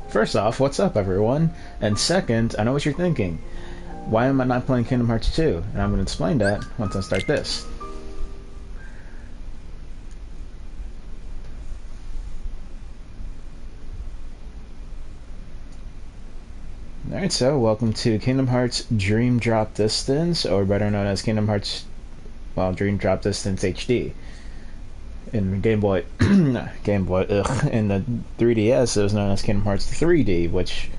First off, what's up everyone? And second, I know what you're thinking. Why am I not playing Kingdom Hearts 2? And I'm going to explain that once I start this. Alright, so welcome to Kingdom Hearts Dream Drop Distance, or better known as Kingdom Hearts, well, Dream Drop Distance HD. In Game Boy, in the 3DS, it was known as Kingdom Hearts 3D, which,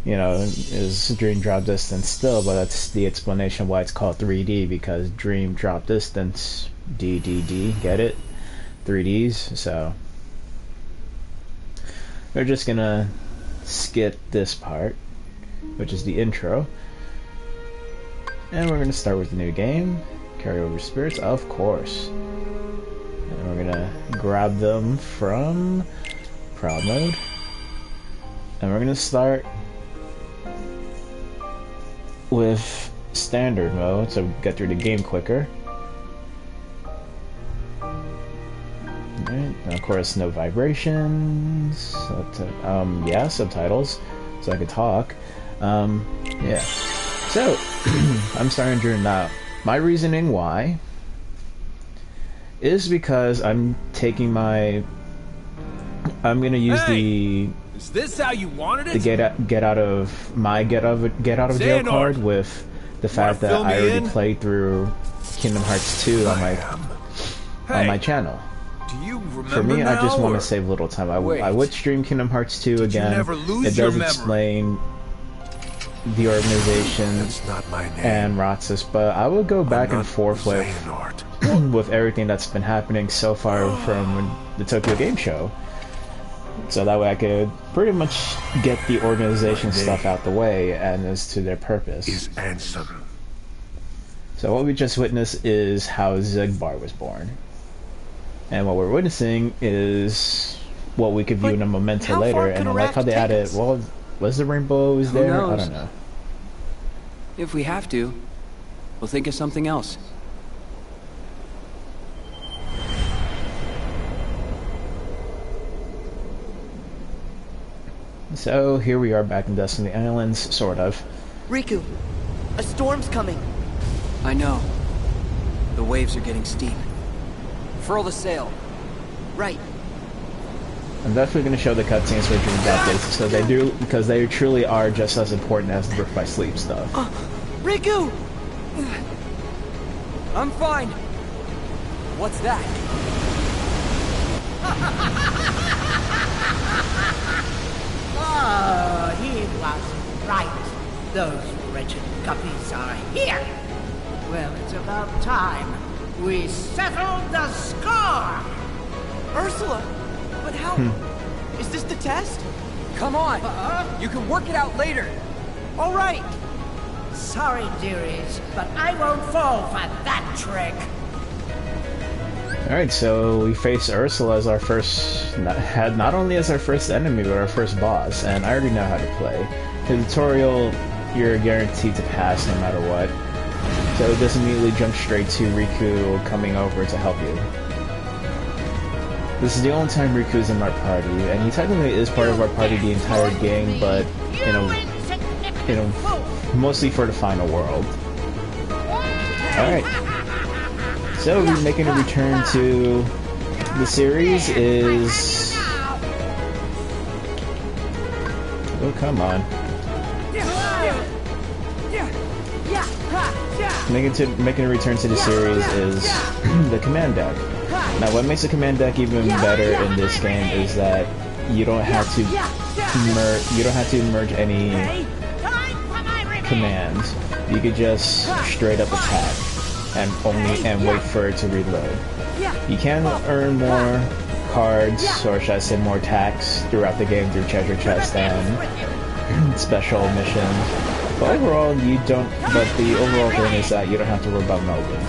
you know, is Dream Drop Distance still, but that's the explanation why it's called 3D, because Dream Drop Distance, DDD, get it? 3Ds, so we're just gonna skip this part, which is the intro, and we're gonna start with the new game, Carryover Spirits, of course. And we're gonna grab them from Proud Mode, and we're gonna start with Standard Mode, so we get through the game quicker. Alright, and of course no vibrations, yeah, subtitles, so I could talk. Yeah. So, I'm starting Dream now. My reasoning why is because I'm taking my... I'm gonna use is this how you wanted it? the get out of jail card with the fact that I already played through Kingdom Hearts 2 on my channel. Do you remember? For me, now, I just want to save a little time. I would stream Kingdom Hearts 2 again. It does explain the organization and Roxas, but I would go back and forth with everything that's been happening so far from the Tokyo Game Show, so that way I could pretty much get the organization stuff out the way and as to their purpose. So what we just witnessed is how Xigbar was born, and what we're witnessing is what we could view in a memento later. And I like how they added, well, was the rainbow always there? I don't know. If we have to, we'll think of something else. So here we are back in Destiny Islands, sort of. Riku, a storm's coming. I know. The waves are getting steep. Furl the sail. Right. I'm definitely going to show the cutscenes for Dream Drop Distance, because they truly are just as important as the Birth by Sleep stuff. Riku! I'm fine. What's that? Oh, he was right. Those wretched guppies are here. Well, it's about time we settled the score. Ursula! But how? Is this the test? Come on! You can work it out later! All right! Sorry, dearies, but I won't fall for that trick. Alright, so we face Ursula as our first... not only as our first enemy, but our first boss, and I already know how to play. The tutorial, you're guaranteed to pass no matter what. So just immediately jump straight to Riku coming over to help you. This is the only time Riku's in our party, and he technically is part of our party the entire game, but, you know, mostly for the final world. Alright. So, making a return to the series is... Oh, come on. Making a return to the series is the command deck. Now, what makes the command deck even better in this game is that you don't have to merge any commands. You could just straight up attack and wait for it to reload. You can earn more cards, or should I say more attacks, throughout the game through treasure chests and special missions. But overall, but the overall thing is that you don't have to worry about melding.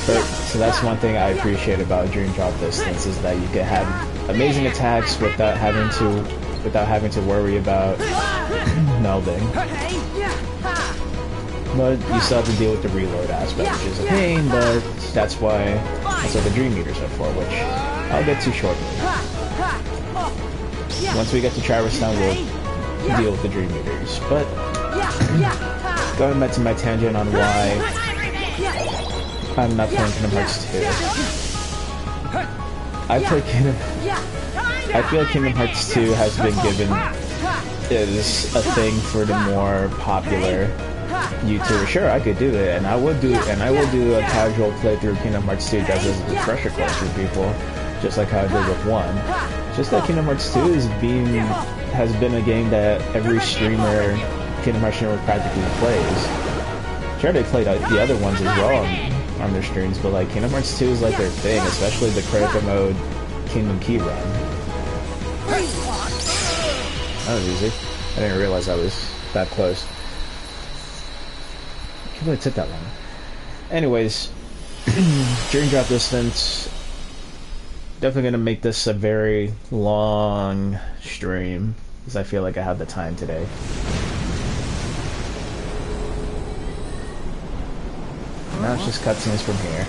So that's one thing I appreciate about Dream Drop Distance, is that you can have amazing attacks without having to worry about melding. But you still have to deal with the reload aspect, which is a pain, but that's what the Dream Meters are for, which I'll get to shortly. Once we get to Traverse Town, we'll deal with the Dream Eaters. But going back to my tangent on why I'm not playing Kingdom Hearts 2. I feel like Kingdom Hearts 2 has been given is a thing for the more popular YouTubers. Sure, I could do it, and I will do a casual playthrough of Kingdom Hearts 2 just as a refresher course for people, just like how I did with 1. Just that Kingdom Hearts 2 has been a game that every streamer, Kingdom Hearts streamer, practically plays. Sure, they played the other ones as well on their streams, but like Kingdom Hearts 2 is like their thing, especially the critical mode Kingdom Key run. That was easy. I didn't realize I was that close. I can't believe it took that long. Anyways, Dream Drop Distance. Definitely gonna make this a very long stream, because I feel like I have the time today. Now it's just cutscenes from here.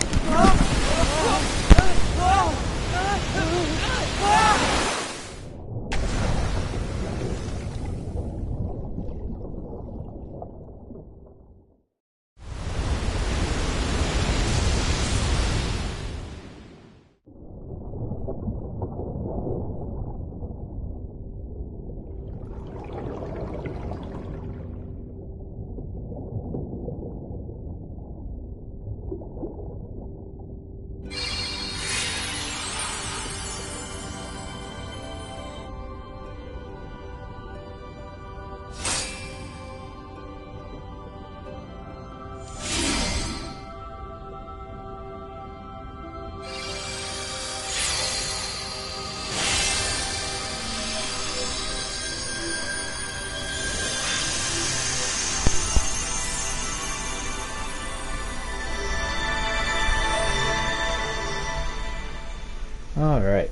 Alright.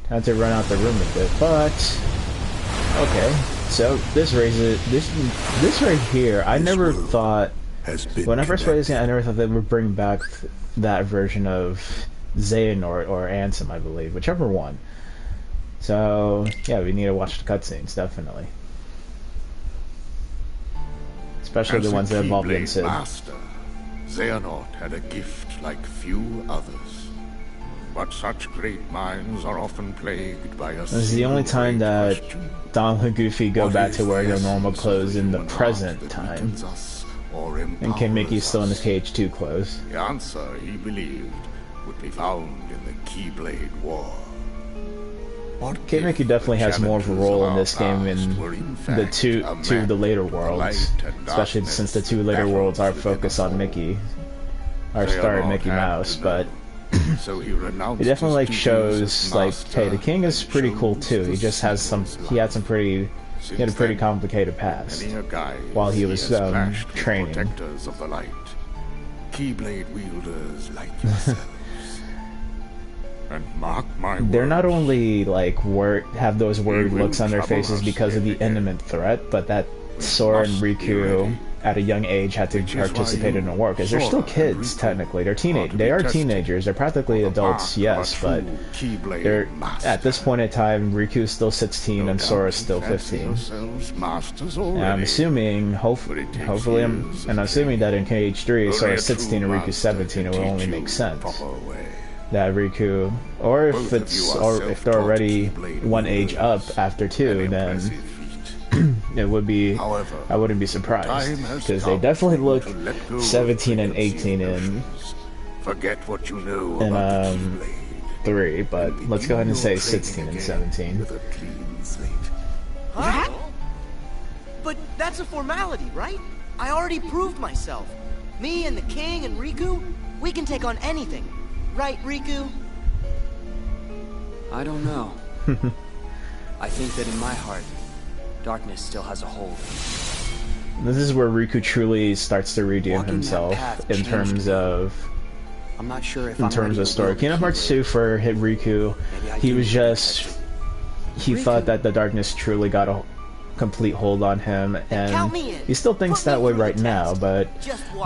Time to run out the room a bit, but okay. So this raises this right here, I never thought when I first played this game, I never thought they would bring back that version of Xehanort or Ansem, I believe, whichever one. So yeah, we need to watch the cutscenes, definitely. Especially the ones that involve the Sid. Master, Xehanort had a gift like few others. But such great minds are often plagued by a... This is the only time that Donald and Goofy go back to wearing their normal clothes in the present time. And King Mickey's still in his KH2 clothes. The answer, he believed, would be found in the Keyblade War. King Mickey definitely has more of a role in this game in the two of the later worlds. Especially since the two later worlds are focused on Mickey. Or starred Mickey Mouse, but... So he definitely like shows like, hey, the king is pretty cool too. He just has he had a pretty complicated past while he was training. Protectors of the light, Keyblade wielders like yourself. And mark my They're words, not only like have those worried looks on their faces because of the imminent threat, but that Sora and Riku at a young age had to participate in a war, because they're still kids technically. They are teenagers. They're practically adults, yes, but they're at this point in time. Riku's still 16 and Sora's still 15. And I'm assuming, hopefully, I'm assuming that in KH3 Sora's 16 and Riku's 17. It will only make sense that Riku, or if they're already one age up after 2, then it would be, I wouldn't be surprised, because they definitely look 17 and 18 in 3, but let's go ahead and say 16 and 17. Huh? But that's a formality, right? I already proved myself. Me and the king and Riku, we can take on anything. Right, Riku? I don't know. I think that in my heart, darkness still has a hold. This is where Riku truly starts to redeem himself in terms of story. Kingdom Hearts 2 for Riku, he thought that the darkness truly got a complete hold on him, and he still thinks that way right now, but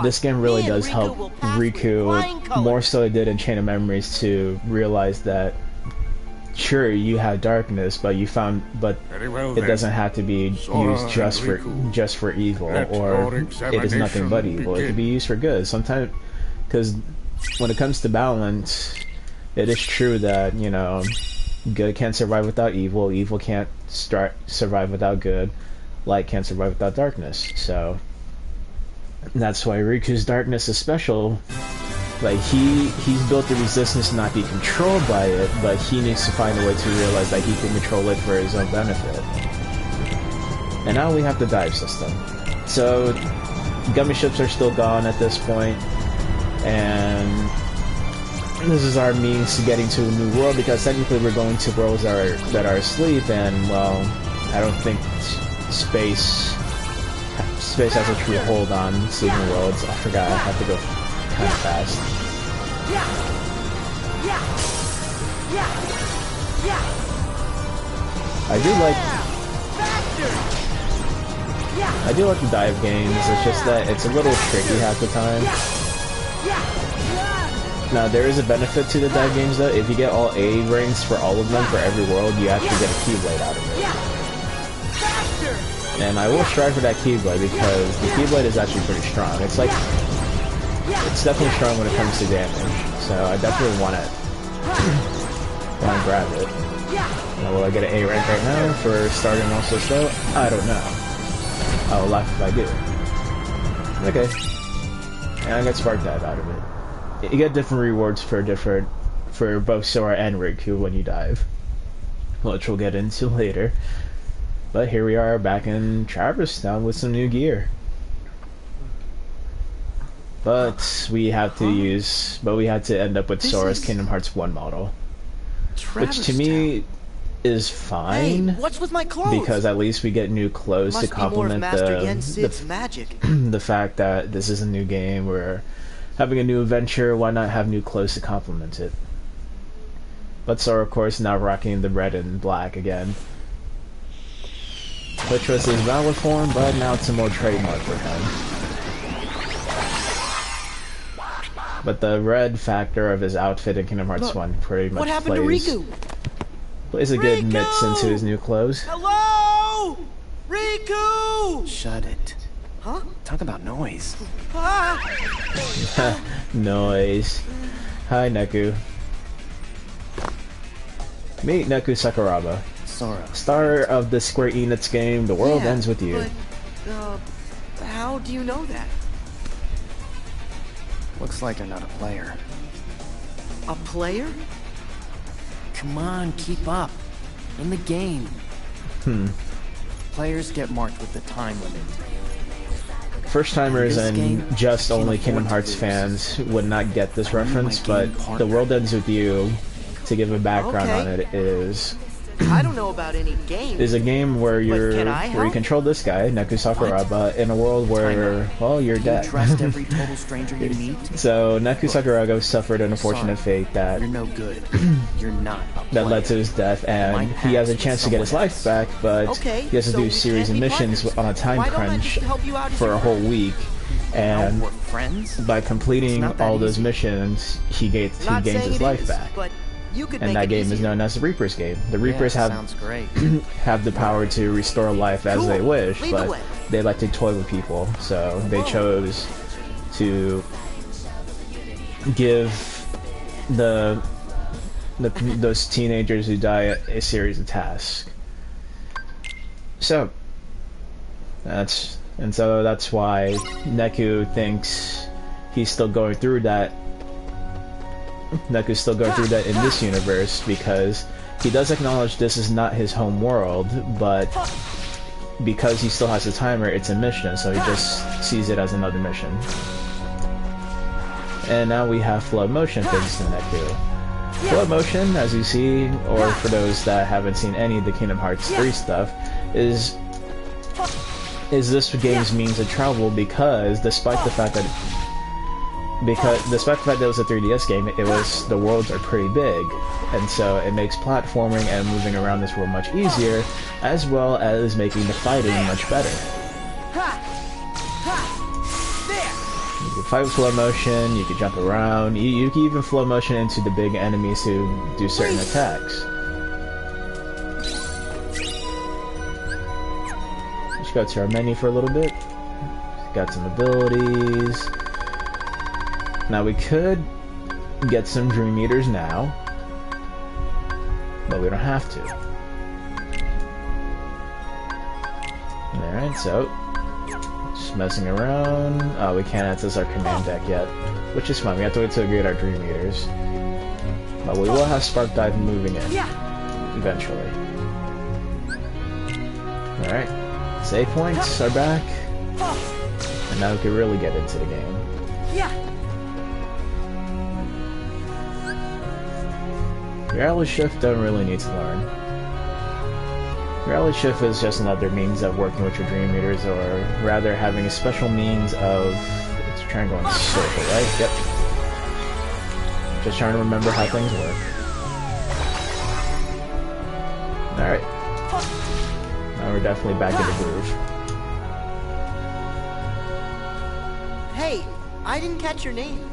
this game really does help Riku, more so it did in Chain of Memories, to realize that sure, you have darkness, but it doesn't have to be used just for evil, or it is nothing but evil. It can be used for good. Sometimes, because when it comes to balance, it is true that, you know, good can't survive without evil, evil can't survive without good, light can't survive without darkness. So that's why Riku's darkness is special. Like, he's built the resistance to not be controlled by it, but he needs to find a way to realize that he can control it for his own benefit. And now we have the dive system. So, gummy ships are still gone at this point, and this is our means to getting to a new world, because technically we're going to worlds that are asleep, and, well, I don't think space has a true hold on sleeping worlds. I forgot, I have to go kind of fast. I do like the dive games, it's just that it's a little tricky half the time. Now, there is a benefit to the dive games though. If you get all A rings for all of them, for every world, you actually get a Keyblade out of it. And I will strive for that Keyblade, because the Keyblade is actually pretty strong. It's like, it's definitely strong when it comes to damage, so I definitely want to grab it. Now, will I get an A rank right now for starting also slow? I don't know. I will laugh if I do. Okay. And I got Spark Dive out of it. You get different rewards for both Sora and Riku when you dive, which we'll get into later. But here we are back in Traverse Town with some new gear. But we had to end up with Sora's Kingdom Hearts 1 model. Which to me is fine. Hey, what's with my clothes? Because at least we get new clothes to complement magic. the fact that this is a new game, we're having a new adventure, why not have new clothes to complement it? But Sora, of course, now rocking the red and black again. Which was his valid form, but now it's a more trademark for him. But the red factor of his outfit in Kingdom Hearts 1 pretty much plays a good mix into his new clothes. Hello? Riku! Shut it. Huh? Talk about noise. Noise. Hi, Neku. Meet Neku Sakuraba. Sora. Star of the Square Enix game, The World Ends With You. But, how do you know that? Looks like you're not a player. A player? Come on, keep up. In the game. Players get marked with the time limit. First timers and just only Kingdom Hearts fans would not get this reference, but The World Ends With You, to give a background on it, is I don't know about any games. Is a game where you control this guy, Neku Sakuraba, in a world where, well, you're dead. Trust every total stranger you meet. So Neku Sakuraba suffered an unfortunate fate that you're no good. You're not that led to his death, and he has a chance to get his life back, but he has to do a series of missions on a time crunch for a whole week. And by completing all those missions, he gains his life back. And that game is known as the Reaper's game. The Reapers have the power to restore life as they wish, but they like to toy with people. So they chose to give those teenagers who die a series of tasks. So that's why Neku thinks he's still going through that. Neku's still going through that in this universe, because he does acknowledge this is not his home world, but because he still has a timer, it's a mission, so he just sees it as another mission. And now we have flow motion thanks to Neku. Flow motion, as you see, or for those that haven't seen any of the Kingdom Hearts 3 stuff, is this game's means of travel, because despite the fact that it was a 3DS game, the worlds are pretty big, and so it makes platforming and moving around this world much easier, as well as making the fighting much better. You can fight with flow motion, you can jump around, you can even flow motion into the big enemies who do certain attacks. go to our menu for a little bit. Got some abilities. Now we could get some Dream Eaters now, but we don't have to. Alright, so just messing around. Oh, we can't access our command deck yet, which is fine. We have to wait till we get our Dream Eaters. But we will have Spark Dive moving in eventually. Alright, save points are back, and now we can really get into the game. Rally Shift don't really need to learn. Rally Shift is just another means of working with your Dream Eaters, or rather having a special means of... It's trying to go in a circle, right? Yep. Just trying to remember how things work. Alright. Now we're definitely back in the groove. Hey, I didn't catch your name.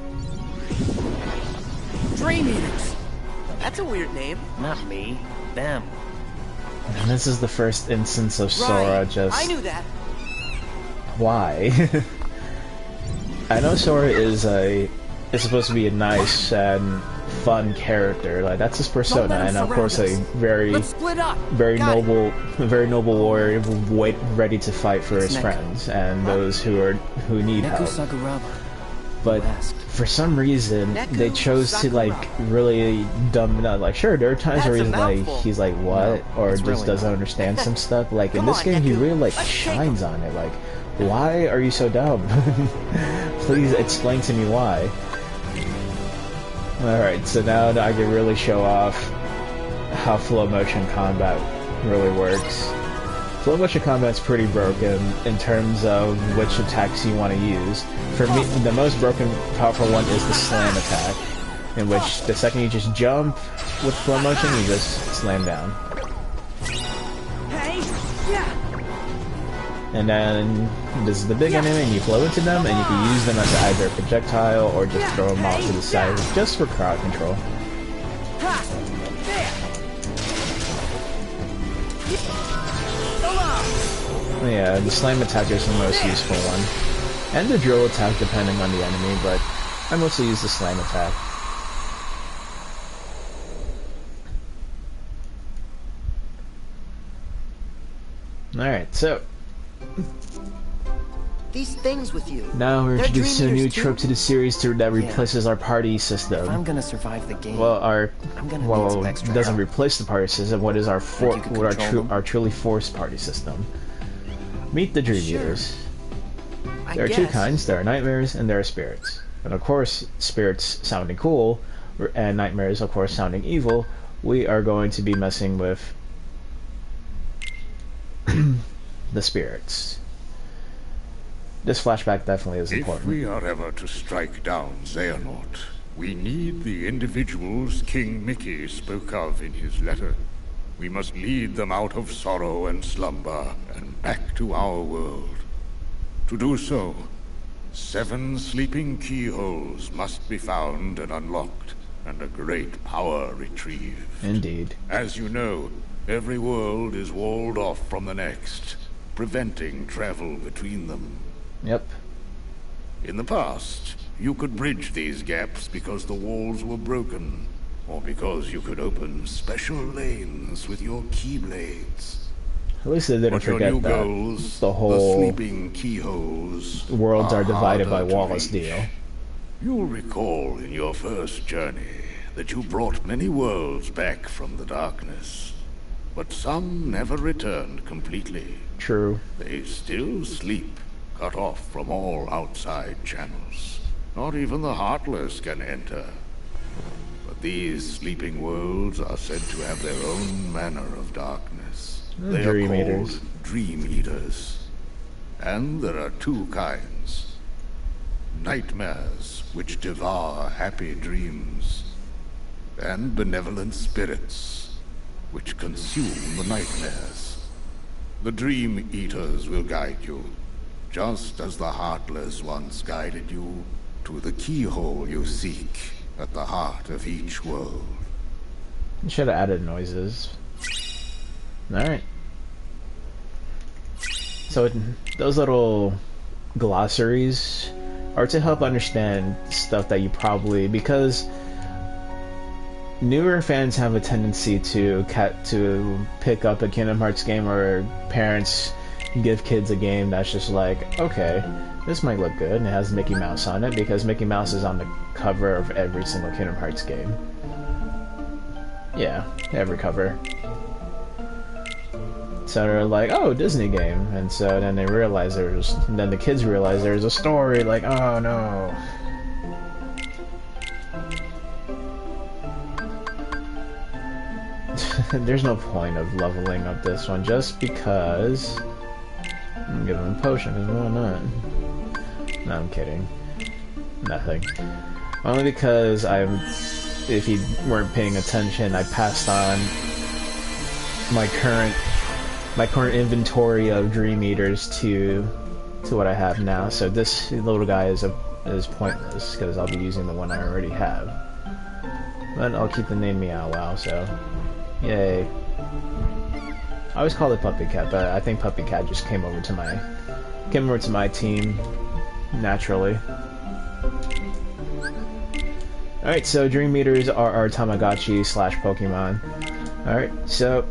Dream Eaters! That's a weird name. Not me. Them. And this is the first instance of Sora just... I knew that. Why? I know Sora is supposed to be a nice and fun character. Like, that's his persona, and of course a very noble warrior, ready to fight for his friends and those who need help. But for some reason, they chose to like really dumb it out. Like, sure, there are times where he's like what, or just doesn't understand some stuff. Like in this game, he really like shines on it. Like, why are you so dumb? Please explain to me why. Alright, so now I can really show off how flow motion combat really works. Flow motion combat's pretty broken in terms of which attacks you want to use. For me, the most broken, powerful one is the slam attack, in which the second you just jump with flow motion, you just slam down. And then this is the big enemy, and you flow into them, and you can use them as either a projectile or just throw them off to the side, just for crowd control. Yeah, the slam attack is the most useful one. And the drill attack depending on the enemy, but I mostly use the slam attack. Alright, so These things with you. now we're introducing a new trope to the series that replaces our party system. If I'm gonna survive the game, Well, need it doesn't replace the party system. What is our truly forced party system? Meet the Dream Eaters. There are two kinds. There are nightmares and there are spirits. And of course, spirits sounding cool, and nightmares, of course, sounding evil. We are going to be messing with the spirits. This flashback definitely is important. If we are ever to strike down Xehanort, we need the individuals King Mickey spoke of in his letter. We must lead them out of sorrow and slumber and back to our world. To do so, 7 sleeping keyholes must be found and unlocked, and a great power retrieved. Indeed. As you know, every world is walled off from the next, preventing travel between them. Yep. In the past, you could bridge these gaps because the walls were broken, or because you could open special lanes with your keyblades. At least they didn't forget that goals, the whole sleeping keyholes worlds are divided by harder to Wallace reach. deal. You'll recall in your first journey that you brought many worlds back from the darkness, but some never returned completely. True. They still sleep, cut off from all outside channels. Not even the Heartless can enter. But these sleeping worlds are said to have their own manner of darkness. They are Dream called Eaters. Dream Eaters. And there are 2 kinds. Nightmares, which devour happy dreams. And benevolent spirits, which consume the nightmares. The Dream Eaters will guide you, just as the Heartless once guided you to the keyhole you seek at the heart of each world. You should have added noises. Alright. So those little glossaries are to help understand stuff that you probably, because newer fans have a tendency to pick up a Kingdom Hearts game, or parents give kids a game that's just like, okay, this might look good, and it has Mickey Mouse on it because Mickey Mouse is on the cover of every single Kingdom Hearts game. Yeah, every cover. So they're like, oh, Disney game, and so then they realize then the kids realize there's a story, like, oh no. There's no point of leveling up this one just because I'm giving him a potion, because why not? No, I'm kidding. Nothing. Only because if you weren't paying attention, I passed on my current inventory of Dream Eaters to what I have now. So this little guy is pointless because I'll be using the one I already have. But I'll keep the name Meow Wow. So, yay! I always call it Puppy Cat, but I think Puppy Cat just came over to my team naturally. All right, so Dream Eaters are our Tamagotchi / Pokemon. All right, so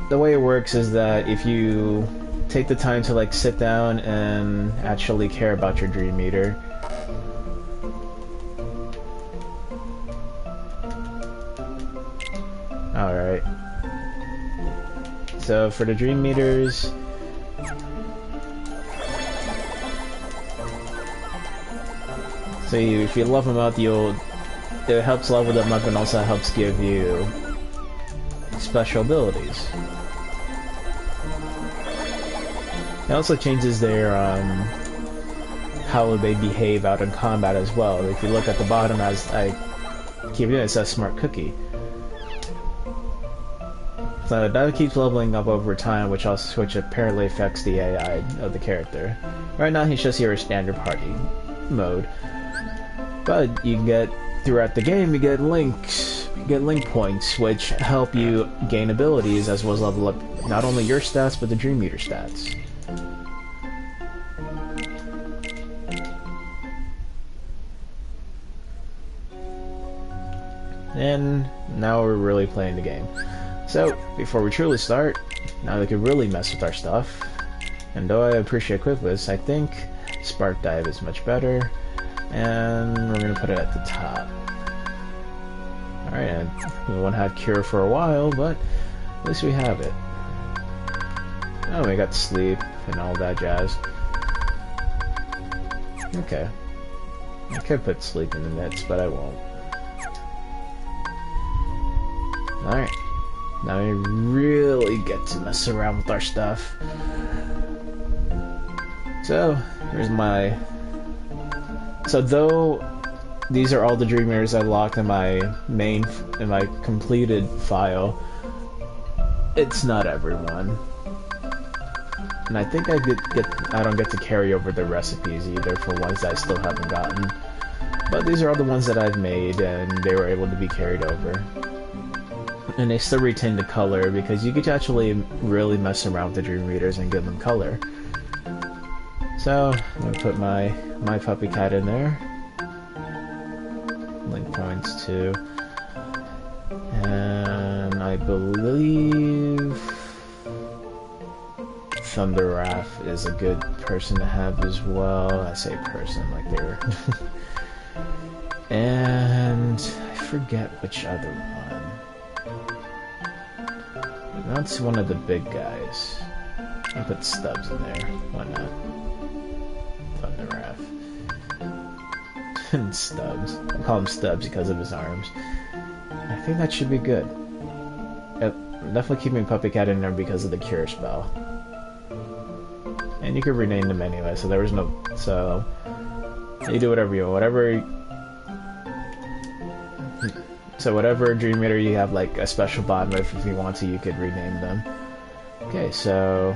the way it works is that if you take the time to like sit down and actually care about your Dream Eater, alright, so for the Dream Eaters, so if you level them up, it helps level them up and also helps give you special abilities. It also changes their how they behave out in combat as well. If you look at the bottom, as I keep doing, it says Smart Cookie. So that keeps leveling up over time, which apparently affects the AI of the character. Right now he's just your standard party mode, but you can get throughout the game you get link points, which help you gain abilities as well as level up not only your stats but the Dream Eater stats. And now we're really playing the game. So, before we truly start, now we can really mess with our stuff. And though I appreciate Quickness, I think Spark Dive is much better. And we're going to put it at the top. Alright, and we won't have Cure for a while, but at least we have it. Oh, we got Sleep and all that jazz. Okay. I could put Sleep in the midst, but I won't. Alright. Now we really get to mess around with our stuff. So, here's my... So though these are all the Dream Eaters I locked in my completed file, it's not everyone. And I think I don't get to carry over the recipes either for ones I still haven't gotten. But these are all the ones that I've made and they were able to be carried over. And they still retain the color because you could actually really mess around with the Dream Eaters and give them color. So, I'm going to put my Puppy Cat in there. Link points too. And I believe Thunder Wrath is a good person to have as well. I say person like they're... And I forget which other one. That's one of the big guys. I put Stubbs in there. Why not? Thunder Wrath. And Stubbs. I call him Stubbs because of his arms. I think that should be good. Yep, I'm definitely keeping Puppy Cat in there because of the Cure spell. And you could rename them anyway, so there was no... So... You do whatever you want. So whatever Dream Eater you have like a special bond with, if you want to, you could rename them. Okay, so...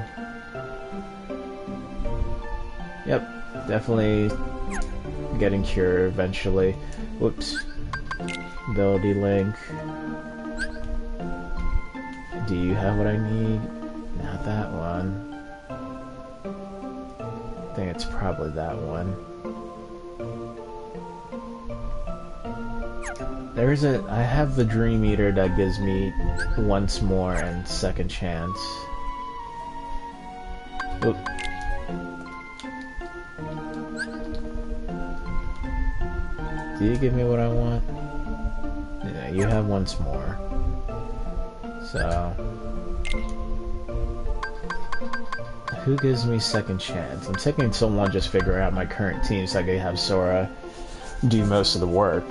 Yep, definitely getting Cure eventually. Whoops. Ability Link. Do you have what I need? Not that one. it's probably that one. I have the Dream Eater that gives me once more and second chance. Oop. Do you give me what I want? Yeah, you have once more. So... who gives me second chance? I'm taking so long just figuring out my current team so I can have Sora do most of the work.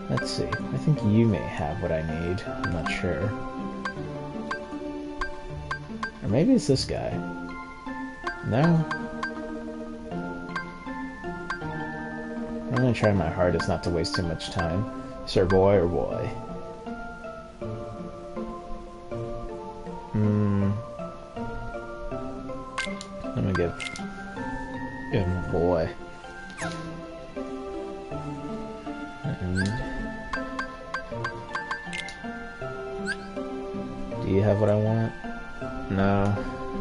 Let's see. I think you may have what I need. I'm not sure. Or maybe it's this guy. No? I'm gonna try my hardest not to waste too much time. Sir boy or boy? I'm gonna give him a boy. Do you have what I want? No,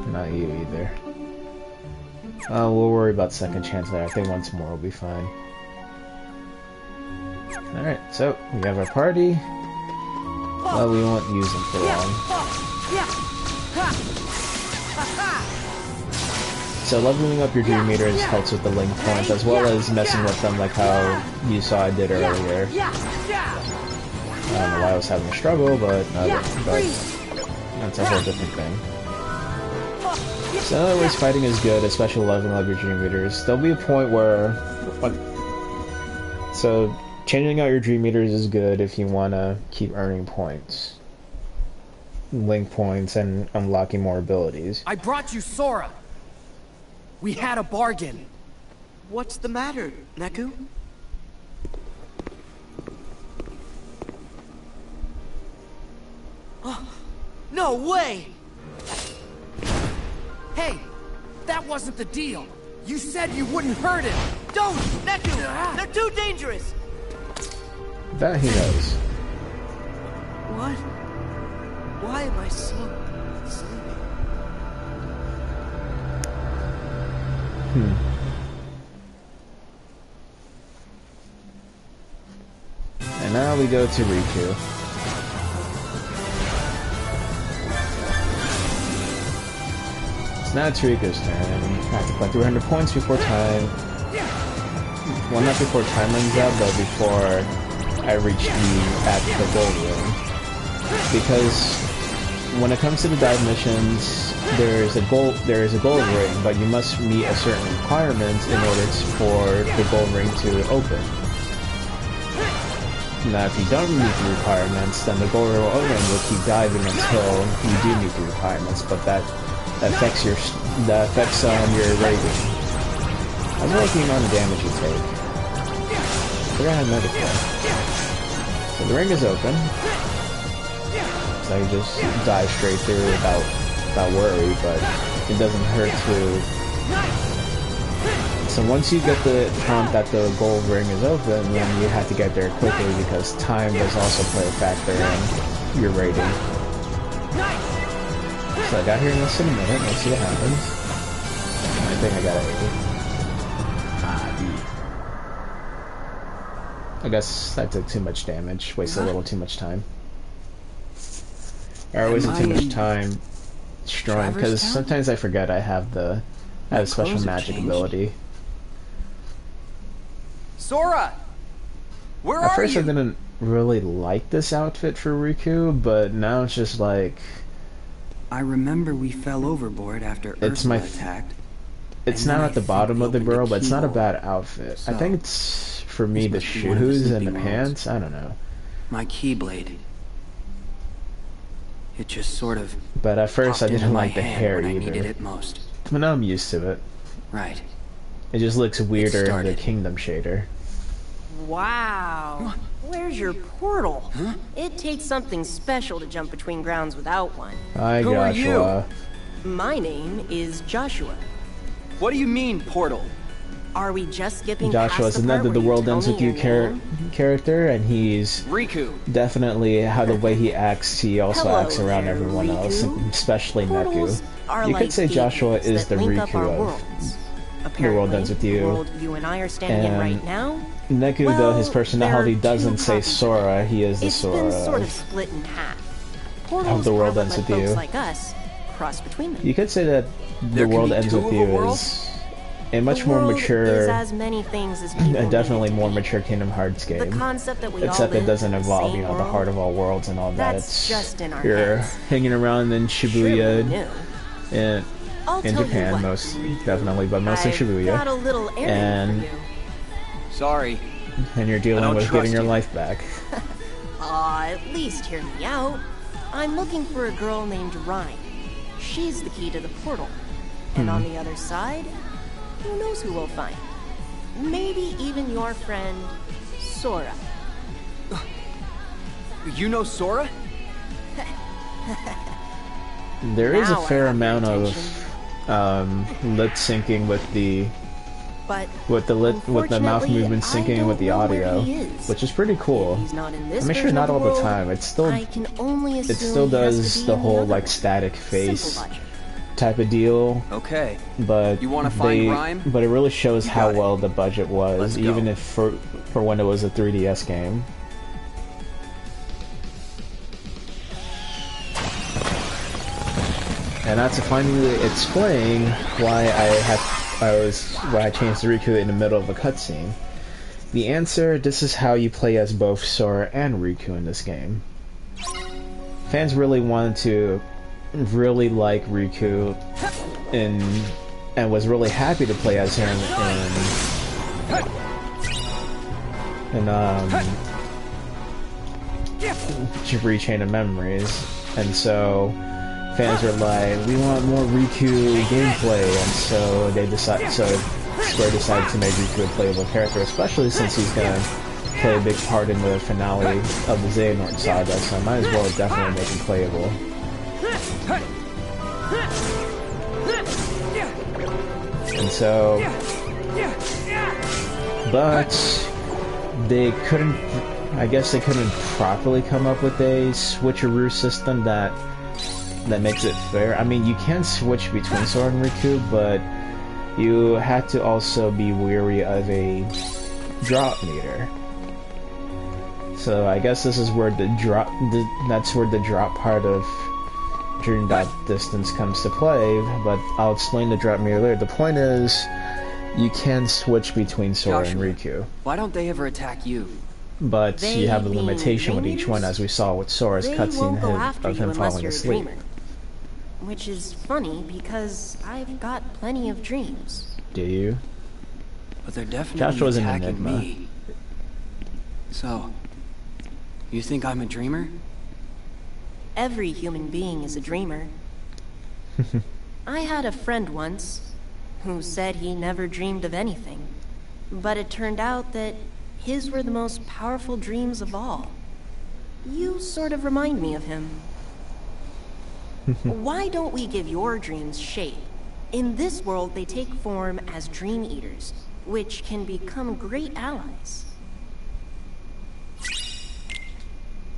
not you either. Oh, we'll worry about second chance later. I think once more will be fine. Alright, so we have our party. Well, we won't use them for long. So leveling up your Dream Eaters helps with the link points, as well as messing with them like how you saw I did earlier. I don't know why I was having a struggle, but that's a whole different thing. So in other words, fighting is good, especially leveling up your Dream Eaters. There'll be a point where... So, changing out your Dream Eaters is good if you want to keep earning points. Link points and unlocking more abilities. I brought you Sora! We had a bargain. What's the matter, Neku? Oh, no way! Hey, that wasn't the deal. You said you wouldn't hurt him. Don't, Neku! They're too dangerous! That he knows. What? Why am I so sleepy? And now we go to Riku. Now it's Riku's turn. I have to collect 300 points before time. Well, not before time runs out, but before I reach the gold ring. Because when it comes to the dive missions, there is a gold ring, but you must meet a certain requirement in order for the gold ring to open. Now, if you don't meet the requirements, then the gold ring will open and you'll keep diving until you do meet the requirements. But that affects your rating. I was looking at the amount of damage you take. I forgot I had medical. So the ring is open. So you just dive straight through without worry, but it doesn't hurt to. So once you get the prompt that the gold ring is open, then you have to get there quickly because time does also play a factor in your rating. So I got here in less than a minute, let's see what happens. I think I got a I guess that took too much damage, wasted a little too much time. Or wasted too much time destroying, because sometimes I forget I have a special magic ability. Sora! Where are you? At first I didn't really like this outfit for Riku, but now it's just like... I remember we fell overboard after Ursula attacked. It's now at the bottom of the barrel, but it's not a bad outfit. I think it's, for me, the shoes and the pants. I don't know. My Keyblade. It just sort of... But at first I didn't like the hair either. I needed it most. But now I'm used to it. Right. It just looks weirder in the Kingdom shader. Wow. Where's your portal? Huh? It takes something special to jump between grounds without one. Hi, Joshua. My name is Joshua. What do you mean, portal? Are we just skipping Joshua is another The World Ends With You character, and he's Riku. definitely how the way he acts, he also acts around everyone else, especially Neku. You could say Joshua is the Riku of The World Ends With You. The world you and I are standing in right now. Neku, though his personality doesn't say Sora, he is the Sora sort of split in half. of The World Ends With You. Like us cross between them. You could say that The World Ends With You is a much more mature, as many things as definitely more mature Kingdom Hearts game. The concept that we except all it doesn't involve, you know, the heart of all worlds and all that. It's just in our you're heads. hanging around in Shibuya, in Japan, most definitely, but most in Shibuya, got a little and for you. Sorry. And you're dealing with getting your life back. At least hear me out. I'm looking for a girl named Rhyme. She's the key to the portal. And on the other side, who knows who we'll find? Maybe even your friend, Sora. You know Sora? There is a fair amount of lip syncing with the mouth movements syncing with the audio, which is pretty cool. I'm sure not all the time. It still does the whole like static face type of deal. Okay. But you want to find Rhyme? But it really shows how well the budget was, even if for when it was a 3DS game. And that's to finally explain why I changed to Riku in the middle of a cutscene. The answer: this is how you play as both Sora and Riku in this game. Fans really wanted to really like Riku and was really happy to play as him in Chain of Memories, and so fans were like, we want more Riku gameplay, and so Square decided to make Riku a playable character, especially since he's gonna play a big part in the finale of the Xehanort saga, so I might as well definitely make him playable. And so, but they couldn't, I guess they couldn't properly come up with a switcheroo system that makes it fair. I mean, you can switch between Sora and Riku, but you had to also be wary of a drop meter. So I guess this is where that's where the drop part of Dream Distance comes to play, but I'll explain the drop meter later. The point is, you can switch between Sora and Riku. Why don't they ever attack you? But you have a limitation with each one, as we saw with Sora's cutscene of him falling asleep. Which is funny, because I've got plenty of dreams. Do you? But they're definitely attacking me. So, you think I'm a dreamer? Every human being is a dreamer. I had a friend once who said he never dreamed of anything, but it turned out that his were the most powerful dreams of all. You sort of remind me of him. Why don't we give your dreams shape? In this world, they take form as dream eaters, which can become great allies.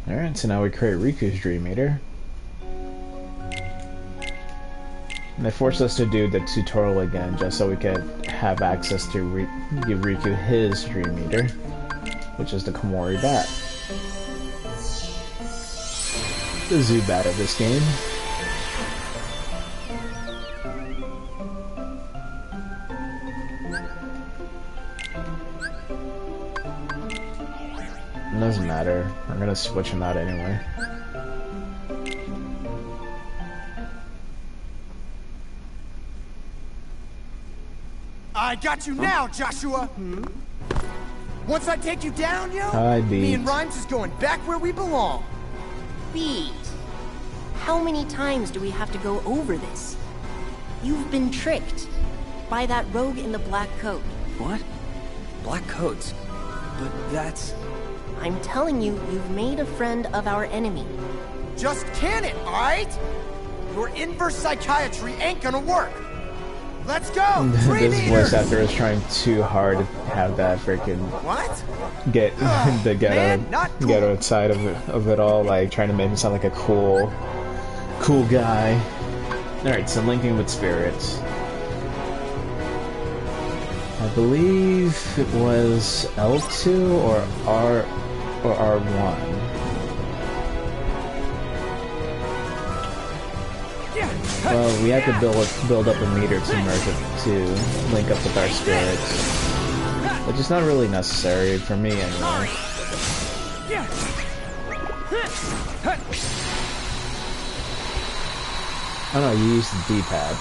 Alright, so now we create Riku's Dream Eater. And they forced us to do the tutorial again, just so we could have access to give Riku his Dream Eater, which is the Komori Bat. The Zoo Bat of this game. It doesn't matter. I'm gonna switch him out anyway. I got you now, Joshua! Once I take you down, yo, me and Rhymes is going back where we belong. Beat. How many times do we have to go over this? You've been tricked by that rogue in the black coat. What? Black coats? But that's... I'm telling you, you've made a friend of our enemy. Just can it, alright? Your inverse psychiatry ain't gonna work. Let's go! This voice actor is trying too hard to have that freaking get the ghetto side of it all, like trying to make him sound like a cool guy. Alright, so linking with spirits. I believe it was L2 or R1. Well, we have to build up a meter to merge it to link up with our spirits, which is not really necessary for me anyway. Oh no, you use the D-pad.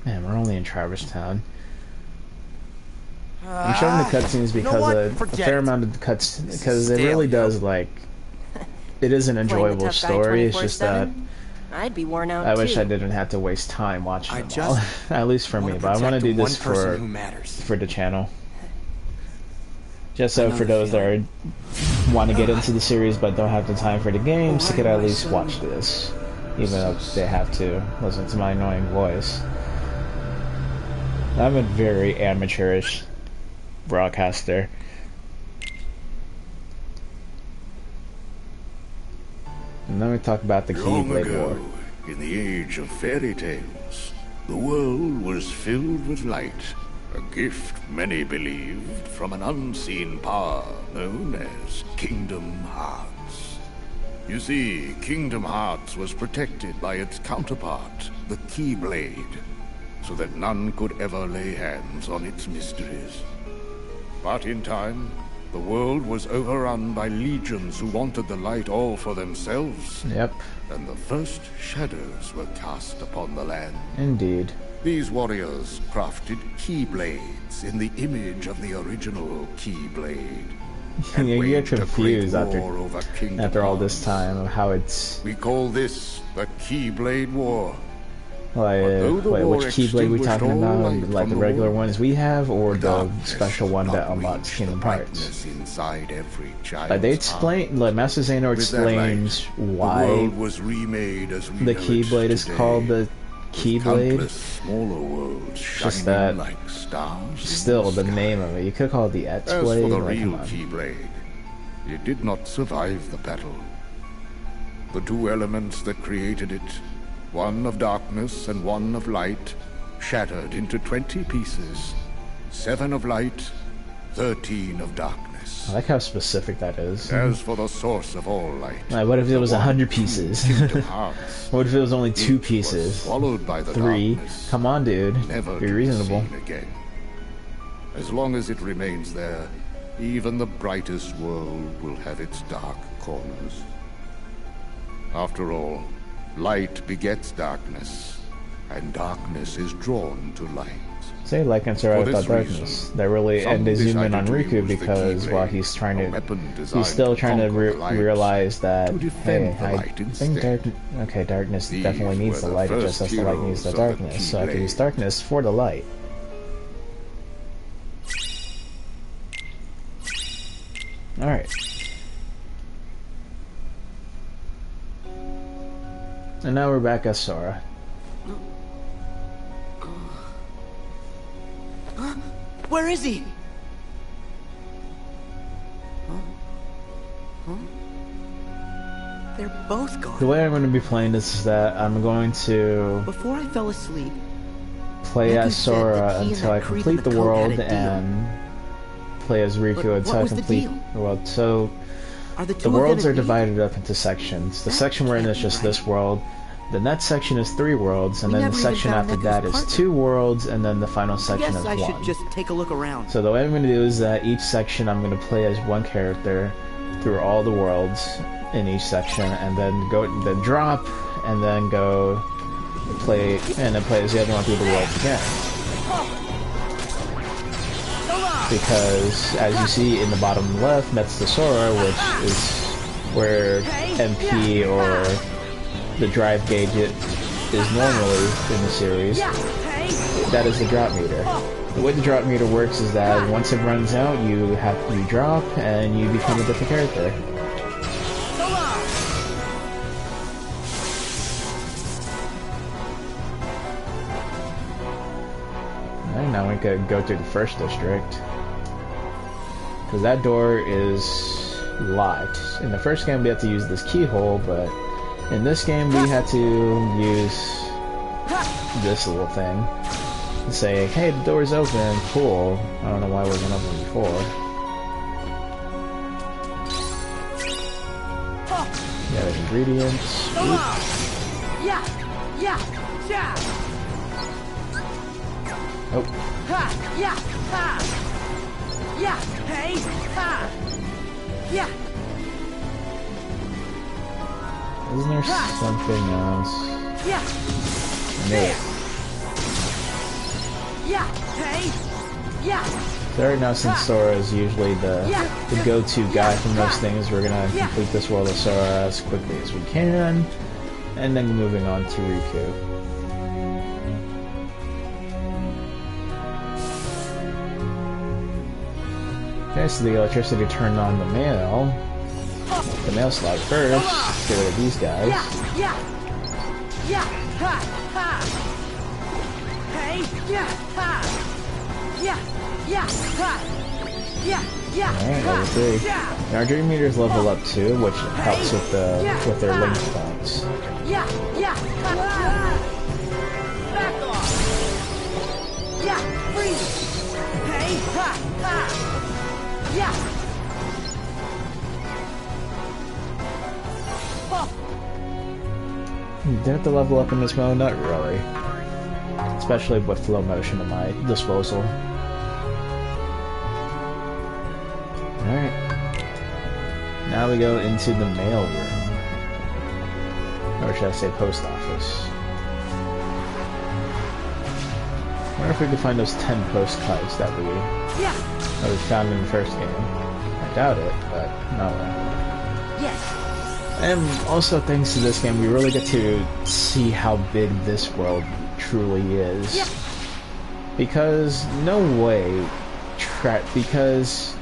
Man, we're only in Traverse Town. I'm showing the cutscenes because a fair amount of the cutscenes, because it really does, like, it is an enjoyable story. It's just that I'd be worn out I wish I didn't have to waste time watching them all. At least for me, but I want to do this for the channel. Just so for those that want to get into the series but don't have the time for the games, they could at least watch this, even if they have to listen to my annoying voice. I'm a very amateurish broadcaster. And then we talk about the Keyblade War. In the age of fairy tales, the world was filled with light, a gift many believed from an unseen power known as Kingdom Hearts. You see, Kingdom Hearts was protected by its counterpart, the Keyblade, so that none could ever lay hands on its mysteries. But in time, the world was overrun by legions who wanted the light all for themselves. Yep. And the first shadows were cast upon the land. Indeed. These warriors crafted Keyblades in the image of the original Keyblade. You get confused after all this time of how it's... We call this the Keyblade War. Like, wait, which Keyblade we talking about? Like the regular ones we have, or the special one that unlocks Kingdom Hearts? Like they explain, like Master Xehanort explains why the Keyblade is called the Keyblade. Just that, still the name of it. You could call it the X-Blade. As for the real Keyblade, it did not survive the battle. The two elements that created it, one of darkness and one of light, shattered into 20 pieces. 7 of light, 13 of darkness. I like how specific that is. As for the source of all light... what if it was 100 pieces? What if it was only 2 pieces? Followed by the 3? darkness, Come on, dude. Be reasonable. Again. As long as it remains there, even the brightest world will have its dark corners. After all, light begets darkness, and darkness is drawn to light. Say like and survive without darkness. That really, and they zoom in on Riku because while he's still trying to realize that, hey, I think darkness definitely needs the light, just as the light needs the darkness, so I can use darkness for the light. Alright. And now we're back as Sora. Where is he? They're both gone. The way I'm going to be playing this is that I'm going to... Before I fell asleep, play as Sora until I complete the world and play as Riku until I complete the world. So the worlds are divided up into sections. The section we're in is just this world. The next section is 3 worlds, and then the section after that is 2 worlds, and then the final section is 1. I should just take a look around. So the way I'm going to do is that each section I'm going to play as one character through all the worlds in each section, and then drop, and then go play, and then play as the other one through the world again. Because as you see in the bottom left, that's the Sora, which is where MP or the drive gauge is normally in the series. That is the drop meter. The way the drop meter works is that once it runs out, you drop and you become a different character. now we could go through the first district. Because that door is locked. In the first game we had to use this keyhole, but in this game we had to use this little thing. To say, hey, the door's open, cool. I don't know why it wasn't open before. Yeah, the ingredients. Oh. Isn't there something else? I knew it. So right now, since Sora is usually the go-to guy for most things, we're gonna complete this world of Sora as quickly as we can, and then moving on to Riku. Okay, so the electricity turned on the mail. The mail slot first. Get rid of these guys. Alright, level 3. And our dream meters level up too, which helps with their link points. Do I have to level up in this mode? Not really. Especially with flow motion at my disposal. Alright. Now we go into the mail room. Or should I say post office. I wonder if we can find those 10 postcards that we found in the first game. I doubt it, but no way. And also thanks to this game, we really get to see how big this world truly is. Because no way, because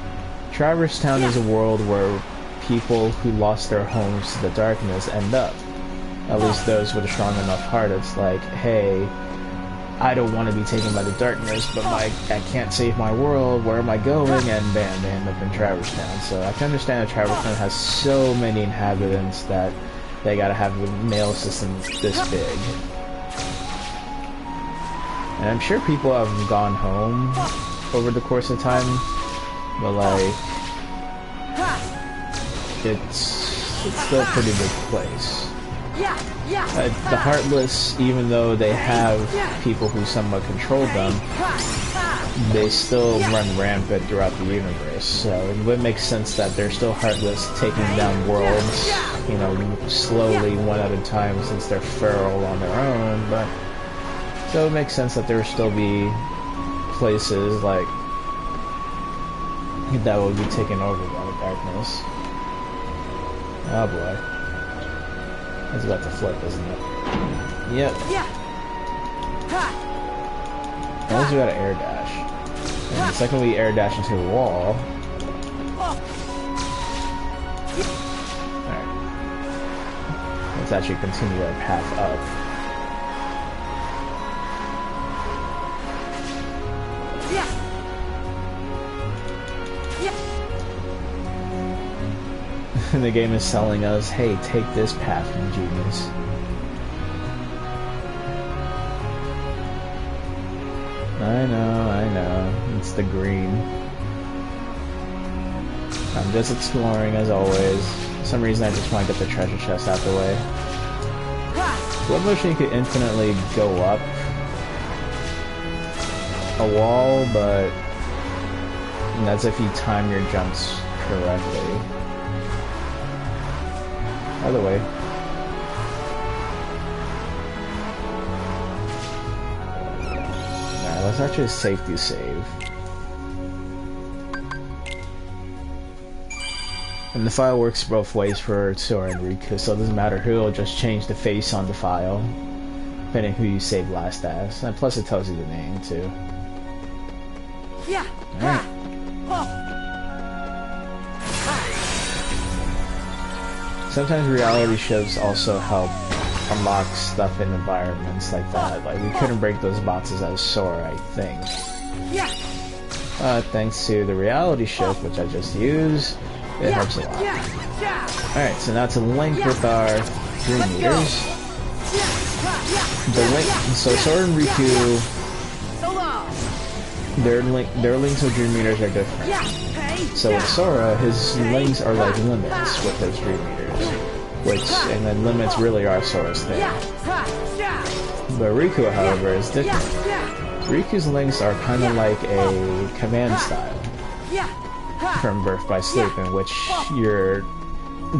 Traverse Town is a world where people who lost their homes to the darkness end up. At least those with a strong enough heart. It's like, hey, I don't want to be taken by the darkness, but I can't save my world, where am I going? And bam, they end up in Traverse Town. So I can understand that Traverse Town has so many inhabitants that they gotta have a mail system this big. And I'm sure people have gone home over the course of time, but like, it's still a pretty big place. The Heartless, even though they have people who somewhat control them, they still run rampant throughout the universe. So it would make sense that they're still Heartless, taking down worlds, you know, slowly one at a time since they're feral on their own. But so it makes sense that there would still be places like that will be taken over by the darkness. Oh boy. It's about to flip, isn't it? Yep. As long as we got an air dash. And the second we air dash into the wall... Alright. Let's actually continue our path up. The game is telling us, hey, take this path, you genius. I know, it's the green. I'm just exploring as always. For some reason I just want to get the treasure chest out the way. Slow motion, you could infinitely go up a wall, but that's if you time your jumps correctly. Other way. Alright, let's actually safety save. And the file works both ways for Sora and Riku, so it doesn't matter who, it'll just change the face on the file, depending who you saved last as. And plus it tells you the name, too. Alright. Sometimes reality shows also help unlock stuff in environments like that. Like, we couldn't break those boxes as Sora, I think. Thanks to the reality shift, which I just used, it helps a lot. Alright, so now to link with our Dream Eaters. So Sora and Riku, their links with Dream Eaters are different. So with Sora, his links are like limits with his Dream Eaters, and then limits really are Sora's thing. But Riku, however, is different. Riku's links are kind of like a command style from Birth by Sleep, in which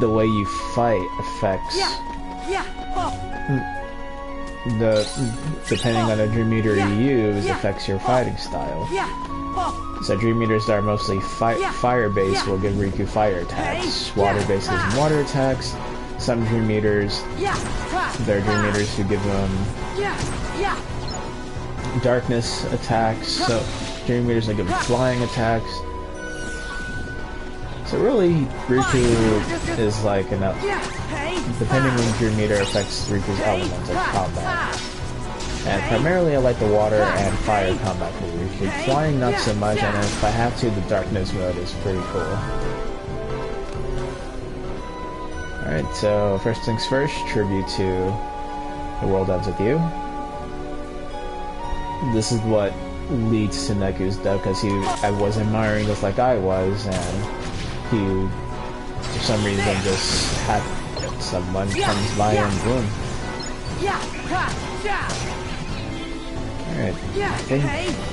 the way you fight affects depending on the Dream Eater you use, affects your fighting style. So Dream Eaters that are mostly fire-based will give Riku fire attacks. Water-based gives him water attacks. Some Dream Eaters, they're Dream Eaters who give them darkness attacks. So Dream Eaters that give them flying attacks. So really, Riku is like depending on Dream Eater affects Riku's elements of combat. And primarily I like the water and fire combat for Riku. Flying not so much, and if I have to, the darkness mode is pretty cool. Alright, so first things first, tribute to The World Ends With You. This is what leads to Neku's death, because I was admiring just like I was, and he, for some reason, just had someone comes by and boom. Alright, I think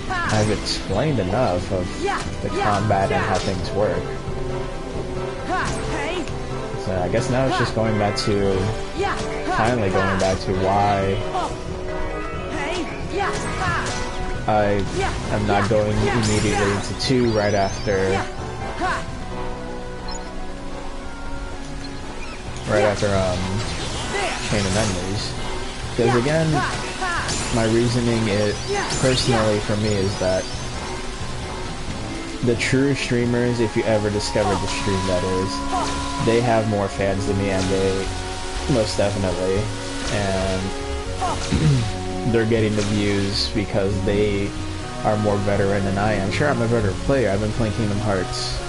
I've explained enough of the combat and how things work. So I guess now it's just going back to, finally going back to why I am not going immediately into 2 right after Chain of Memories. Because again, my reasoning personally for me is that the true streamers, if you ever discovered the stream that is, they have more fans than me, and they most definitely, and they're getting the views because they are more veteran than I am. Sure, I'm a veteran player. I've been playing Kingdom Hearts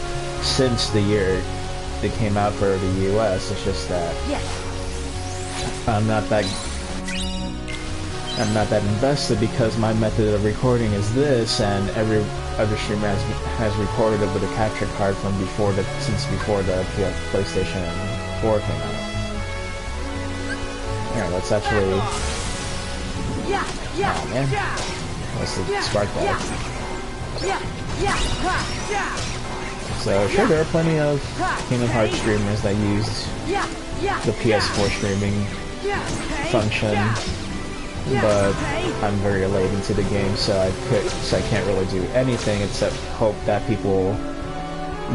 since the year they came out for the US. It's just that I'm not that invested because my method of recording is this, and every other streamer has recorded it with a capture card from since before the PlayStation 4 came out. Yeah, let's actually. Oh man, let's spark that. So sure, there are plenty of Kingdom Hearts streamers that use the PS4 streaming function, but I'm very late into the game, so I can't really do anything except hope that people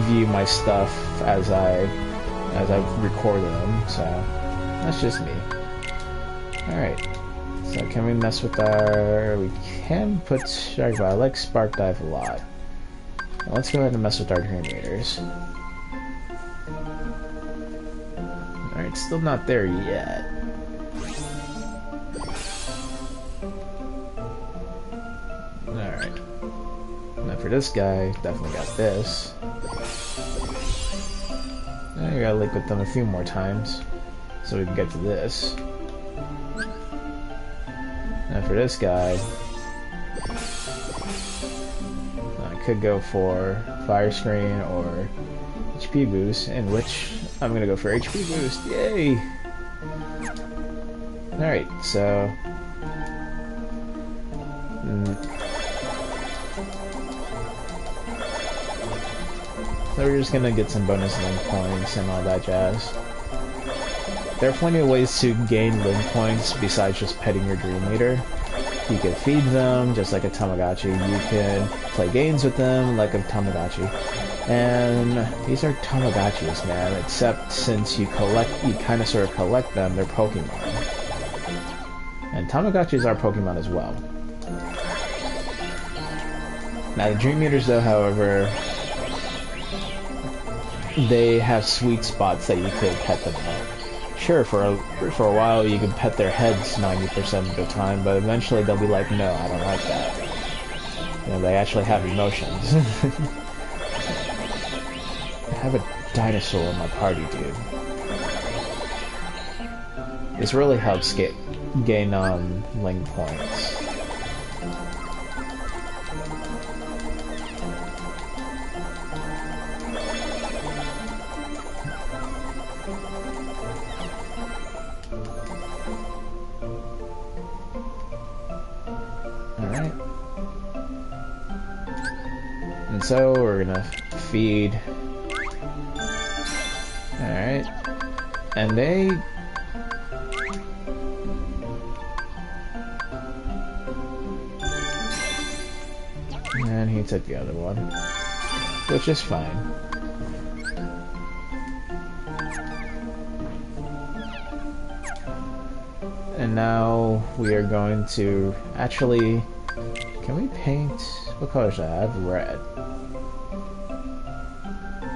view my stuff as I record them. So that's just me. All right. So can we mess with our? We can put Strike, but I like Spark Dive a lot. Now let's go ahead and mess with our Dream Eaters. Alright, still not there yet. Alright. Now for this guy, definitely got this. Now I gotta link with them a few more times so we can get to this. Now for this guy, I could go for Fire Screen or HP Boost, in which I'm gonna go for HP Boost. Yay! Alright, so we're just gonna get some bonus link points and all that jazz. There are plenty of ways to gain link points besides just petting your Dream Eater. You can feed them just like a Tamagotchi. You can play games with them like a Tamagotchi. And these are Tamagotchis, man, except since you kind of sort of collect them, they're Pokemon. And Tamagotchis are Pokemon as well. Now the Dream Eaters though, however, they have sweet spots that you could pet them at. Sure, for a while you can pet their heads 90% of the time, but eventually they'll be like, no, I don't like that. You know, they actually have emotions. I have a dinosaur in my party, dude. This really helps gain link points. Alright. And so we're gonna feed. Alright. And they... And he took the other one. Which is fine. And now we are going to actually... Can we paint... What color should I have? Red.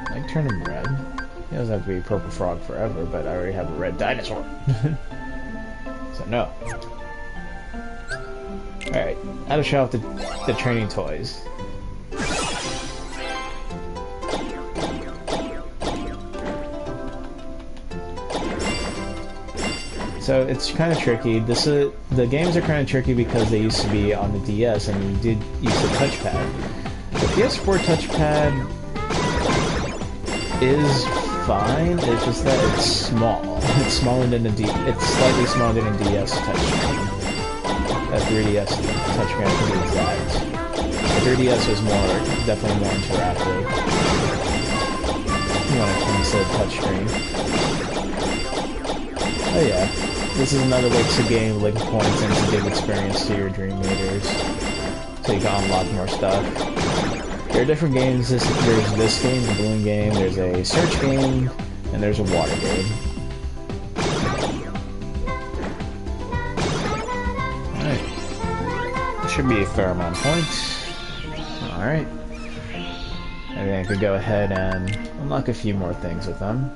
I can turn him red. He doesn't have to be purple frog forever, but I already have a red dinosaur. So no. Alright, how to show off the training toys. So it's kind of tricky. The games are kind of tricky because they used to be on the DS and you did use the touchpad. The PS4 touchpad is fine. It's just that it's small. It's smaller than it's slightly smaller than a DS touchscreen. A 3DS touchscreen to be exact. The 3DS was definitely more interactive when it comes to touchscreen. Oh yeah. This is another way to gain link points and to give experience to your Dream Meters, so you can unlock more stuff. There are different games. There's this game, the balloon game, there's a search game, and there's a water game. Alright. This should be a fair amount of points. Alright. I think I could go ahead and unlock a few more things with them.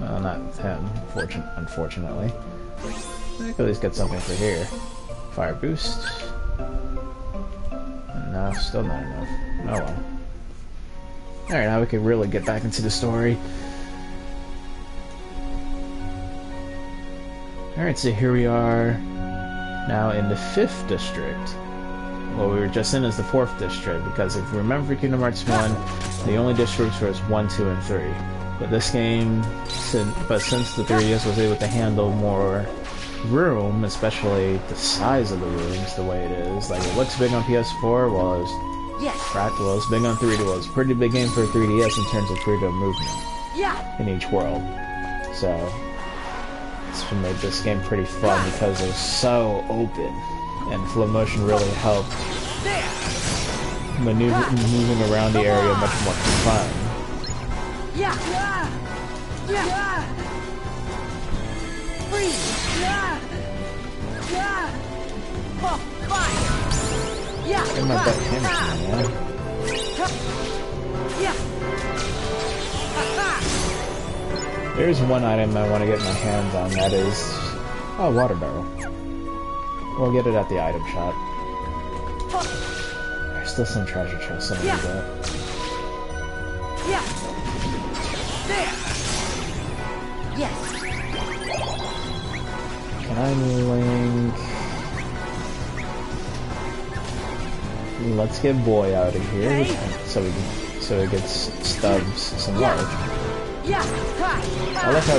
Well, not with him, unfortunately. I think at least get something for here. Fire boost. No, still not enough. Oh well. Alright, now we can really get back into the story. Alright, so here we are now in the 5th district. What we were just in is the 4th district, because if you remember Kingdom Hearts 1, the only districts was 1, 2, and 3. But this game, since the 3DS was able to handle more room, especially the size of the rooms, the way it is, like it looks big on PS4, well it's big on 3D, well it's a pretty big game for 3DS in terms of freedom of movement in each world. So, it's made this game pretty fun because it's so open, and flow motion really helped moving around the area much more fun. Get my butt hammer, man. There's one item I want to get my hands on, that is... Oh, water barrel. We'll get it at the item shop. There's still some treasure chests I need to get. Can I link... Let's get Boy out of here, so it gets Stubbs some love. I like how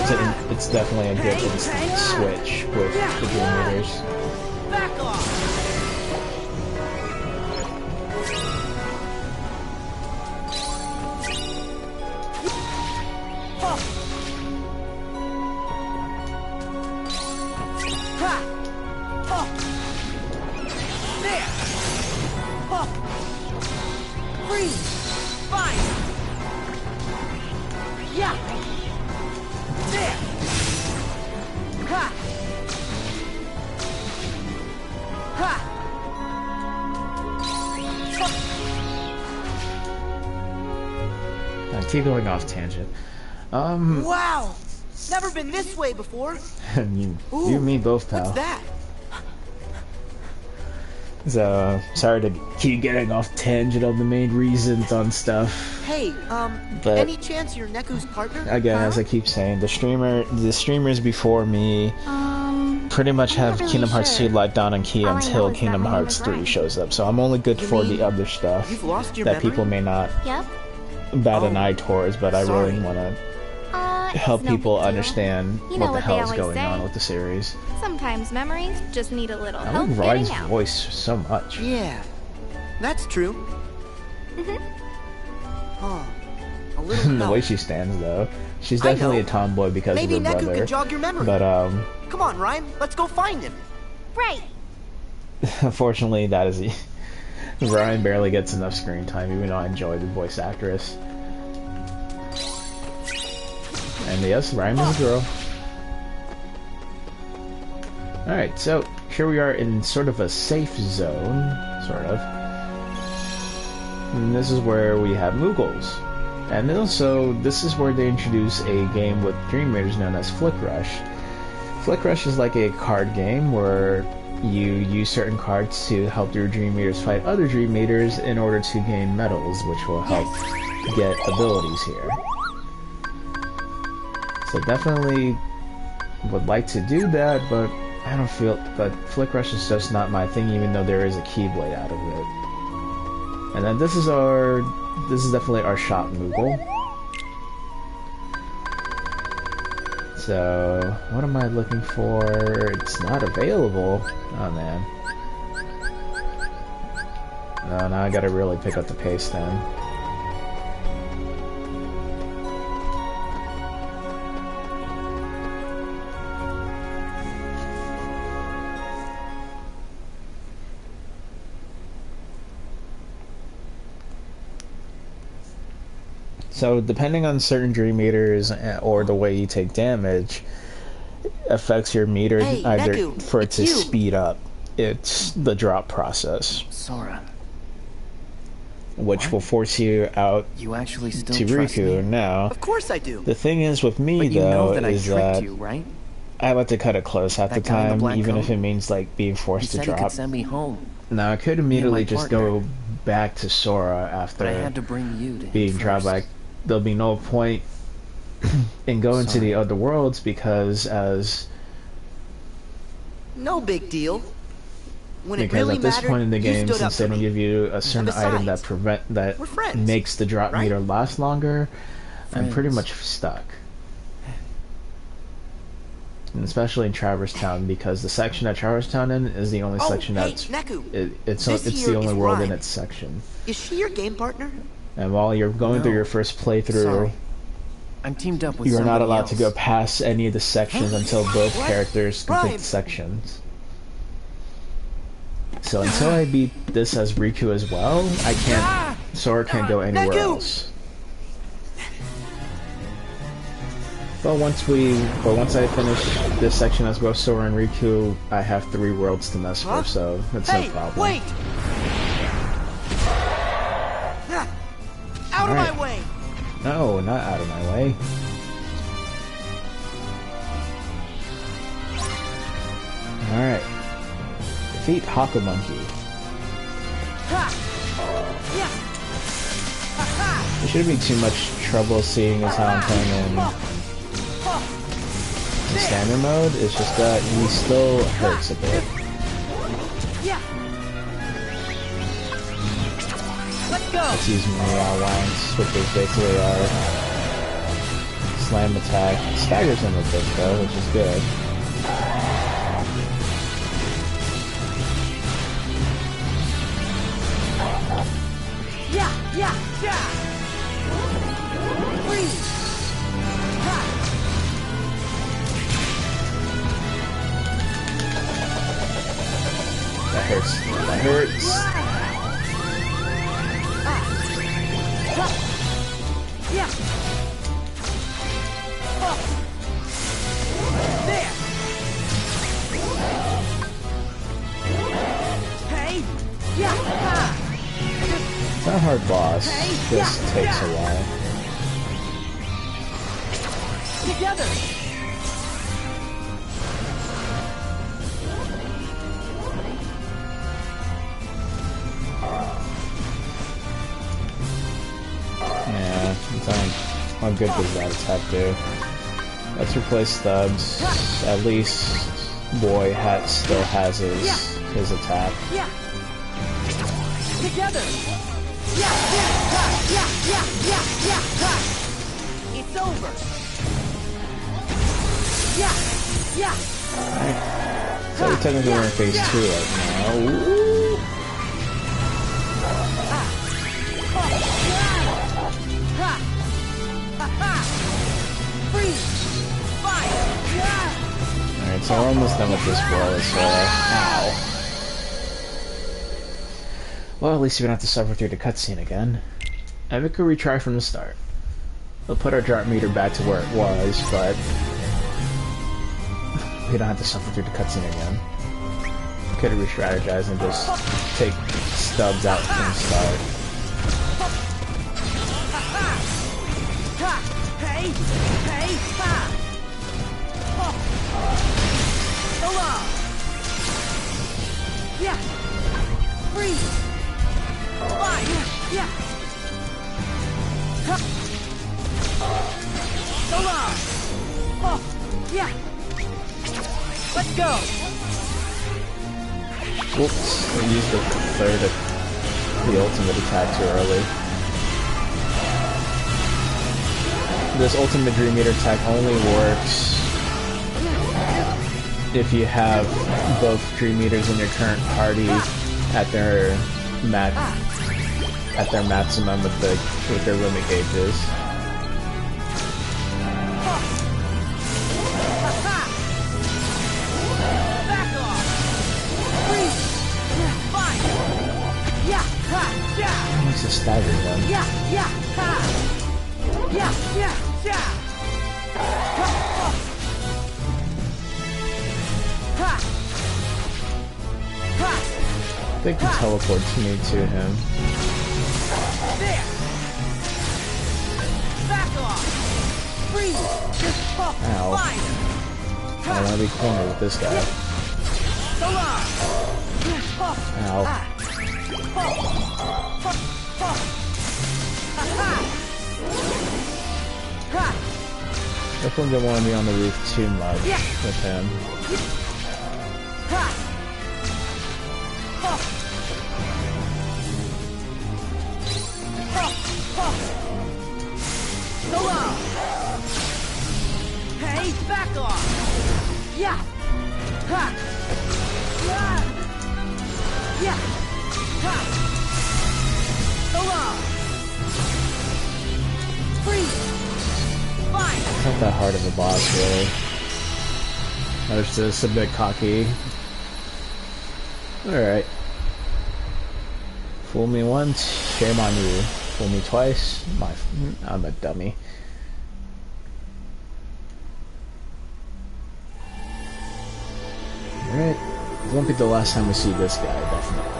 it's definitely a good instant switch with the Dream Meters. Back off. Keep going off tangent. Wow! Never been this way before. you and me both, pal. What's that? So, sorry to keep getting off tangent on the main reasons on stuff. Hey, but any chance you're Neku's partner? Again, as I keep saying, the streamers before me pretty much have really Kingdom Hearts 2 locked down and key until Kingdom Hearts 3 shows up. So I'm only good for the other stuff that people may not bat an eye towards, but I really want to help people understand what the hell is going on with the series. Sometimes memories just need a little help like getting Ryan's out. voice so much. Yeah, that's true. Huh. A little The way she stands, though, she's definitely a tomboy because Maybe of her Neku brother. can jog your memory. But come on, Ryan, let's go find him. Right. Unfortunately, that is Ryan barely gets enough screen time, even though I enjoy the voice actress. And yes, Ryan is a girl. Alright, so here we are in sort of a safe zone, sort of. And this is where we have Moogles. And also, this is where they introduce a game with Dream Raiders known as Flick Rush. Flick Rush is like a card game where you use certain cards to help your Dream Raiders fight other Dream Raiders in order to gain medals, which will help get abilities here. So definitely would like to do that, but I don't feel... But Flick Rush is just not my thing, even though there is a Keyblade out of it. And then this is definitely our shop Moogle. So, what am I looking for? It's not available. Oh man. No, now I gotta really pick up the pace then. So, depending on certain Dream Meters or the way you take damage, affects your meter either Neku, for it to you. speed up the drop process, Sora, which will force you out you actually still to trust me? Riku. Now, Of course I do. the thing is with me But you though know that I is tricked that you, right? I like to cut it close half the That guy in the time, black even coat? if it means like being He forced to said he drop. could send me home, Now I could immediately my just partner. go back to Sora but I after had to bring you to being him dropped. first. Like there'll be no point in going to the other worlds because No big deal. When it because really at this mattered, point in the you game, stood up since they for don't me. give you a certain item that besides, we're friends, makes the drop right? meter last longer, I'm pretty Friends. much stuck. And especially in Traverse Town, because the section that Traverse Town in is the only section that's Neku, it's this the here only is world in Rhyme. its section. Is she your game partner? And while you're going through No. your first playthrough, Sorry. I'm teamed up with you are not somebody allowed else. to go past any of the sections until both What? characters complete Rhyme. the sections. So until I beat this as Riku as well, I can't. Sora can't go anywhere Neku! else. But once I finish this section as both Sora and Riku, I have 3 worlds to mess with, so that's no problem. Wait! Out of my Alright. way! No, not out of my way. Alright. Defeat Haka Monkey. There shouldn't be too much trouble seeing as how I'm playing in standard mode. It's just that he still hurts a bit. Let's use Meow Wanks, which is basically our slam attack. Staggers him a bit though, which is good. That hurts. That hurts. It's not a hard boss. Just takes a while. Together! How good does that attack do? Let's replace Stubbs. At least Boy still has his attack. Yeah. Together. Yeah. It's over. Yeah. Alright. So we're technically in phase 2 right now. Ooh. Alright, so we're almost done with this world, so ow. Well, at least we don't have to suffer through the cutscene again. And we could retry from the start. We'll put our drop meter back to where it was, but we don't have to suffer through the cutscene again. Could have re-strategized and just take Stubbs out from the start. Yeah. Freeze. Fine. Yeah. So long. Oh. Yeah. Let's go. Whoops, I used the third of the ultimate attack too early. This ultimate Dream Eater attack only works if you have both Dream Eaters in your current party at their maximum with their limit gauges. Makes a stagger them. They can teleport me to him. There. Back off. Freeze. Ow. I don't want to be cornered with this guy. So long. Ow. Definitely don't want to be on the roof too much with him. So long. Hey, back off. Yeah. Yeah. So long. Freeze. Fine. It's not that hard of a boss, really. I was just a bit cocky. Alright. Fool me once, shame on you. Fool me twice, I'm a dummy. Alright. It won't be the last time we see this guy, definitely.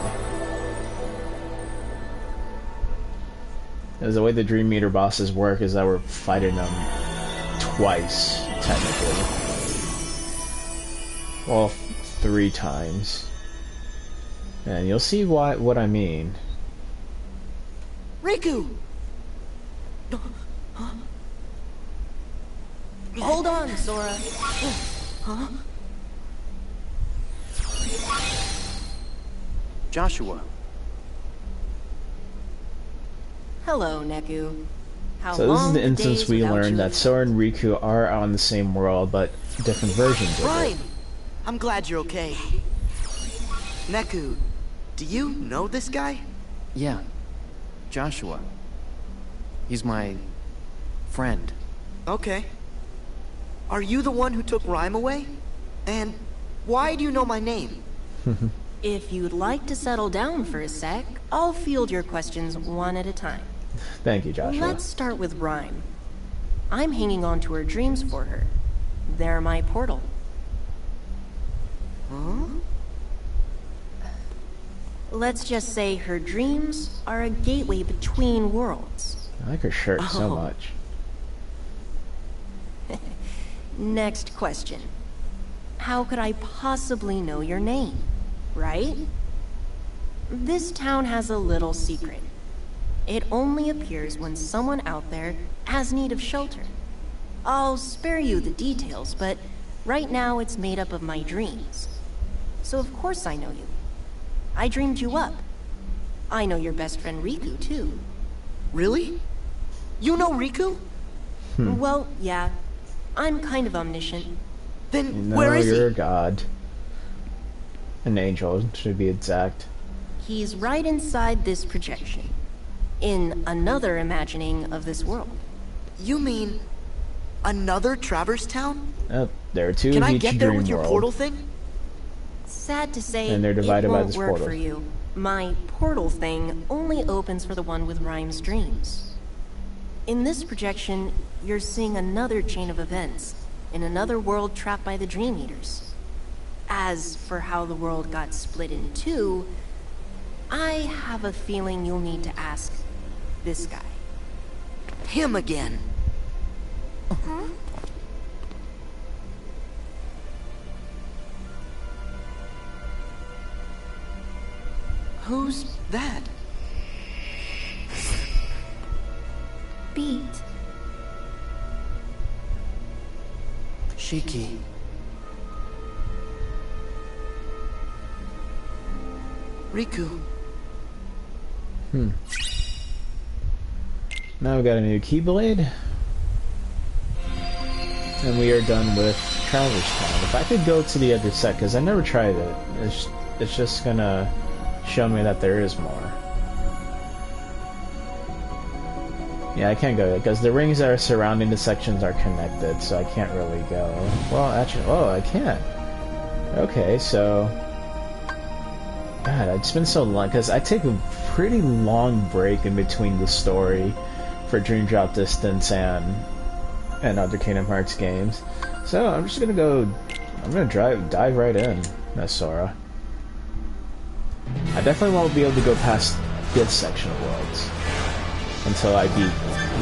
As the way the Dream Meter bosses work is that we're fighting them twice, technically. Well, 3 times. And you'll see what I mean. Riku! Hold on, Sora. Huh? Joshua. Hello, Neku. So this is the instance we learned that Sora and Riku are on the same world, but different versions of it. I'm glad you're okay. Neku, do you know this guy? Yeah. Joshua. He's my friend. Okay. Are you the one who took Rhyme away? And why do you know my name? If you'd like to settle down for a sec, I'll field your questions one at a time. Thank you, Joshua. Let's start with Rhyme. I'm hanging on to her dreams for her. They're my portal. Huh? Let's just say her dreams are a gateway between worlds. I like her shirt so much. Next question. How could I possibly know your name, right? This town has a little secret. It only appears when someone out there has need of shelter. I'll spare you the details, but right now it's made up of my dreams. So of course I know you. I dreamed you up. I know your best friend Riku, too. Really? You know Riku? Well, yeah. I'm kind of omniscient. Then where is he? You're a god. An angel, to be exact. He's right inside this projection. In another imagining of this world. You mean another Traverse Town? There are two Can of I each get there dream with your world. portal thing? Sad to say, And they're divided it by won't this work portal. for you. My portal thing only opens for the one with Rhyme's dreams. In this projection, you're seeing another chain of events, in another world trapped by the Dream Eaters. As for how the world got split in two, I have a feeling you'll need to ask this guy. Him again. Huh? Who's that? Beat. Shiki. Riku. Now we got a new Keyblade. And we are done with Traverse Town. If I could go to the other set, because I never tried it, it's just gonna show me that there is more. Yeah, I can't go because the rings that are surrounding the sections are connected, so I can't really go. Well, actually, I can't. Okay, so... God, it's been so long, because I take a pretty long break in between the story for Dream Drop Distance and other Kingdom Hearts games. So I'm just gonna go... I'm gonna dive right in, as Sora. I definitely won't be able to go past this section of worlds until I beat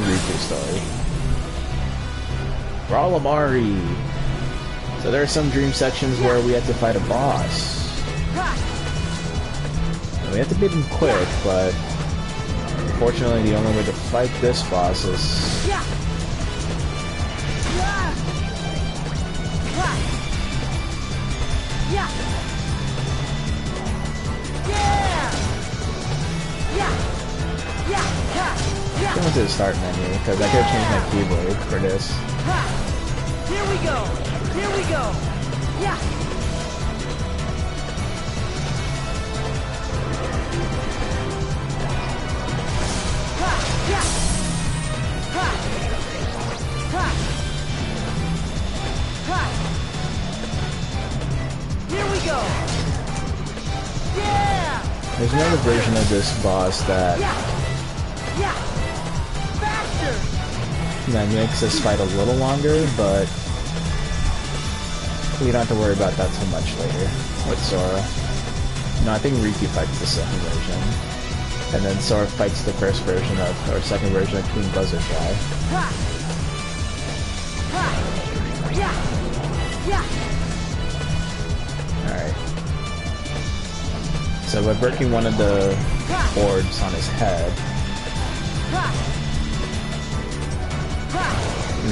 Riku's story. Brawlamari! So there are some dream sections where we have to fight a boss. And we have to beat him quick, but unfortunately the only way to fight this boss is... I went to the start menu, because I could have changed my keyboard for this. Here we go! Here we go! Yeah! Here we go! Yeah! There's another version of this boss that makes this fight a little longer, but we don't have to worry about that too much later with Sora. No, I think Riku fights the second version, and then Sora fights the first version of, or second version of King Buzzardfly. Alright. So by breaking one of the orbs on his head,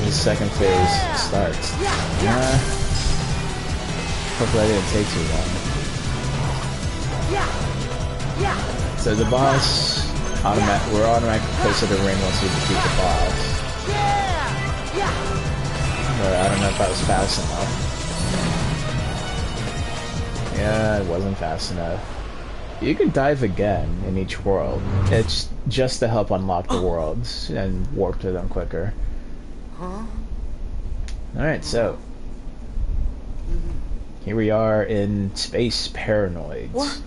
the second phase starts. Hopefully that didn't take too long. So the boss, we're automatically close to the ring once we defeat the boss. But I don't know if that was fast enough. Yeah, it wasn't fast enough. You can dive again in each world. It's just to help unlock the worlds and warp to them quicker. Alright, so here we are in Space Paranoids. What?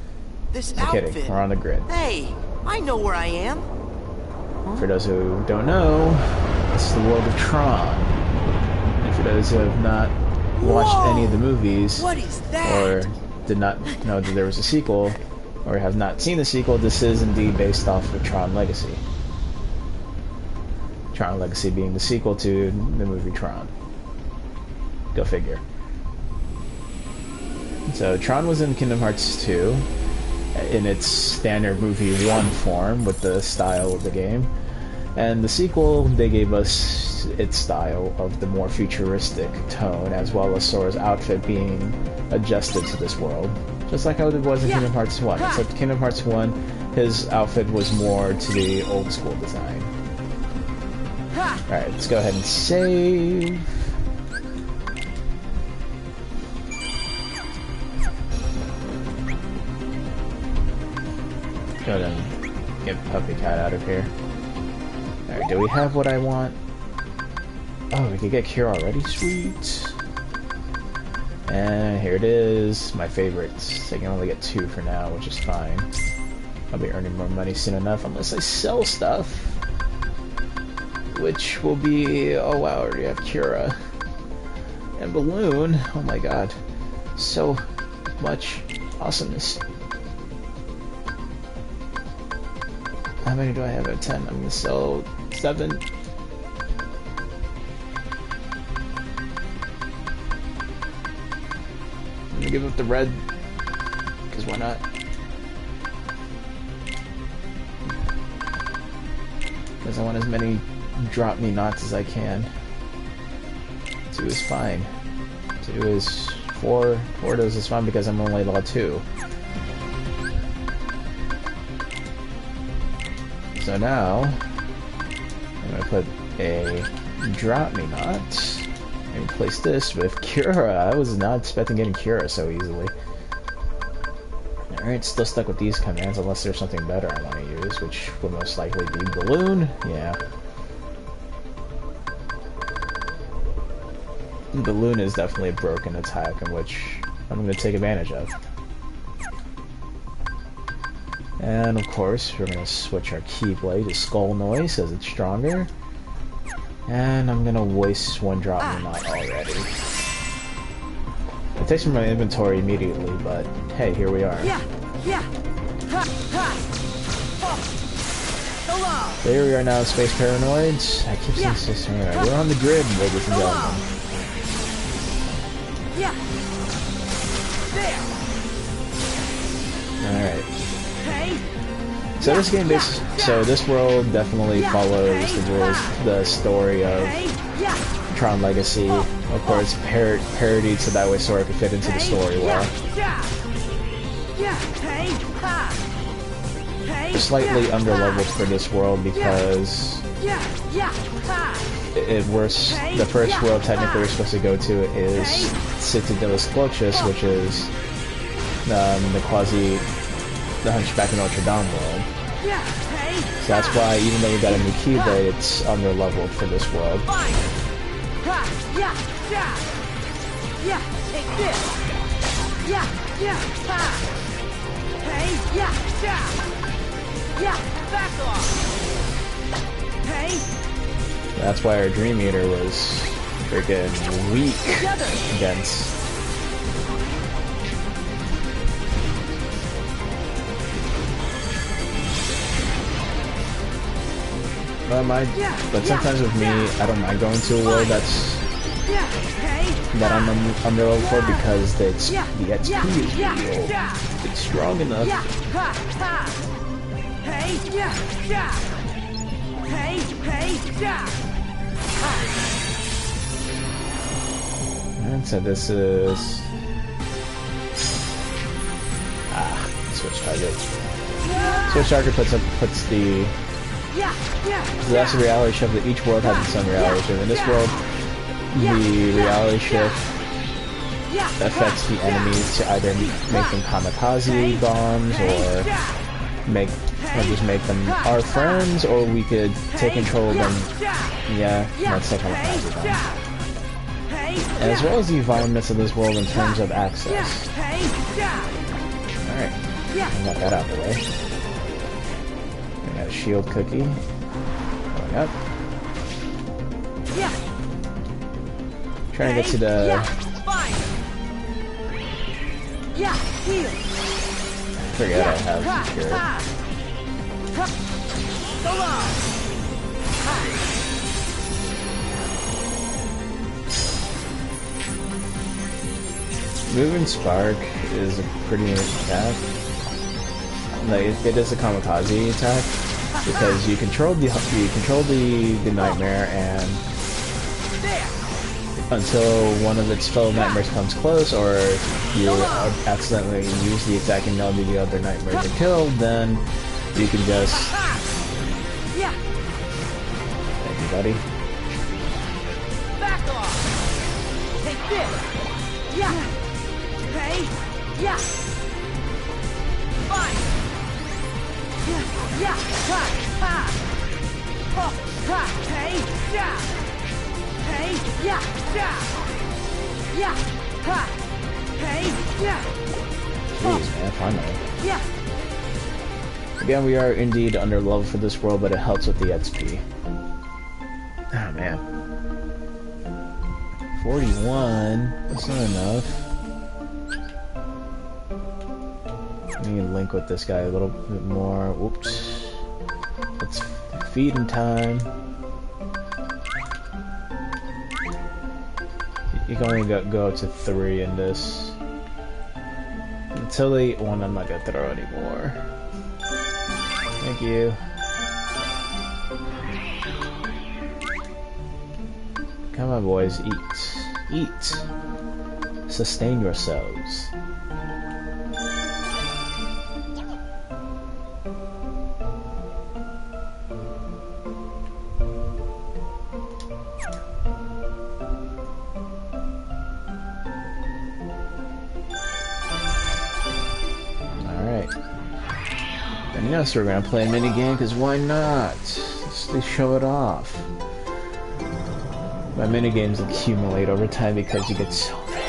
This I'm outfit? kidding, we're on the grid. Hey, I know where I am. For those who don't know, this is the world of Tron. And for those who have not watched any of the movies, What is that? or did not know that there was a sequel, or have not seen the sequel, this is indeed based off of Tron Legacy. Tron Legacy being the sequel to the movie Tron. Go figure. So Tron was in Kingdom Hearts 2, in its standard movie 1 form with the style of the game. And the sequel, they gave us its style of the more futuristic tone, as well as Sora's outfit being adjusted to this world. Just like how it was in Kingdom Hearts 1. Except Kingdom Hearts 1, his outfit was more to the old school design. Alright, let's go ahead and save. Go ahead and get Puppy Cat out of here. Alright, do we have what I want? Oh, we could get Cure already? Sweet. And here it is, my favorites. I can only get 2 for now, which is fine. I'll be earning more money soon enough, unless I sell stuff. Which will be... oh wow, I already have Cura. And Balloon, oh my god. So much awesomeness. How many do I have at 10? I'm gonna sell 7. I'm gonna give up the red, because why not? Because I want as many drop me knots as I can. 2 is fine. 2 is 4. 4 is fine because I'm only level 2. So now, I'm going to put a drop me knot and replace this with Cura. I was not expecting getting Cura so easily. Alright, still stuck with these commands unless there's something better I want to use, which would most likely be Balloon. Yeah. Balloon is definitely a broken attack in which I'm going to take advantage of. And of course, we're going to switch our Keyblade to Skull Noise as it's stronger. And I'm going to waste 1 drop me knot already. It takes from my inventory immediately, but hey, here we are. There we are now, Space Paranoids. I keep saying Space Paranoid. We're on the grid, ladies and gentlemen. Alright. So this game so this world definitely follows the story of Tron Legacy. Of course, parody so that way Sora could fit into the story well. Slightly underleveled for this world because the first world technically we're supposed to go to is Citadelis Clochus, which is the Hunchback of Notre Dame world. So that's why, even though we got a new Keyblade, it's underleveled for this world. That's why our Dream Eater was freaking weak against. But sometimes with me, I don't mind going to a world that I'm underleveled for because the XP is real. It's strong enough. And so this is switch target. Switch target puts the. So that's a reality shift. That each world has its own reality shift. In this world, the reality shift affects the enemies to either make them kamikaze bombs or just make them our friends, or we could take control of them. Yeah, let's take kamikaze bombs. As well as the environments of this world in terms of access. Alright, I got that out of the way. Got a shield cookie. Going up. Trying to get to the. Forget I have secure. Moving Spark is a pretty nice attack. like it is a kamikaze attack because you control the nightmare, and until one of its fellow nightmares comes close, or you accidentally use the attack and none of the other nightmares are killed, then you can just. Thank you, buddy. Back off! Take this! Yeah! Hey! Yeah! Fine! Yeah! Yeah! Ha! Ha! Oh! Ha! Hey! Yeah! Hey! Yeah! Yeah! Yeah! Ha! Hey! Yeah! Jeez, man, finally. Yeah! Again, we are indeed under level for this world, but it helps with the XP. Oh man. 41? That's not enough. I need to link with this guy a little bit more. Whoops. It's feeding time. You can only go to 3 in this. Until they eat one, I'm not gonna throw anymore. Thank you. Come on, boys, eat. Eat. Sustain yourselves. And yes, we're gonna play a mini game, because why not? They show it off. My mini games accumulate over time because you get so many.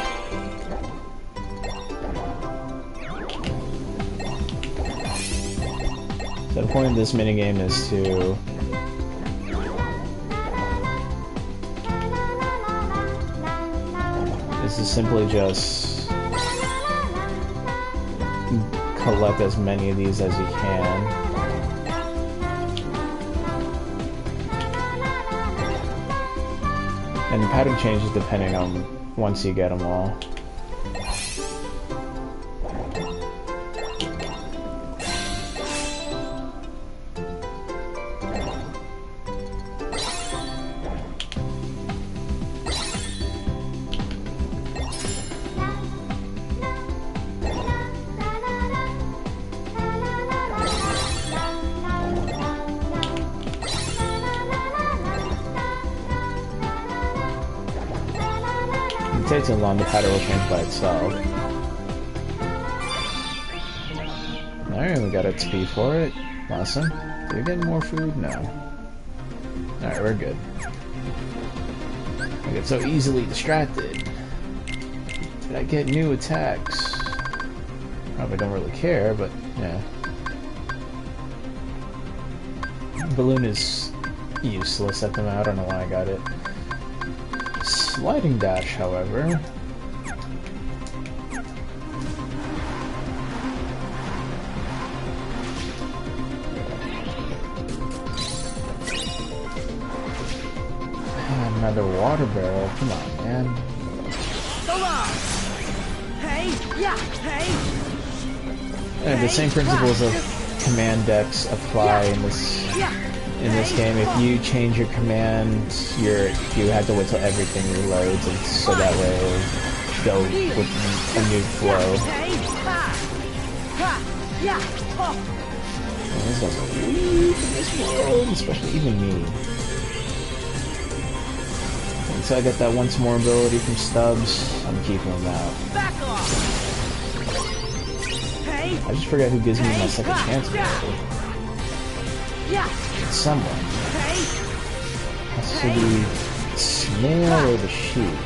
So the point of this mini game is to simply just collect as many of these as you can. And the pattern changes depending on once you get them all. It takes too long, the pattern will change by itself. Alright, we got XP for it. Awesome. Did we get more food? No. Alright, we're good. I get so easily distracted. Did I get new attacks? Probably don't really care, but yeah. Balloon is useless at the moment. I don't know why I got it. Sliding dash, however. Another water barrel. Come on, man. Come on! Hey! Yeah! Hey! Yeah, the same principles of command decks apply in this game. If you change your command, you have to wait till everything reloads, and so that way it'll go with a new flow. Man, these guys are weak in this world, especially even me. And so I got that once more ability from Stubbs. I'm keeping him out. I just forgot who gives me my second chance ability. It's someone. Has to be the snail or the sheep.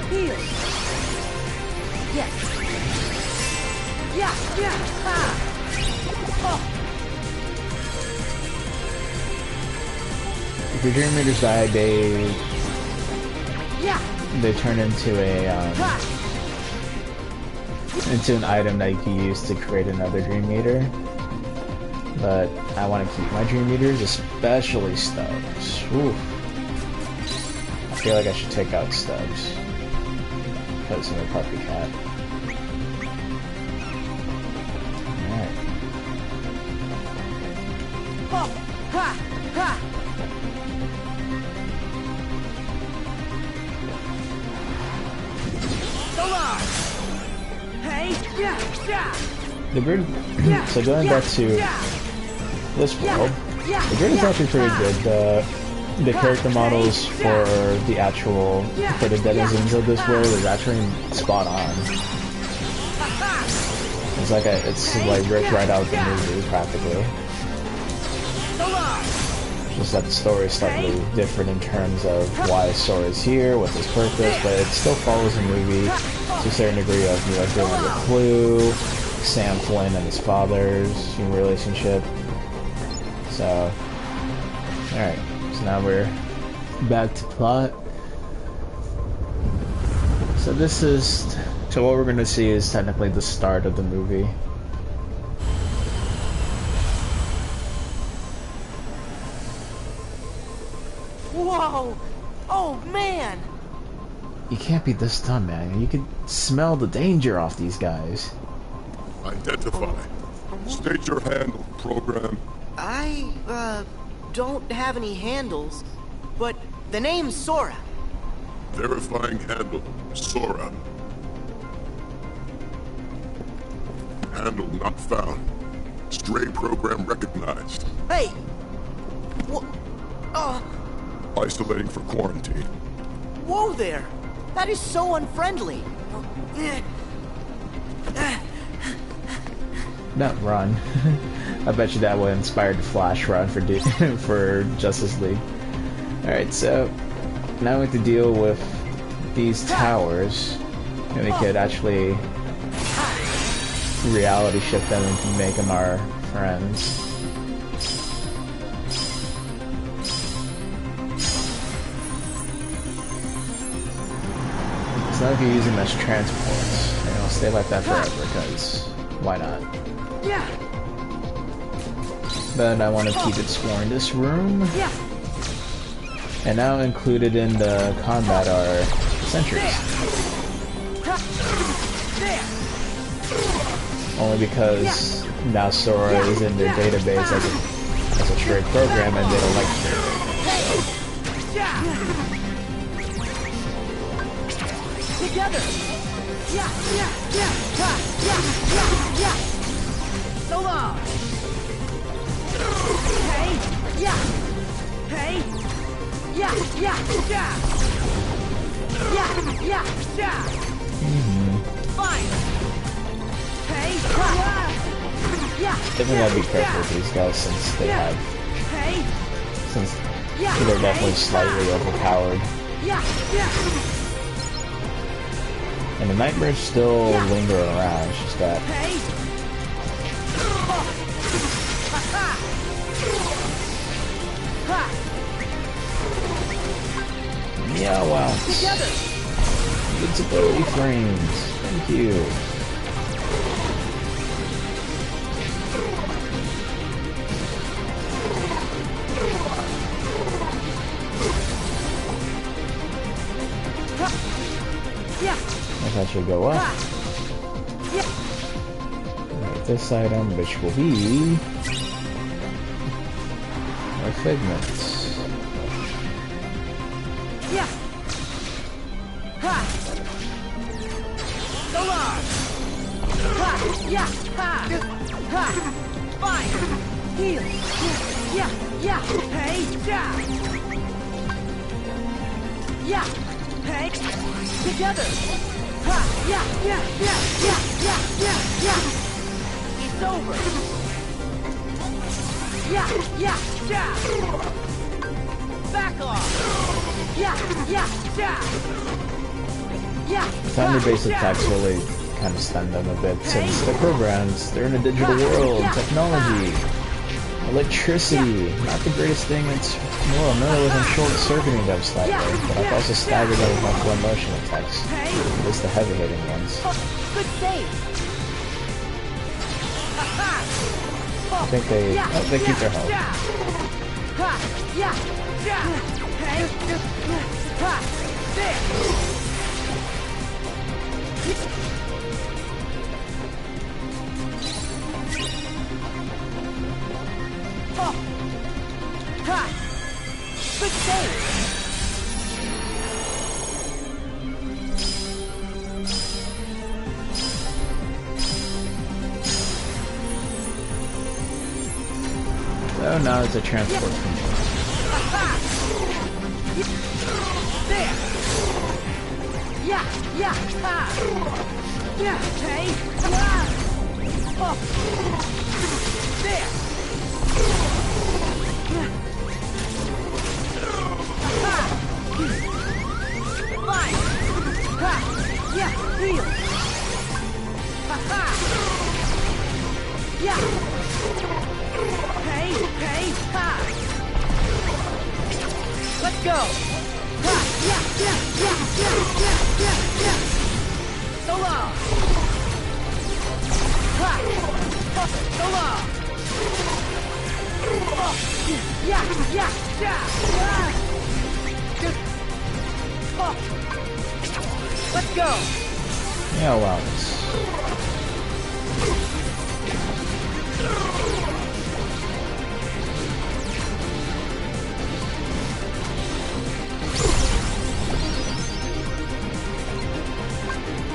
Here. If your Dream Eaters die, they turn into into an item that you can use to create another Dream Eater. But I want to keep my Dream Eaters, especially Stubbs. Oof. I feel like I should take out Stubbs. Put us in a puppy cat. Alright. The grid, so going back to this world, the grid is actually pretty good. The character models for the actual, for the denizens of this world is actually spot on. It's like ripped right out of the movie, practically. Just that the story is slightly different in terms of why Sora's here, what's his purpose, but it still follows the movie to a certain degree of, you know, dealing with Clue, Sam Flynn and his father's relationship. So, alright, so now we're back to plot. So so what we're going to see is technically the start of the movie. Whoa! Oh, man! You can't be this dumb, man. You can smell the danger off these guys. Identify. State your handle, program. I, don't have any handles, but the name's Sora. Verifying handle, Sora. Handle not found. Stray program recognized. Hey! Isolating for quarantine. Whoa there! That is so unfriendly. Not run. I bet you that would inspire the Flash run for Justice League. Alright, so now we have to deal with these towers, and we could actually reality shift them and make them our friends. So now we can use them as transports, and it'll stay like that forever, because why not? But I want to keep it stored in this room. And now included in the combat are sentries. Only because now Sora is in their database as a trade program and they don't like trade. Together! So long! Hey! Yeah! Hey! Yeah! Fine! Hey! Definitely gotta be careful with these guys since they have... Since they're definitely slightly overpowered. And the nightmares still linger around, it's just that... Yeah, wow. Invincibility frames. Thank you. That should go up. Alright, this item, which will be our figments. Fine! Heal! Hey! Hey! Together! It's over! Back off! Time-based attacks really kind of stun them a bit since they're programs, they're in a digital world, technology, electricity, not the greatest thing. It's more familiar with them short-circuiting them slightly, but I've also staggered them with my slow motion attacks, at least the heavy-hitting ones. Good save! I think they keep their health. Good save! Oh, now it's a transport from there! Yeah! Okay! Oh. There! Fine! Yeah! Heal! Yeah! Okay! Ha! Let's go! Ha! Yeah! So long! Ha! So long! Oh. Yeah! Oh. Let's go! Yeah, wow.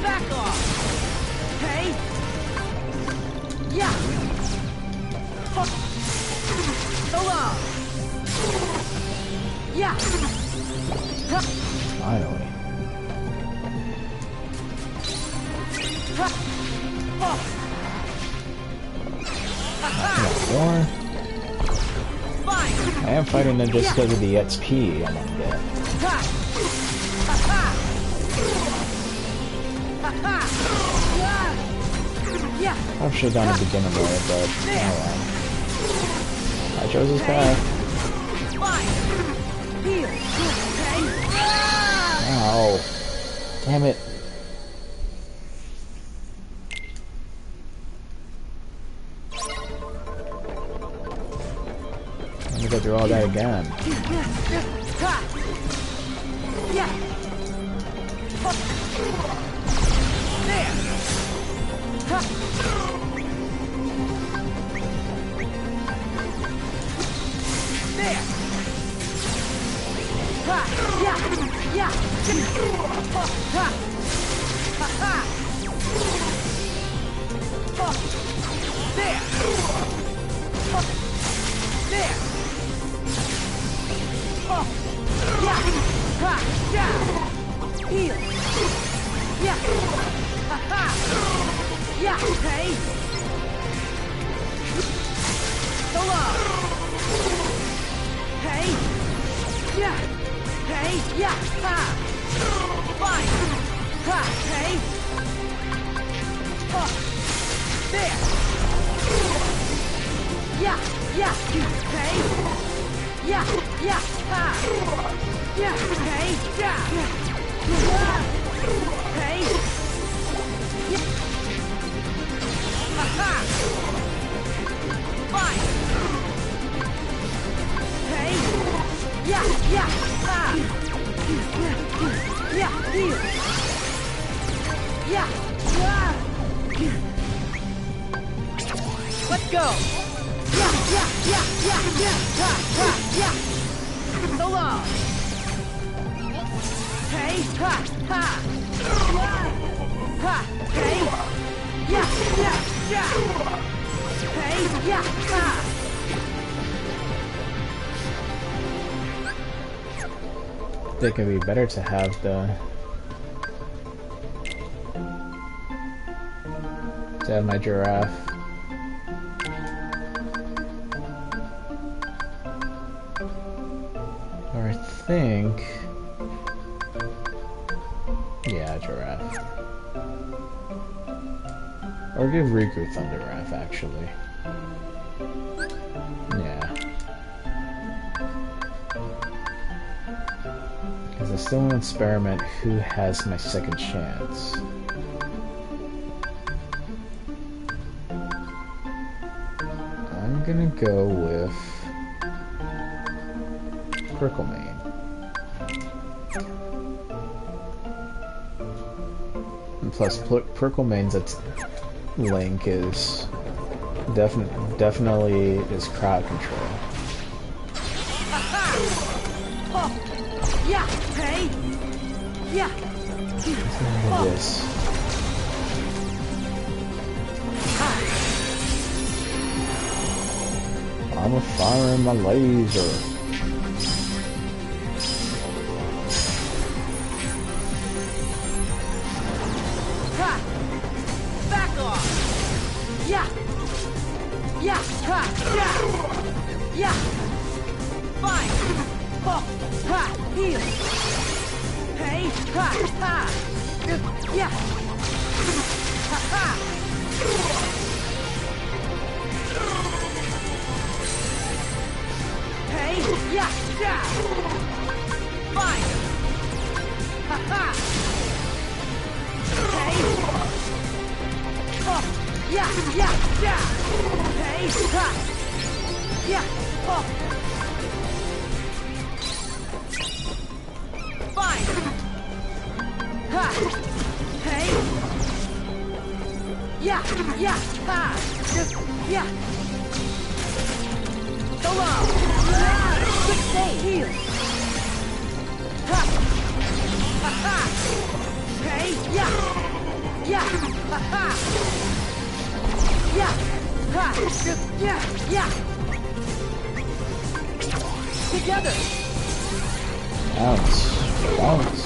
Back off! Okay? Yeah! So long! Yeah! Finally. More. I am fighting them just because of the XP I'm gonna get. I should have done a beginner mode, but oh well. I chose this path. Ow. Damn it. Let me go through all that again. Let's go! So long! Hey! Ha! Ha! Ha! Hey! Yeah! Hey! Yeah! Ha! I think it'd be better to have my giraffe. Or I think, yeah, giraffe. Or give Riku Thunder Wrath, actually. Yeah. Because I still want to experiment who has my second chance. I'm gonna go with Pricklemane. And plus, Prickleman's link is definitely is crowd control. Yeah, hey, yeah. This. I'm firing my laser. Back off. Yeah. Yeah. Yeah. Yeah. Fine. Oh. Ha. Heal. Hey. Ha. Ha. Yeah. Ha. Ha. Hey. Yeah. Yeah. Fine. Ha. Ha. Hey. Oh. Yeah. Yeah. Yeah. Hey. Ha. Yeah. Oh. Fine. Ha. Hey. Yeah. Yeah. Ha. Yeah. Go on. Quick save. Heal. Ha. Ha ha. Hey. Yeah. Yeah. Ha ha. Yeah. Ha. Yeah. Yeah. Together. Bounce. Bounce.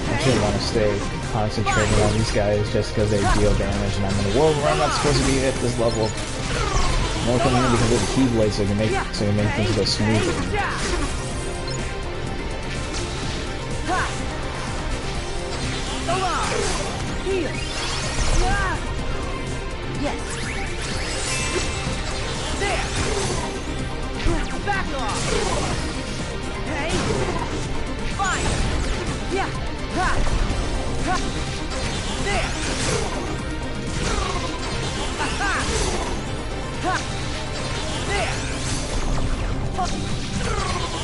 I actually want to stay concentrating on these guys just because they deal damage, and I'm gonna. Whoa, I'm not supposed to be at this level. More coming in because of the Keyblade, so I can make things go smoothly. Yes. There. Back off. Hey. Fine. Yeah. Ha. Ha. There. Ha ha. Ha. There.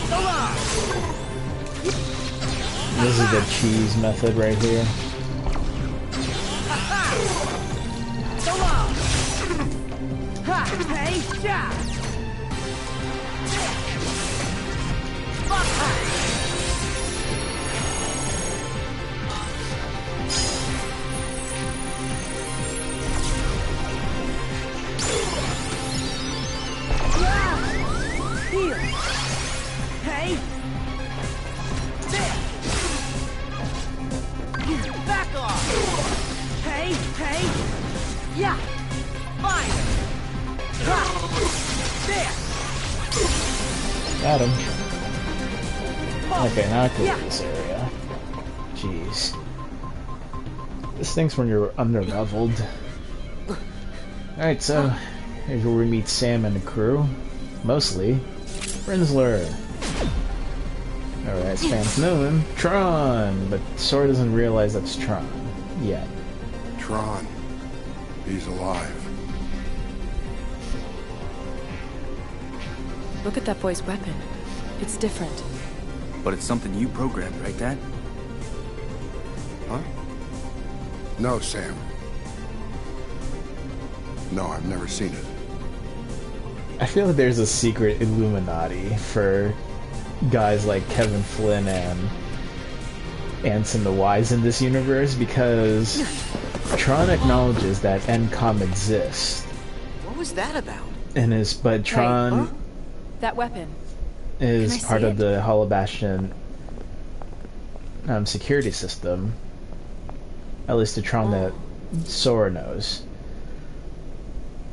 Go on. This is the cheese method right here. Ha ha. Go on. Ha. Hey. Yeah. Fuck her. Heal. Hey. There. Back off. Hey. Hey. Yeah. Fine. Ha. There. Got him. Okay, now I clear this area. Jeez. This thing's when you're under-leveled. Alright, so here's where we meet Sam and the crew. Mostly. Rinsler. Alright, fans know him. Tron! But Sora doesn't realize that's Tron. Yet. Tron. He's alive. Look at that boy's weapon. It's different. But it's something you programmed, right, Dad? Huh? No, Sam. No, I've never seen it. I feel like there's a secret Illuminati for guys like Kevin Flynn and Anson the Wise in this universe, because Tron acknowledges that Encom exists. What was that about? But Tron... Wait, that weapon is part of the Holobastion security system. At least the Tron that Sora knows.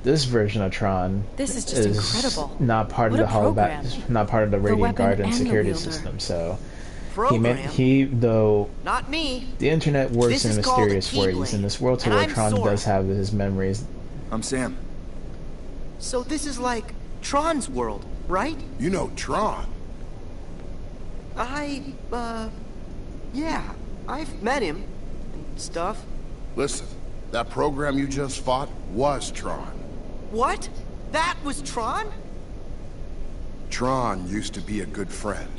This version of Tron is just incredible. Not part of the Holobastion, not part of the Radiant Garden security system. So Not me. The internet works in mysterious ways. In this world to where Tron does have his memories. I'm Sam. So this is like Tron's world. right? You know Tron. Yeah, I've met him and stuff. Listen, that program you just fought was Tron. What? That was Tron? Tron used to be a good friend.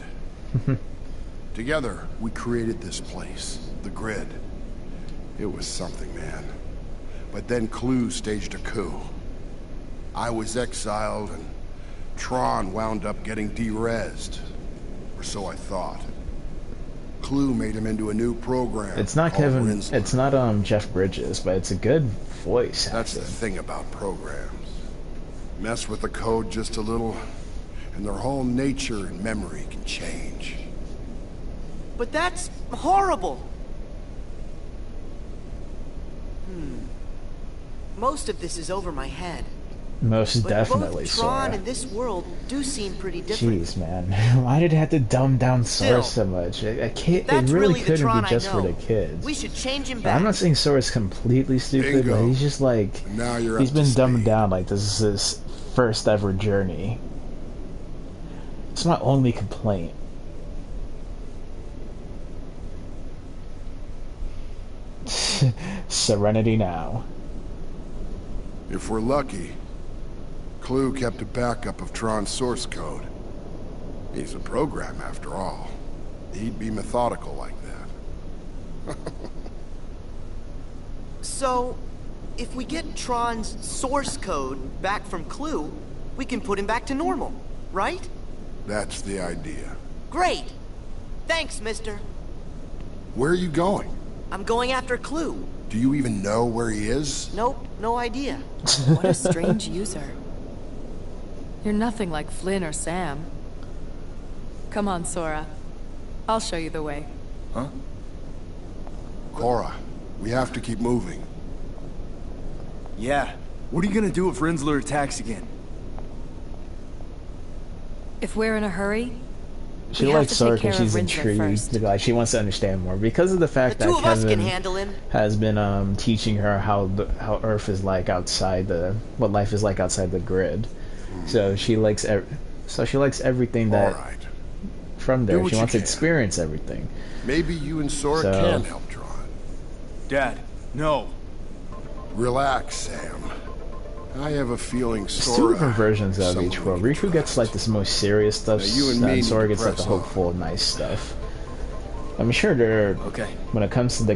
Together, we created this place, the Grid. It was something, man. But then Clue staged a coup. I was exiled, and Tron wound up getting de-rezzed. Or so I thought. Clue made him into a new program. It's not Kevin. Rinsler. It's not Jeff Bridges, but it's a good voice. That's the thing about programs. Mess with the code just a little, and their whole nature and memory can change. But that's horrible. Most of this is over my head. Most but definitely, both Tron Sora. and this world do seem pretty different. Jeez, man. Why did it have to dumb down Sora so much? It really couldn't be just for the kids. We should change him back. I'm not saying Sora's completely stupid, Bingo. but he's just like... Now you're he's been dumbed down like this is his first ever journey. It's my only complaint. Serenity now. If we're lucky, Clue kept a backup of Tron's source code. He's a program, after all. He'd be methodical like that. So, if we get Tron's source code back from Clue, we can put him back to normal, right? That's the idea. Great! Thanks, mister. Where are you going? I'm going after Clue. Do you even know where he is? Nope, no idea. What a strange user. You're nothing like Flynn or Sam. Come on, Sora. I'll show you the way. Huh? Cora, we have to keep moving. Yeah. What are you gonna do if Rinsler attacks again? If we're in a hurry, she likes Sora because she's intrigued. Like, she wants to understand more because of the fact that Kevin has been teaching her how Earth is like outside what life is like outside the grid. So she likes everything that from there. She wants to experience everything. Maybe you and Sora can help Tron. Dad, no. Relax, Sam. I have a feeling Sora... There's two different versions of each world. Riku gets like this most serious stuff, and Sora gets like the hopeful, nice stuff. I'm sure when it comes to the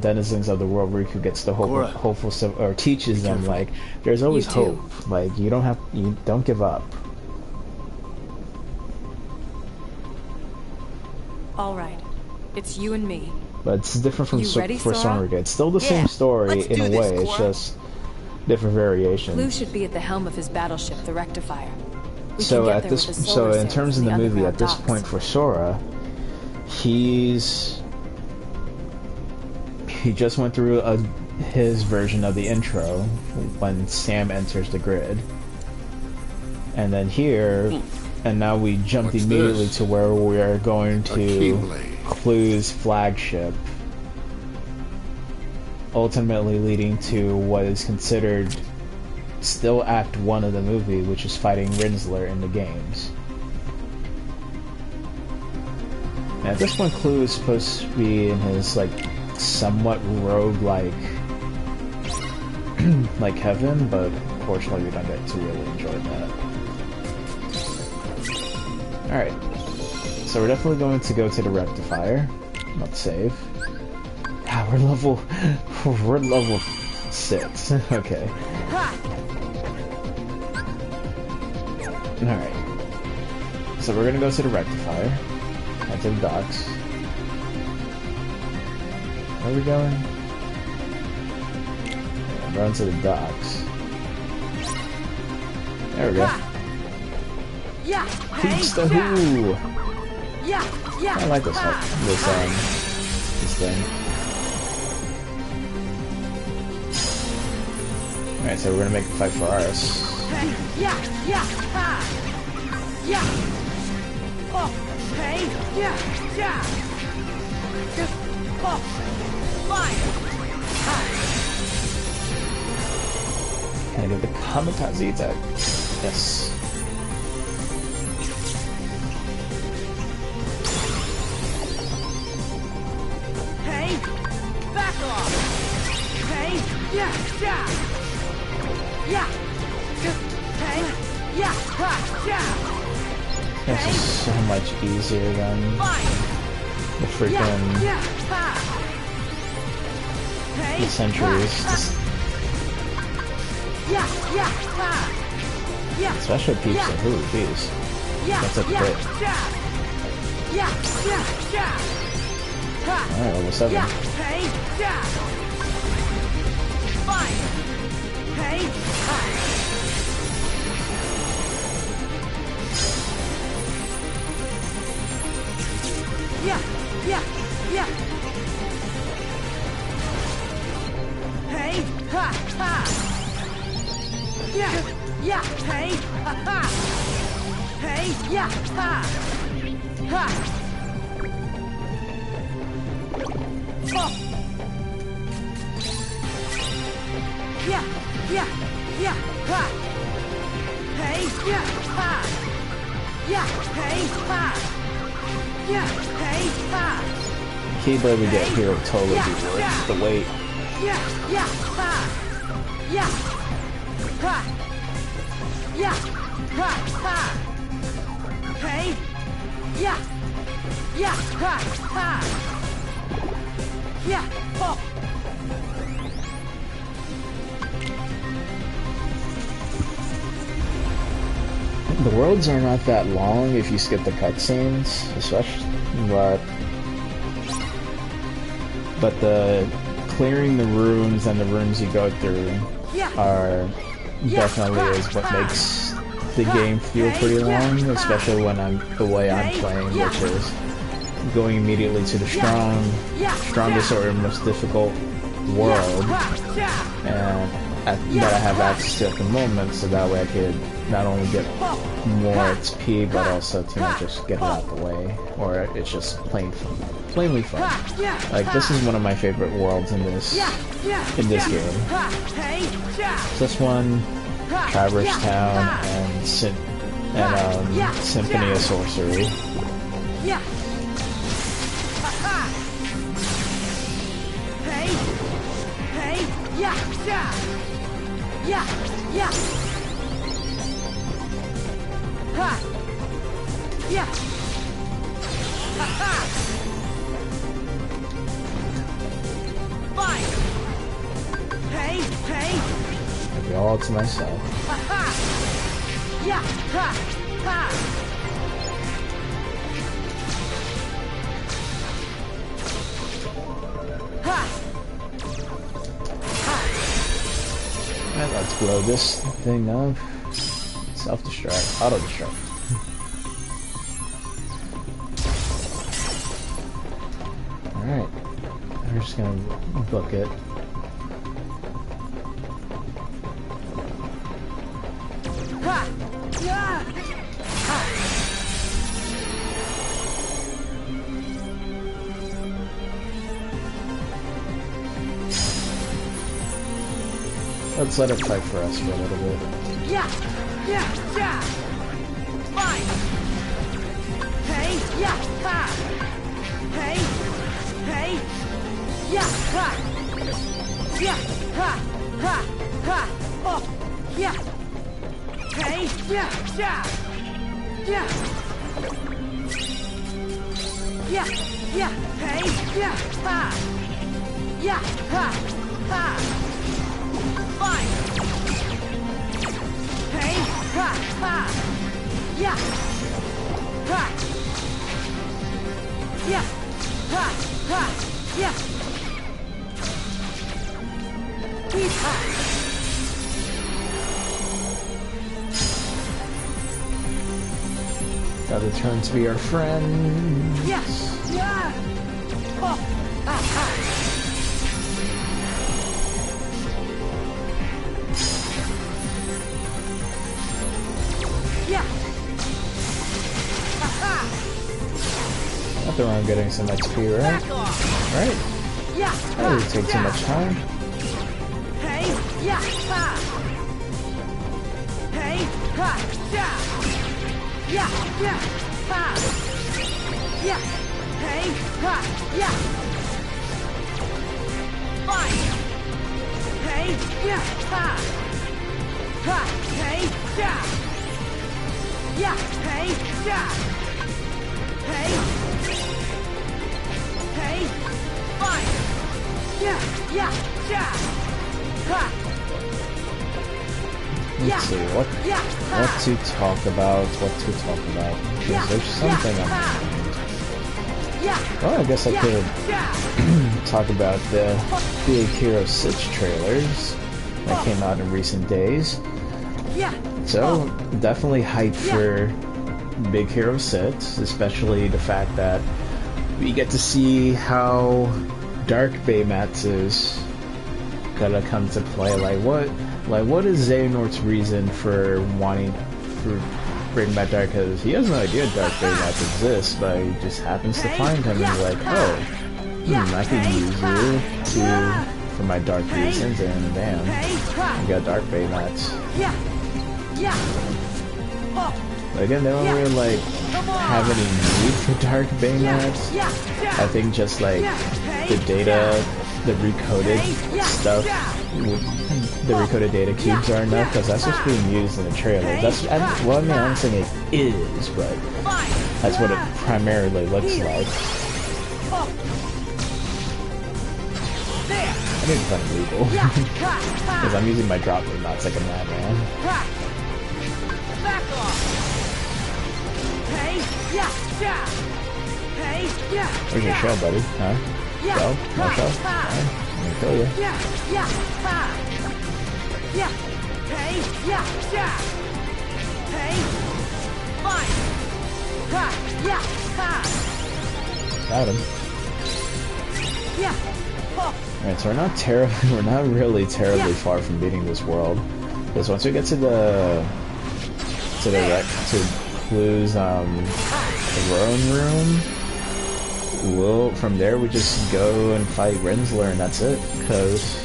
denizens of the world, Riku gets the hopeful stuff, or teaches them like there's always hope. Like you don't give up. All right, it's you and me. But it's different from Sora. It's still the same story in a way. It's just different variations. Clue should be at the helm of his battleship, the Rectifier. So in terms of the movie, at this point for Sora, he just went through his version of the intro when Sam enters the grid, and then here, and now we jumped immediately to where we are going to Clue's flagship, ultimately leading to what is considered still Act 1 of the movie, which is fighting Rinsler in the games. And at this point, Clue is supposed to be in his like somewhat rogue-like like heaven, but unfortunately we don't get to really enjoy that. Alright, so we're definitely going to go to the Rectifier, not save. Ah, we're level 6. Okay. Alright. So we're gonna go to the Rectifier. Head to the docks. Where are we going? Yeah, run to the docks. There we go. Peach the Who! I like this thing. Alright, so we're gonna make the fight for ours. Can I get the kamikaze attack? Yes. This is so much easier than the freaking the centuries. Special peeps and who? Jeez. That's a crit. Alright, level 7. Keyblade we get here would totally be worth the wait. The worlds are not that long if you skip the cutscenes, especially, but the clearing the rooms and the rooms you go through are definitely is what makes the game feel pretty long, especially when the way I'm playing, which is going immediately to the strongest or most difficult world, and that I have access to at the moment, so that way I could not only get more XP, but also to just get it out the way, or it's just plainly fun. Like, this is one of my favorite worlds in this game. This one, Traverse Town, and Symphony of Sorcery. Maybe all to myself. Alright, let's blow this thing up. Self-destruct. Auto-destruct. Alright. We're just gonna book it. Let's let it fight for us for a little bit. Fine. Hey, ha. Hey, ha. Ha. Oh, yeah. Hey, yeah. Yeah. Hey, ha. Ha. Fine. Hey, ha. Yeah. Ha. Yeah. Ha. Yeah. He's hot. Gotta turn to be our friend. Yes. Yeah. Oh. Nothing wrong with getting some XP, right? Right? That doesn't take too much time. Hey, yeah, ha. Hey, ha, yeah. Yeah, ha. Yeah. Hey, ha, yeah. Fine. Hey, yeah, ha. Ha, hey, yeah. Yeah, hey, yeah. Hey. Hey. Fire. Yeah, yeah, yeah. Ha. Let's see, what to talk about, because there's something I'm... Well, I guess I could talk about the Big Hero 6 trailers that came out in recent days. So, definitely hyped for Big Hero 6, especially the fact that we get to see how Dark Baymax is gonna come to play. What is Xehanort's reason for wanting to bring back Dark? Because he has no idea Dark Baymax exists, but he just happens to find him and he's like, oh, I could use you for my dark reasons, and bam, you got Dark Baymax. But again, they don't really like have any need for Dark Baymax. I think just like the data, the recoded stuff, the recoded data cubes are enough, because that's what's being used in the trailer. Well, I mean, I'm saying it is, but that's what it primarily looks like. I need to find legal, because I'm using my drop knots like a madman. Where's your shell, buddy? Huh? Shell? No shell? Alright, I'm gonna kill you. Got him. Alright, so we're not really terribly far from beating this world. Because once we get to Clue's throne room, from there we just go and fight Rinsler and that's it. Because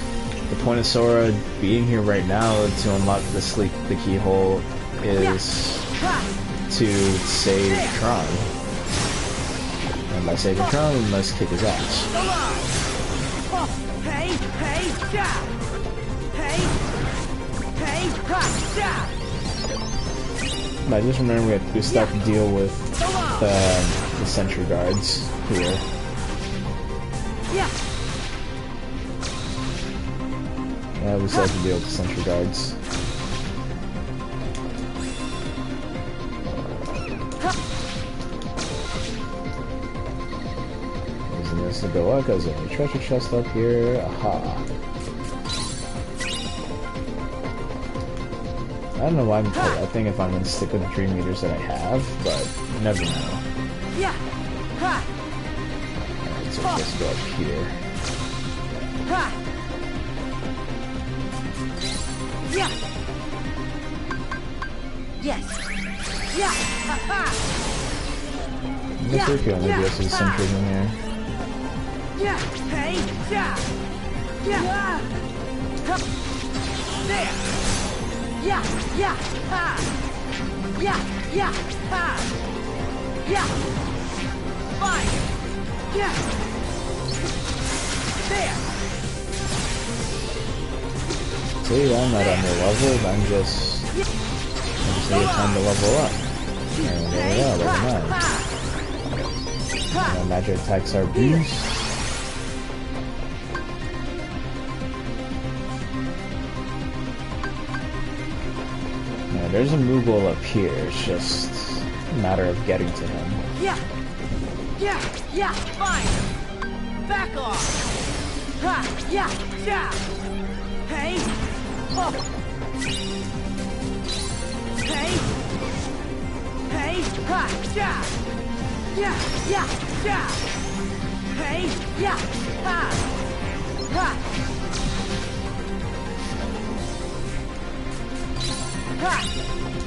the point of Sora being here right now to unlock the keyhole is to save Tron. And by saving Tron, we must kick his ass. But I just remember we still have to deal with the sentry guards here. Yeah, we still have to deal with the sentry guards. Using this to go up, because there's a treasure chest up here. Aha. I don't know why I think if I'm gonna stick with the dream meters that I have, but you never know. Alright, so let's go up here. I'm gonna see if you only go to the sentries in here. There! Yeah, ha! Yeah, ha! Yeah! Fire! Yeah! There! See, I'm not on your level, I just need time to level up. And there we go, level 9. And my magic attacks are boost. There's a Moogle up here, it's just a matter of getting to him. Yeah, fire! Back off! Ha, yeah! Hey! Oh! Hey! Ha, yeah! Hey! Ha! Ha!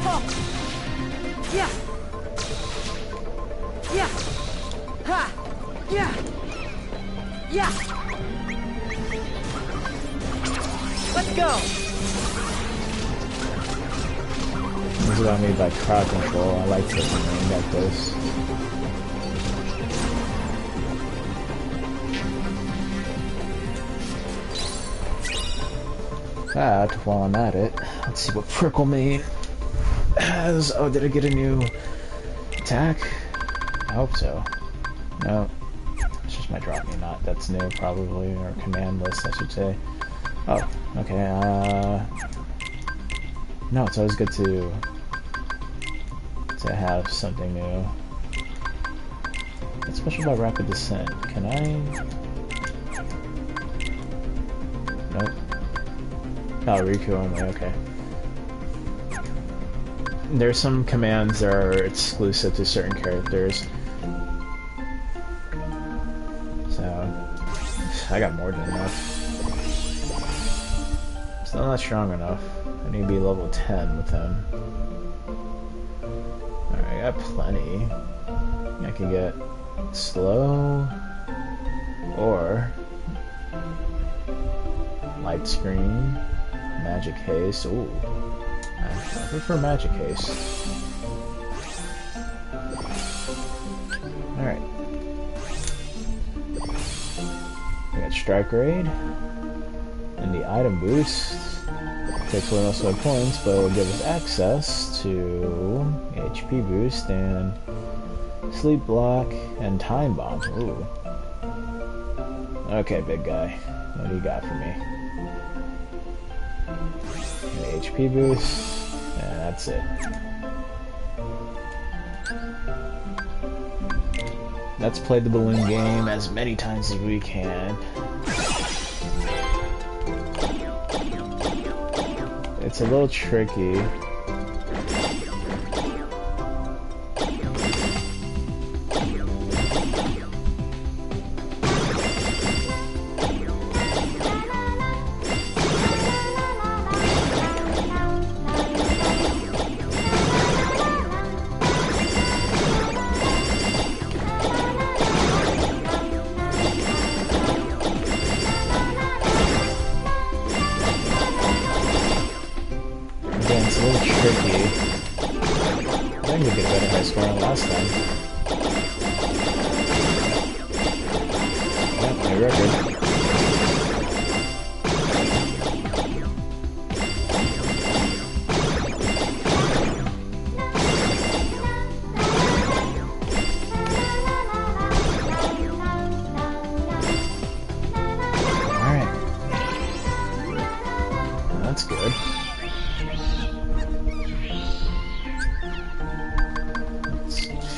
Oh! Yeah! Ha! Yeah! Let's go! This is what I mean by crowd control. I like this and like this. that, while I'm at it, let's see what Prickle Main has. Oh, did I get a new attack? I hope so. No. It's just my drop me not. That's new, probably. Or command list, I should say. Oh, okay. No, it's always good to have something new. What's special about Rapid Descent? Can I... Nope. Oh, Riku only, okay. There's some commands that are exclusive to certain characters. So, I got more than enough. Still not strong enough. I need to be level 10 with him. Alright, I got plenty. I can get slow or light screen, magic haste. Ooh, I prefer magic haste. Alright. We got strike raid and the item boost. Takes away most of my points, but will give us access to HP boost and sleep block and time bomb. Ooh. Okay, big guy. What do you got for me? An HP boost, and that's it. Let's play the balloon game as many times as we can. It's a little tricky.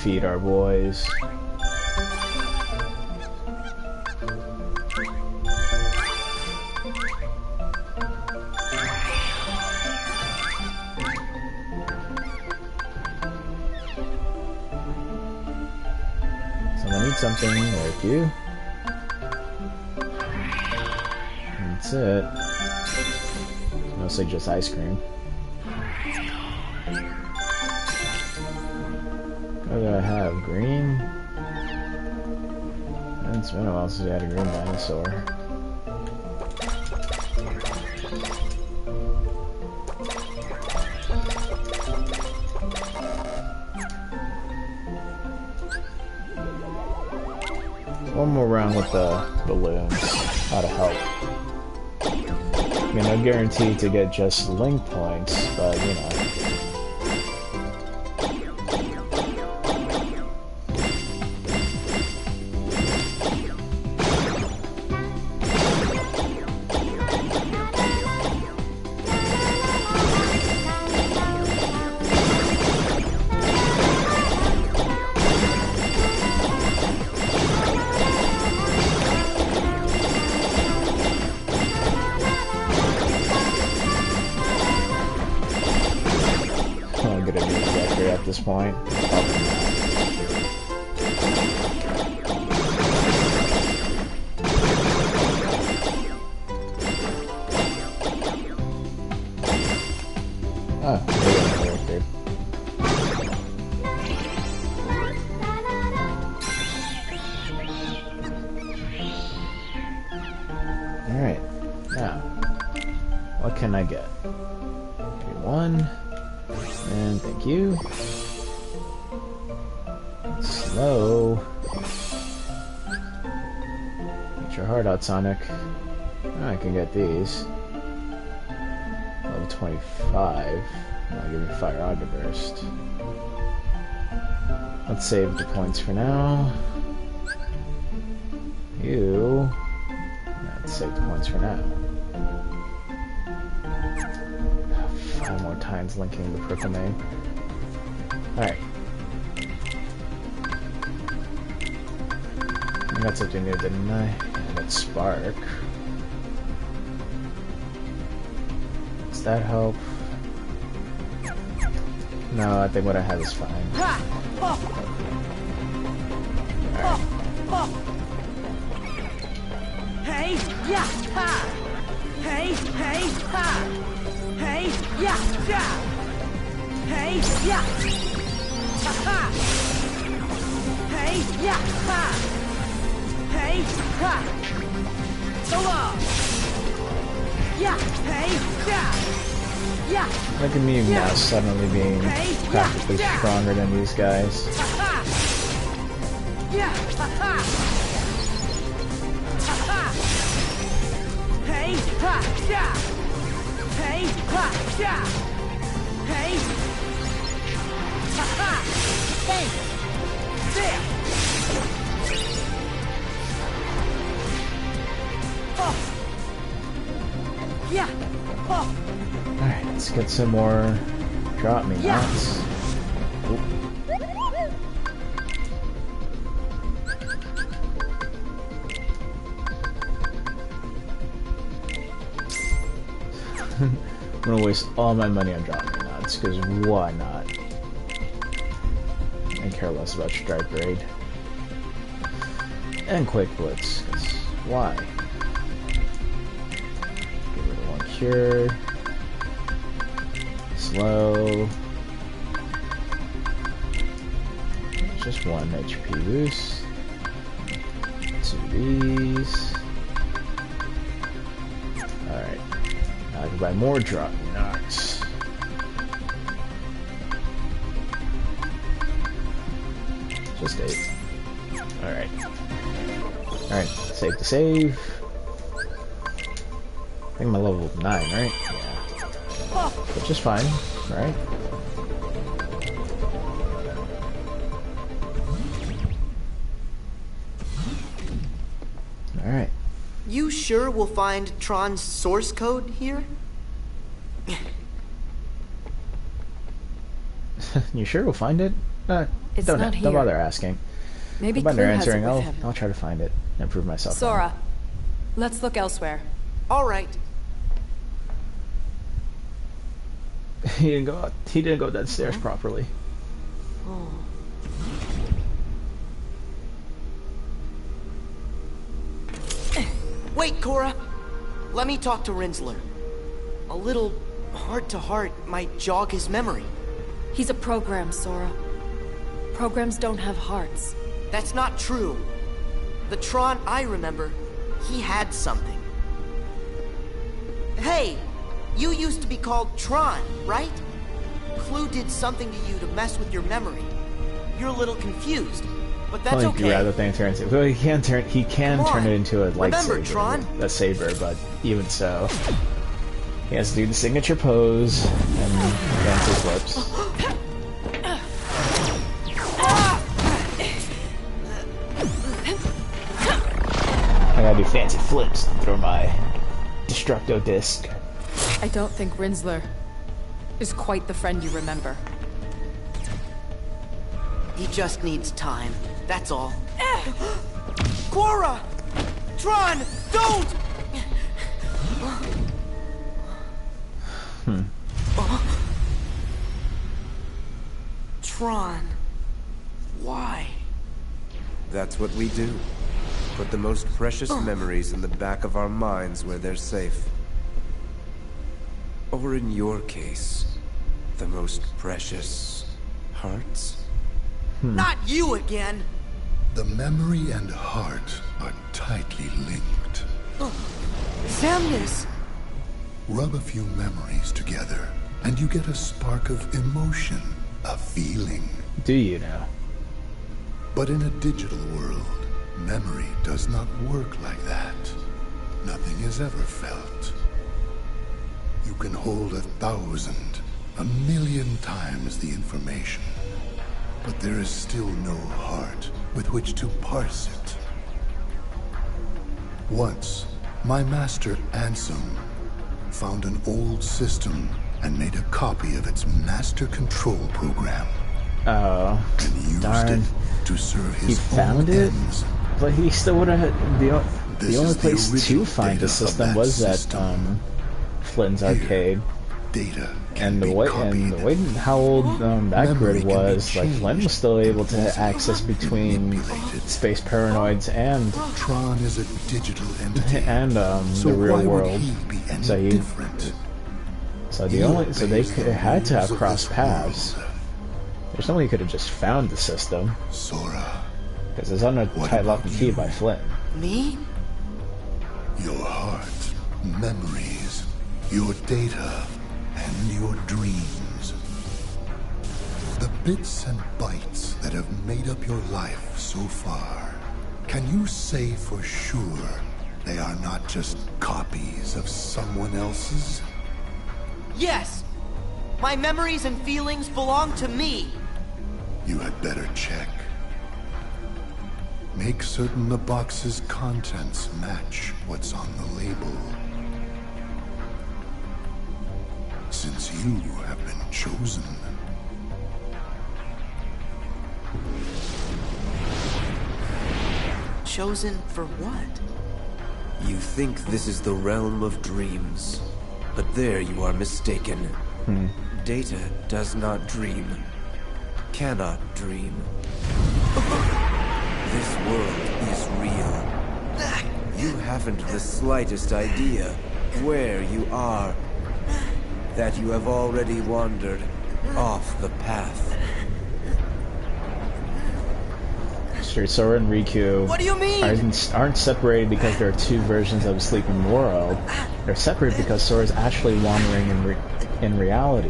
Feed our boys. Someone needs something, thank you. That's it. Mostly just ice cream. What do I have? Green? It's been a while since we had a green dinosaur. One more round with the balloons. Ought to help. I mean, no guarantee to get just link points, but you know. At this point. Oh, good. Alright, now, what can I get? Okay, one. And thank you. Slow. Get your heart out, Sonic. Oh, I can get these. level 25. I'll give me Fire Auger Burst. Let's save the points for now. You... Let's save the points for now. 5 more times linking the purple name. Alright. I got something new, didn't I? That Spark. Does that help? No, I think what I have is fine. Alright. Hey, yeah, ha! Hey, hey, ha! Hey, yeah, yeah! Hey, yeah! Ha ha! Hey, yeah, ha! Hey, ha! So long! Yeah, hey, yeah! Yeah! Look at me now suddenly being practically stronger than these guys. Yeah! Ha ha! Ha ha! Hey! Ha! Yeah! Hey! Ha! Yeah! Hey! Ha ha! Hey! There! Oh! Yeah! Oh! Alright, let's get some more drop me knots. I'm gonna waste all my money on drop me knots, because why not? I care less about Strike Raid. And Quick Blitz, 'cause why? Get rid of 1 cure. Slow. Just 1 HP boost. 2 of these. Alright. Now I can buy more drop knots. Just 8. Alright. Alright, save to save. I think I'm at level 9, right? Yeah. Which is fine, right? Alright. You sure we'll find Tron's source code here? You sure we'll find it? It's don't not here. Don't bother asking. Maybe Don't bother Clue has it answering. with him. I'll try to find it and prove myself. Sora, let's look elsewhere. All right. He didn't go. He didn't go downstairs properly. Oh. Wait, Cora. Let me talk to Rinsler. A little heart-to-heart might jog his memory. He's a program, Sora. Programs don't have hearts. That's not true. The Tron I remember, he had something. Hey, you used to be called Tron, right? Clue did something to you to mess with your memory. You're a little confused, but that's okay. Yeah, the thing turns it. Well, he can turn it into a lightsaber, Tron? a saber, but even so, he has to do the signature pose and dance his lips. I gotta do fancy flips and throw my Destructo Disc. I don't think Rinsler is quite the friend you remember. He just needs time, that's all. Cora! Tron, don't! Tron, why? That's what we do. Put the most precious memories in the back of our minds where they're safe. Or in your case, the most precious hearts? Not you again! The memory and heart are tightly linked. Samus! Rub a few memories together, and you get a spark of emotion, a feeling. Do you now? But in a digital world, memory does not work like that. Nothing is ever felt. You can hold 1,000, 1,000,000 times the information. But there is still no heart with which to parse it. Once, my master Ansem found an old system and made a copy of its master control program. Oh, and used darn. it to serve his he found own it, ends. but he still would have. The only place to original find the data of system that was system. at Flynn's arcade. Data And the way how old that grid was, like Flynn was still able to access between space paranoids and Tron is a digital entity. and So the real why would world. he be any So different? they had to have crossed paths. There's no way he could have just found the system. Sora, because it's under tight lock and key by Flynn. Me? Your heart, memories, your data, and your dreams. The bits and bytes that have made up your life so far. Can you say for sure they are not just copies of someone else's? Yes! My memories and feelings belong to me! You had better check. Make certain the box's contents match what's on the label. Since you have been chosen. Chosen for what? You think this is the realm of dreams, but there you are mistaken. Data does not dream, cannot dream. This world is real. You haven't the slightest idea where you are. That you have already wandered off the path. Sora and Riku What do you mean? aren't separated because there are two versions of a sleeping world. They're separated because Sora's actually wandering in reality.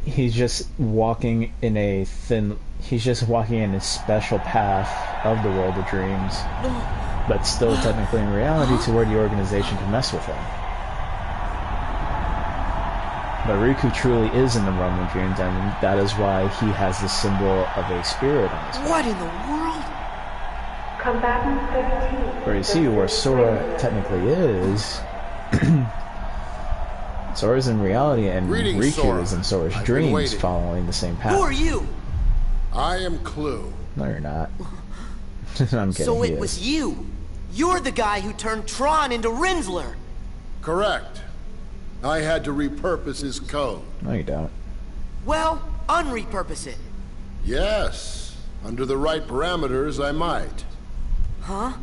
He's just walking in a special path of the world of dreams, but still technically in reality to where the organization can mess with him. But Riku truly is in the realm of dreams, and that is why he has the symbol of a spirit on his back. What in the world? Where you see where Sora technically is, Sora's in reality, and Greetings, Riku Sora. is in Sora's I've been dreams, waiting. following the same path. Who are you? I am Clue. No, you're not. I'm kidding. So he it is. was you. You're the guy who turned Tron into Rinsler. Correct. I had to repurpose his code. No, you don't. Well, unrepurpose it. Yes. Under the right parameters, I might. Huh?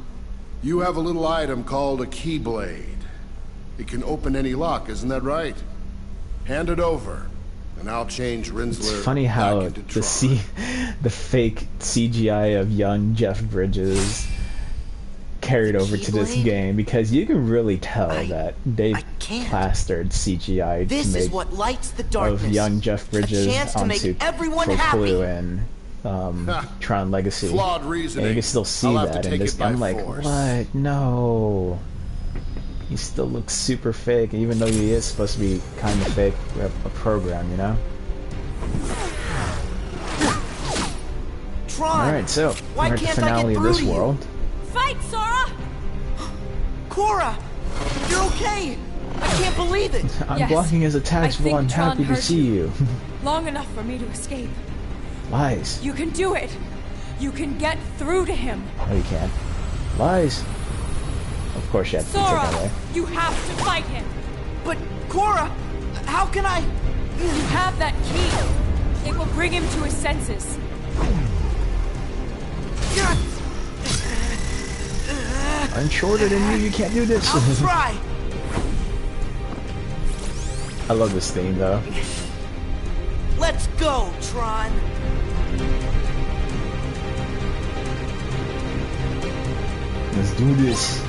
You have a little item called a Keyblade. It can open any lock, isn't that right? Hand it over, and I'll change Rinsler. It's funny how back into Tron. the fake CGI of young Jeff Bridges carried over to this game, because you can really tell that they've plastered CGI This to is make what lights the darkness. of young Jeff Bridges A chance to make onto everyone for happy. Clue and Tron Legacy. Flawed reasoning. And you can still see I'll have to that in take this. it by I'm like, force. what? No. He still looks super fake, even though he is supposed to be kind of fake, a program, you know? Tron. Alright, so Why we're at the can't I finale get of this through to you? world. Fight, Sora! Cora! You're okay! I can't believe it! I'm Yes. blocking his I attacks, think well, I'm Tron happy to hurt see you. Long enough for me to escape. Lies. You can do it. You can get through to him. No, you can't. Lies. Of course you have to take that Sora, way. you have to fight him. But, Cora, how can I... You have that key. It will bring him to his senses. I'm shorter than you, you can't do this. I'll try! I love this theme though. Let's go, Tron! Let's do this.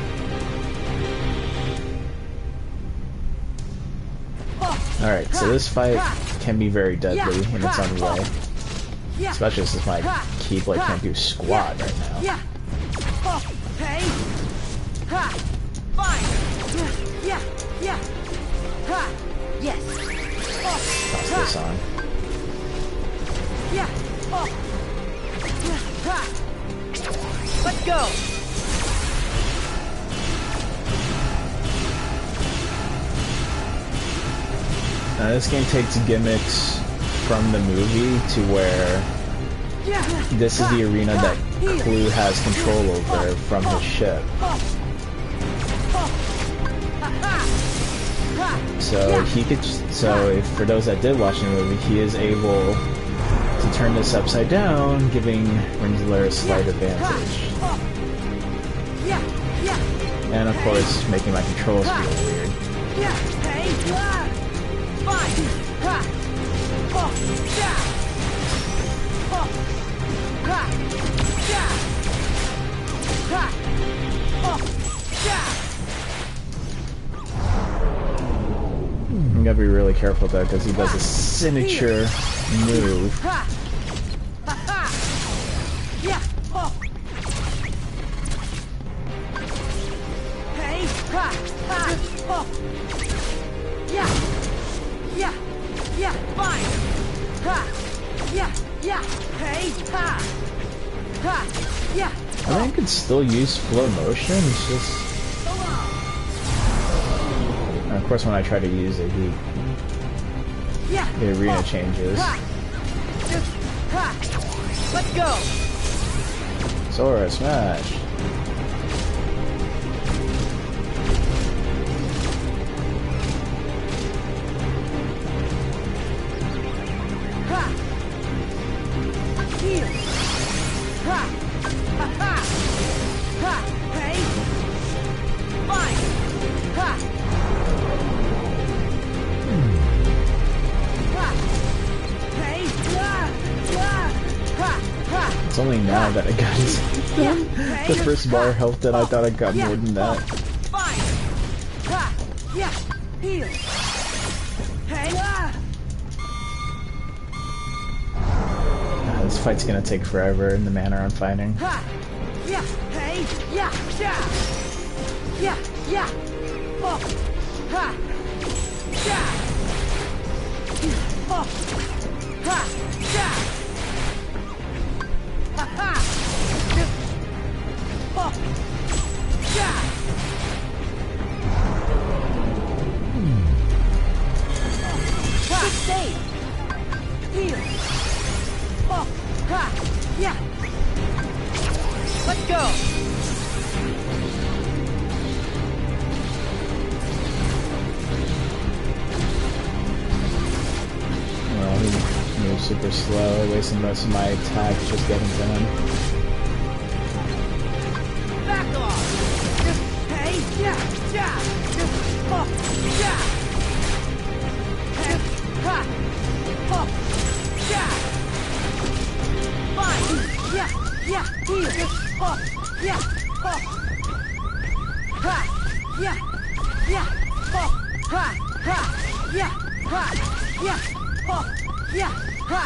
Alright, so this fight can be very deadly in its own way. Especially since my Keyblade can't do squat right now. Hey! Ha! Fine! Yes. Toss this on. Let's go. Now this game takes gimmicks from the movie to where this is the arena that Clue has control over from his ship. So he could. So if, for those that did watch the movie, he is able to turn this upside down, giving Rinsler a slight advantage. And of course, making my controls feel weird. You gotta be really careful though, because he does a signature move. I think I could still use flow motion, it's just... And of course when I try to use it, the arena changes. Let's go! Sora, smash! It's only now that I got the first bar health that I thought I got more than that. This fight's gonna take forever in the manner I'm fighting. Let's go. Well, he moves super slow, wasting most of my attacks just getting to him. Back off. Hey, yeah, yeah. Yeah. Ha. Yeah. Fine. Yeah. Yeah. Here. Yeah. Ha. Yeah. Yeah. Ha. Ha. Yeah. Ha. Yeah. Yeah. Ha.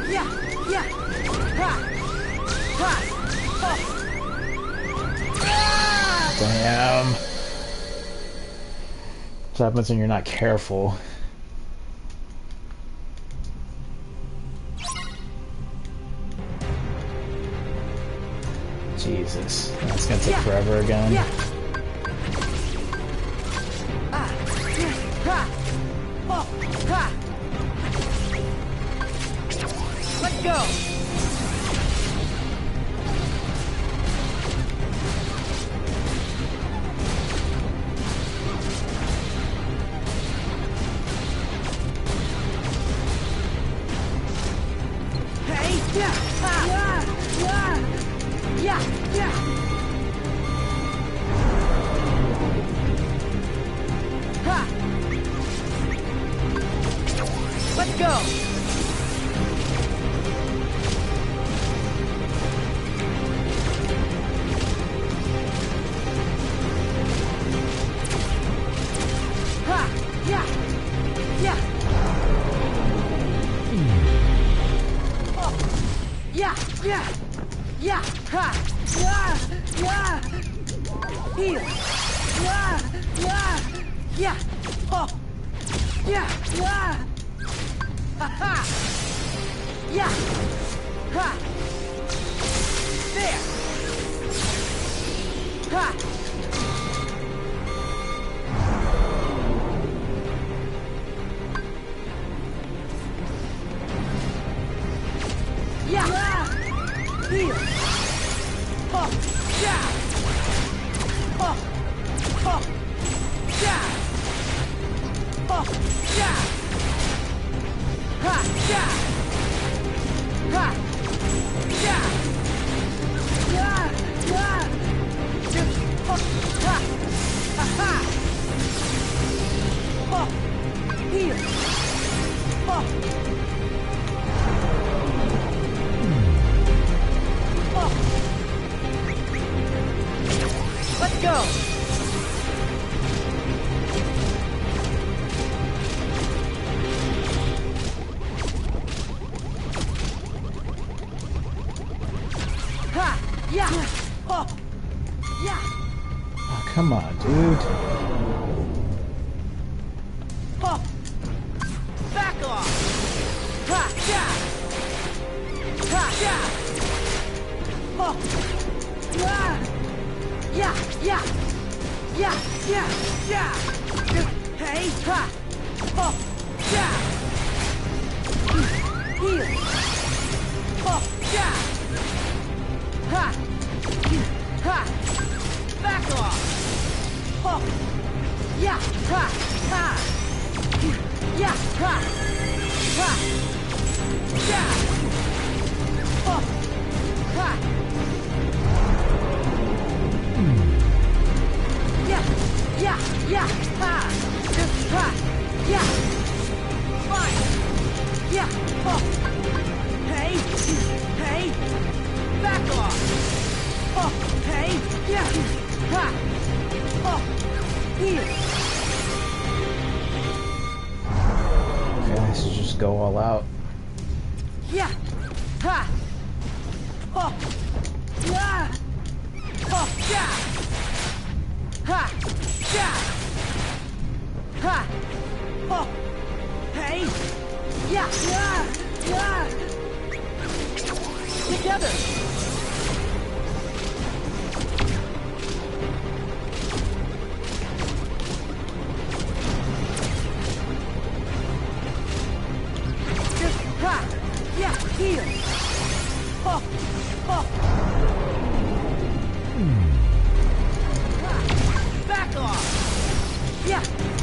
Yeah. Yeah. Ha. Ha. Damn. What happens when you're not careful? Jesus, that's gonna take forever again. Let's go. Let's go. Yeah, yeah, yeah, ha, yeah, yeah. Heal. Yeah, yeah, yeah. Oh, yeah, yeah. Ha ha. Yeah. Ha. There. Ha. Yeah. Heal. Oh, yeah. Oh, oh, yeah. Oh, yeah. Ha, yeah. Ha. Yeah. Yeah. Yeah. Just, oh, ha. Ha ha. Oh, heal. Oh. Oh. Let's go. Ha! Yeah! Oh! Yeah! Oh, come on, dude. Oh! Back off! Ha! Yeah! Ha! Yeah! Oh! Yeah! Yeah! Yeah! Yeah! Yeah! Yeah! Hey! Ha! Oh! Yeah! Heal! Oh! Yeah! Ha! Ha! Back off! Oh! Yeah! Ha! Ha! Yeah! Ha! Ha! Yeah! Oh! Ha! Yeah! Yeah! Yeah! Ha! Ha! Yeah! Fine! Yeah! Oh! Hey! Hey! Back off! Oh! Hey! Yeah! Ha! Oh! Here! Okay, so just go all out. Yeah! Ha! Oh! Yeah! Oh! Yeah! Ha! Yeah! Ha! Oh! Hey! Yeah! Yeah! Yeah! Together! Just ha! Yeah! Heal! Oh! Oh! Ha! Back off! Yeah!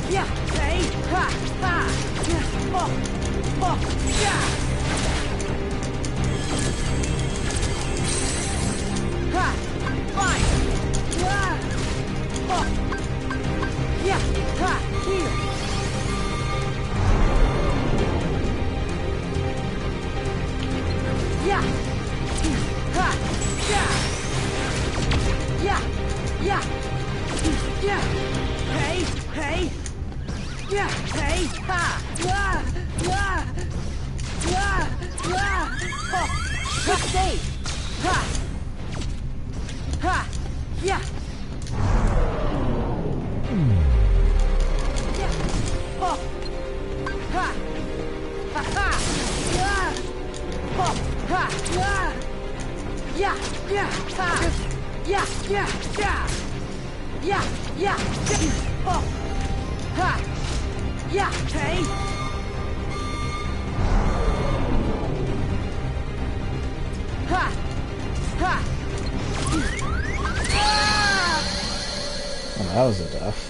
Yeah! Hey! Ha! Ha! Yeah! Oh! Oh! Yeah! Ha! Fine! Yeah! Oh! Yeah! Ha! Heal! Yeah! Ha! Yeah! Yeah! Yeah! Yeah! Hey! Hey! Yeah! Hey! Ha! Yeah! Yeah! Yeah! Yeah! Oh! Good save! Ha! Ha! Yeah! Yeah! Oh! Ha! Ha ha! Yeah! Oh! Ha! Yeah! Yeah! Yeah! Ha! Yeah! Yeah! Yeah! Yeah! Yeah! Yeah! Oh! Ha! Yeah! Hey! Ha! Ha! Ah! Well, that was a death.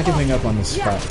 not giving up on this fight.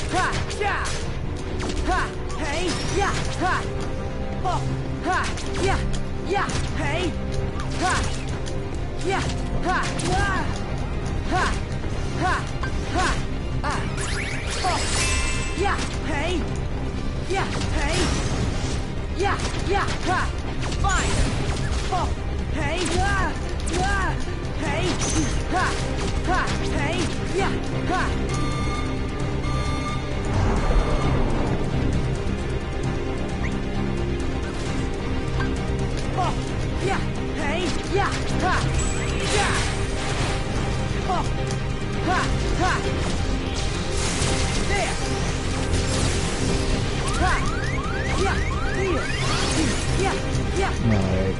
Alright,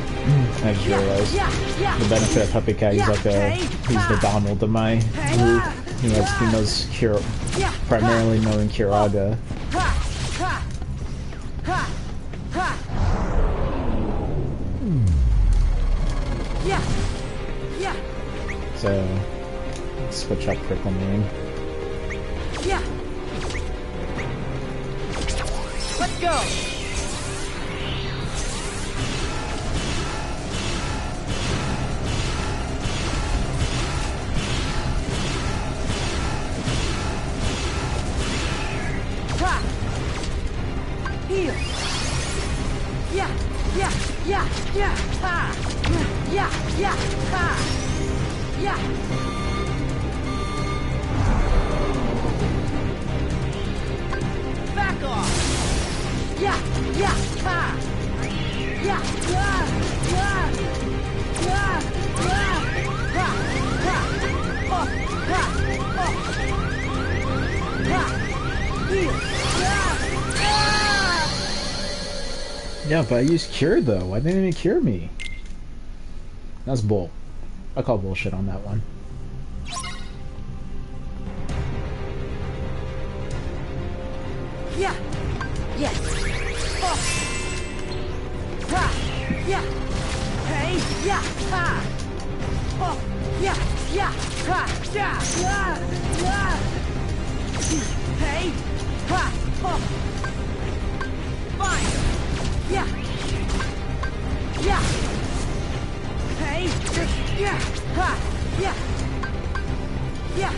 I just realized the benefit of Puppy Cat, he's like he's the Donald of my group. He knows primarily knowing Kiraga. So, switch up Prickle Moon. Let's go! Heal! Back off! Yeah, but I used Cure though. Why didn't it cure me? That's bull. I call bullshit on that one. Yeah. Yes. Oh. Ha. Yeah. Hey. Yeah. Ha. Oh. Yeah. Yeah. Ha. Yeah. Yeah. Yeah. Hey. Ha. Oh. Fine. Yeah. Yeah. Hey. Yeah. Ha. Yeah. Yeah.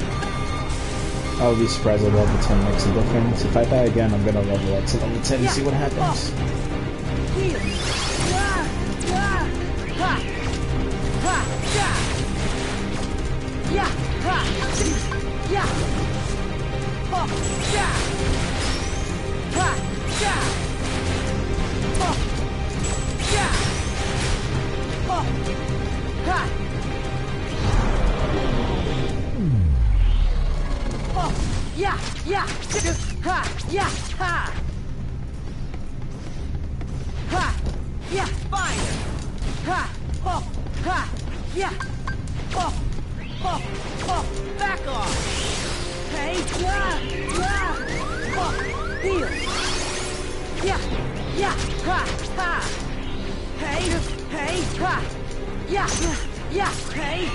I would be surprised if level 10 makes a difference. If I die again, I'm gonna level up to level 10 and see what happens. Yeah, yeah, ha, yeah, ha, ha, yeah, fire, ha, oh, ha, yeah, oh, oh, oh, back off, hey, yeah, oh, heal, yeah, yeah, ha, ha, hey, ha, yeah, yeah, hey.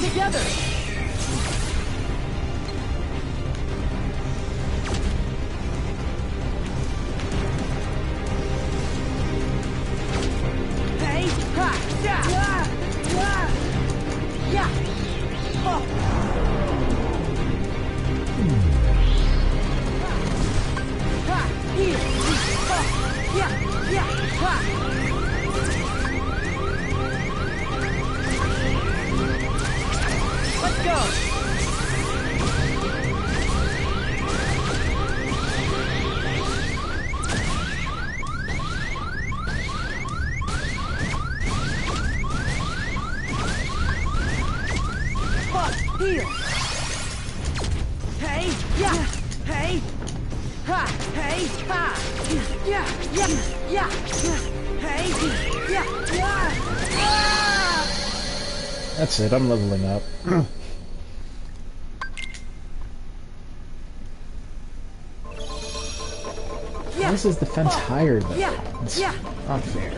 Together! Hey! Ha! Yeah! Yeah! Yeah! Oh! Ha! Here! Oh! Yeah! Yeah! Ha! Let's go! Fuck! Here! Hey! Yeah! Hey! Ha! Hey! Ha! Yeah! Yeah! Yeah! Hey! Yeah! Yeah! Ah! That's it, I'm leveling up. Why is his defense higher though? It's not fair.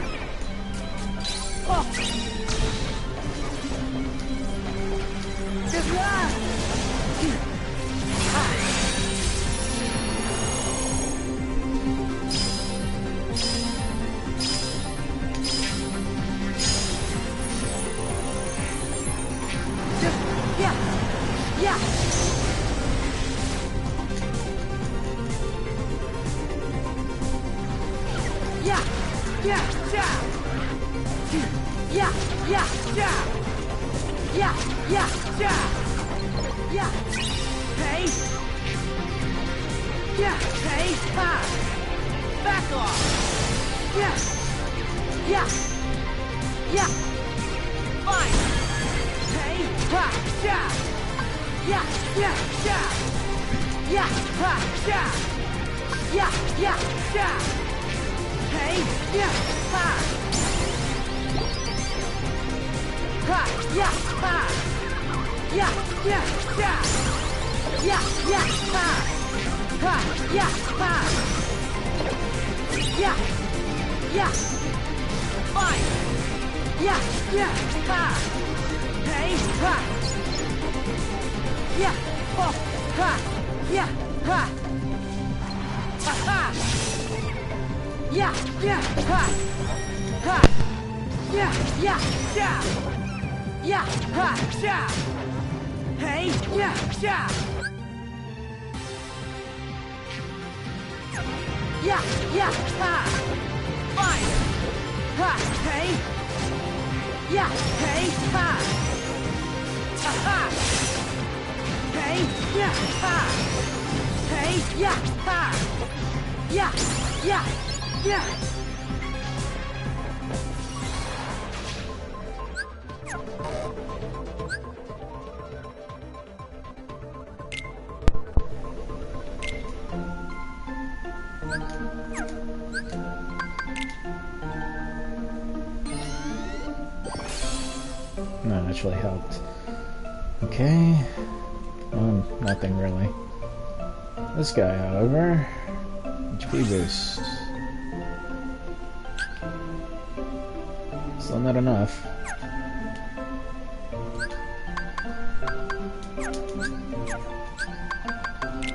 That actually helped. Okay. Nothing really. This guy, however, HP boost. Still not enough.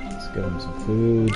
Let's give him some food.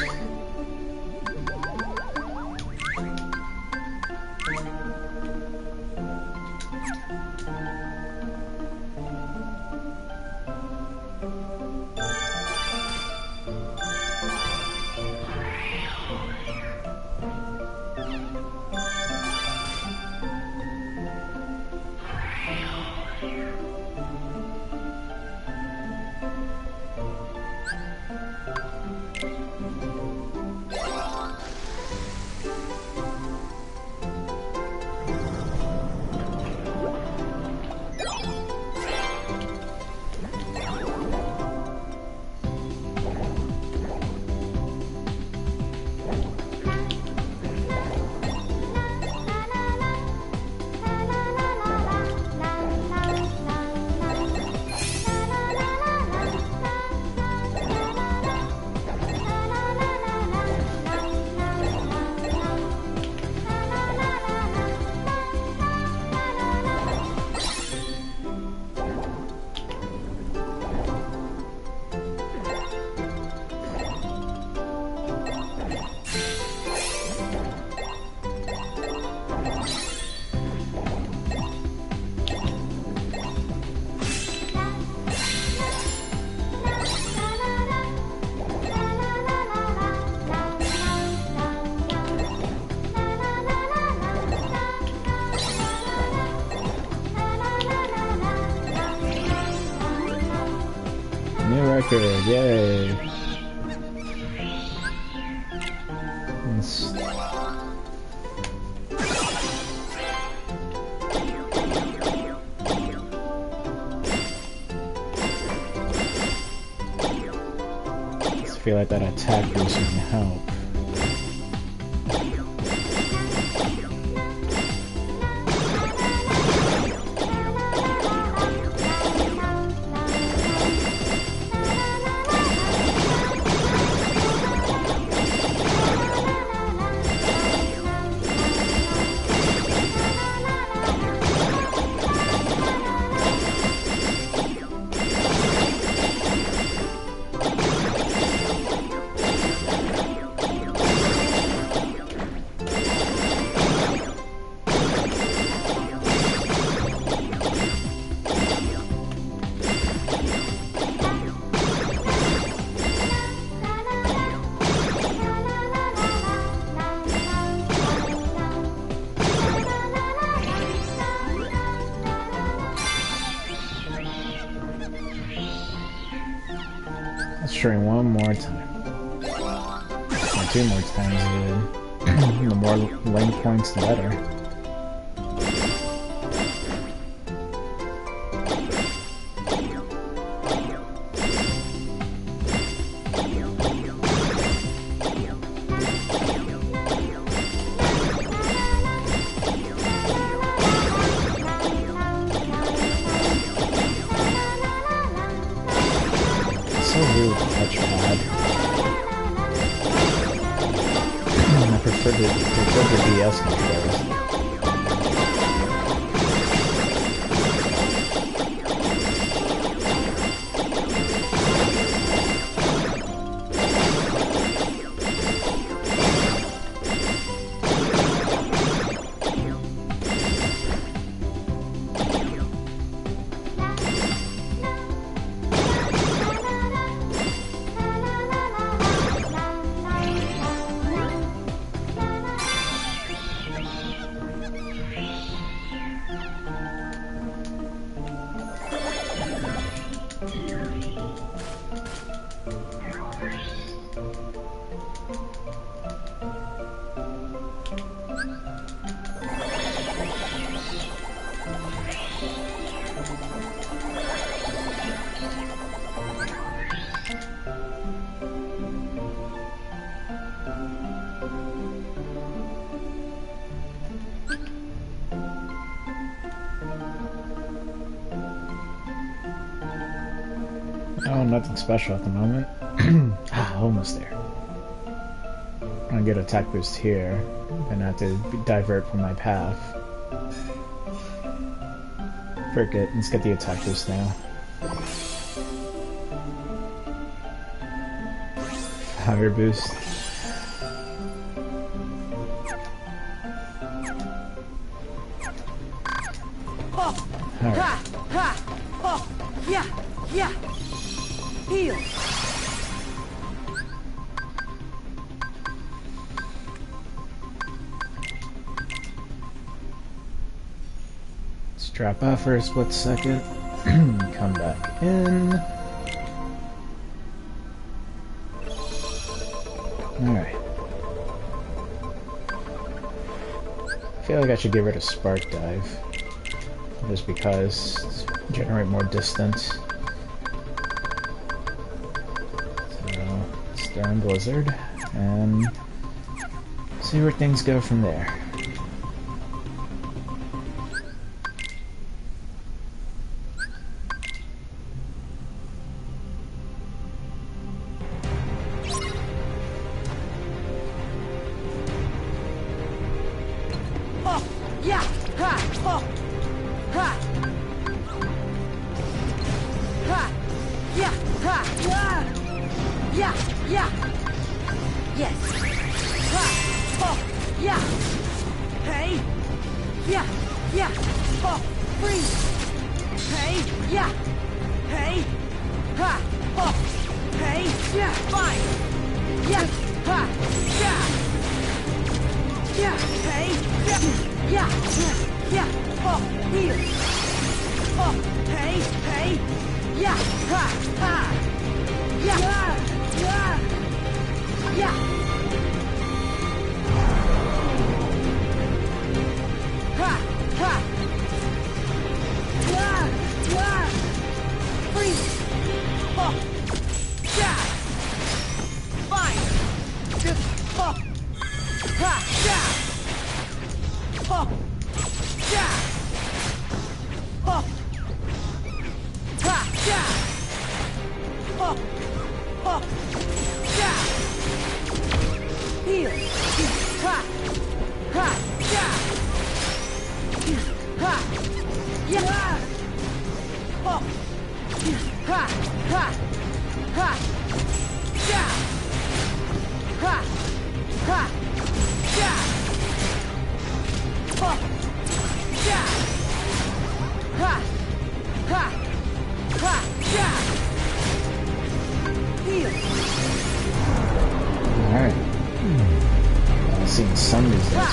Record, yay! I feel like that attack boost would help. Let's try one more time. Or 2 more times, dude. The more lane points, the better. So weird with the touchpad. I prefer the DS controls. Oh, nothing special at the moment. Almost there. I'm gonna get attack boost here, then I have to divert from my path. Forget, let's get the attack boost now. Fire boost. Alright. Yeah. Heal. Let's drop off for a split second. Come back in. Alright. I feel like I should get rid of Spark Dive. Just because generate more distance. So let's throw in Blizzard and see where things go from there.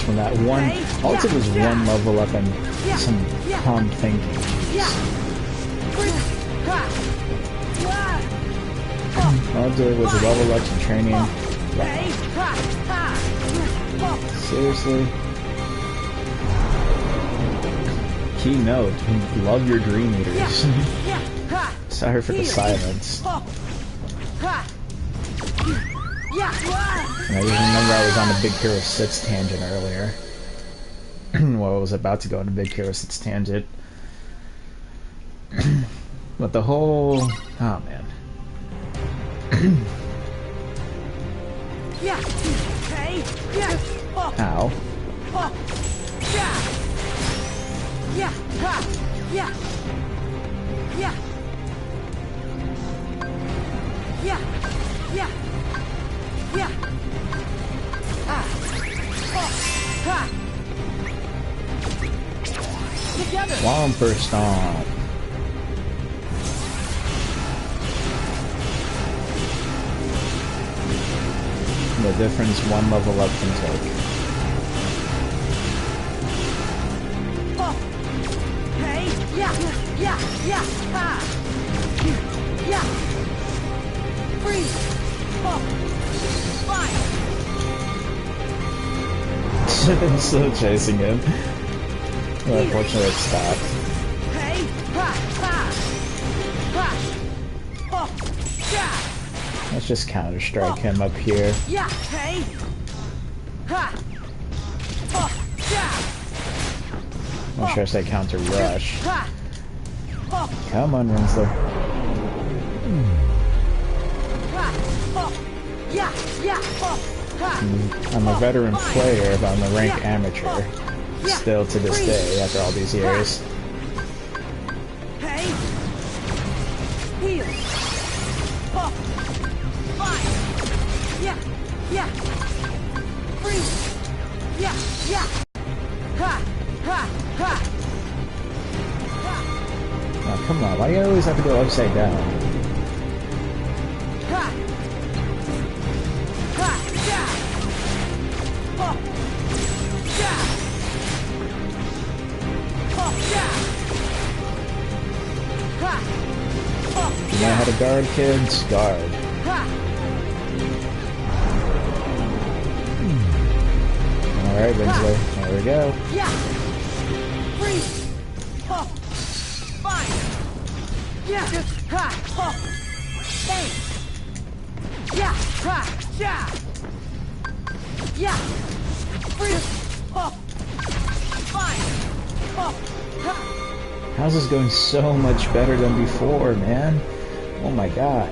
From that one, all it took was one level up and some calm thinking. I'll do it with the level ups and training. Seriously? Keynote, love your dream eaters. Sorry for the silence. And I just remember I was on a Big Hero 6 tangent earlier. Well, I was about to go on a Big Hero 6 tangent. But the whole... oh, man. Ow. Womper Stomp. The difference one level up can take. I'm still chasing him. Well, unfortunately it stopped. Let's just counter-strike him up here. Or should I say counter-rush? Come on, Rinsler. I'm a veteran player, but I'm a rank amateur. Still to this day, after all these years. Oh, come on, why do you always have to go upside down? You know how to guard, kids? Guard. Alright, Winslow. There we go. How's this going so much better than before, man? Oh my god.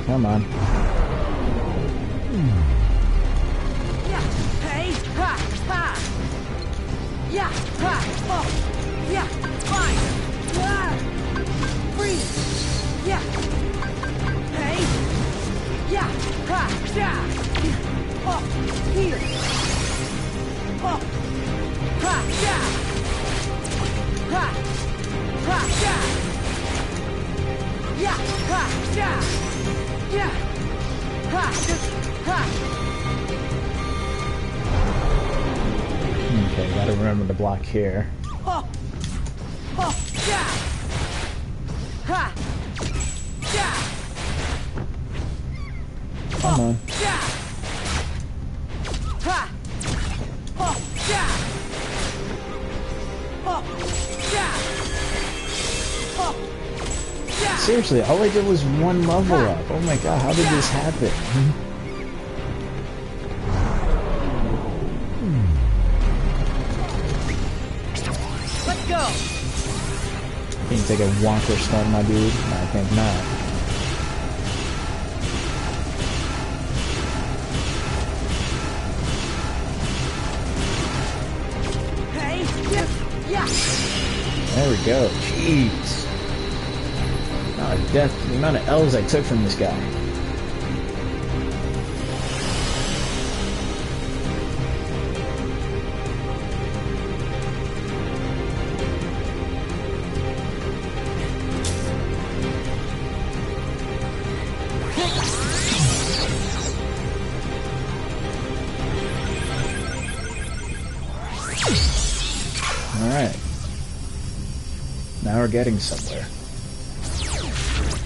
Come on. Okay, gotta remember to block here. Come on. Seriously, all I did was one level up. Oh my god, how did this happen? Let's go. Can you take a wonker stun, my dude? No, I think not. There we go. Jeez. The amount of L's I took from this guy. getting somewhere.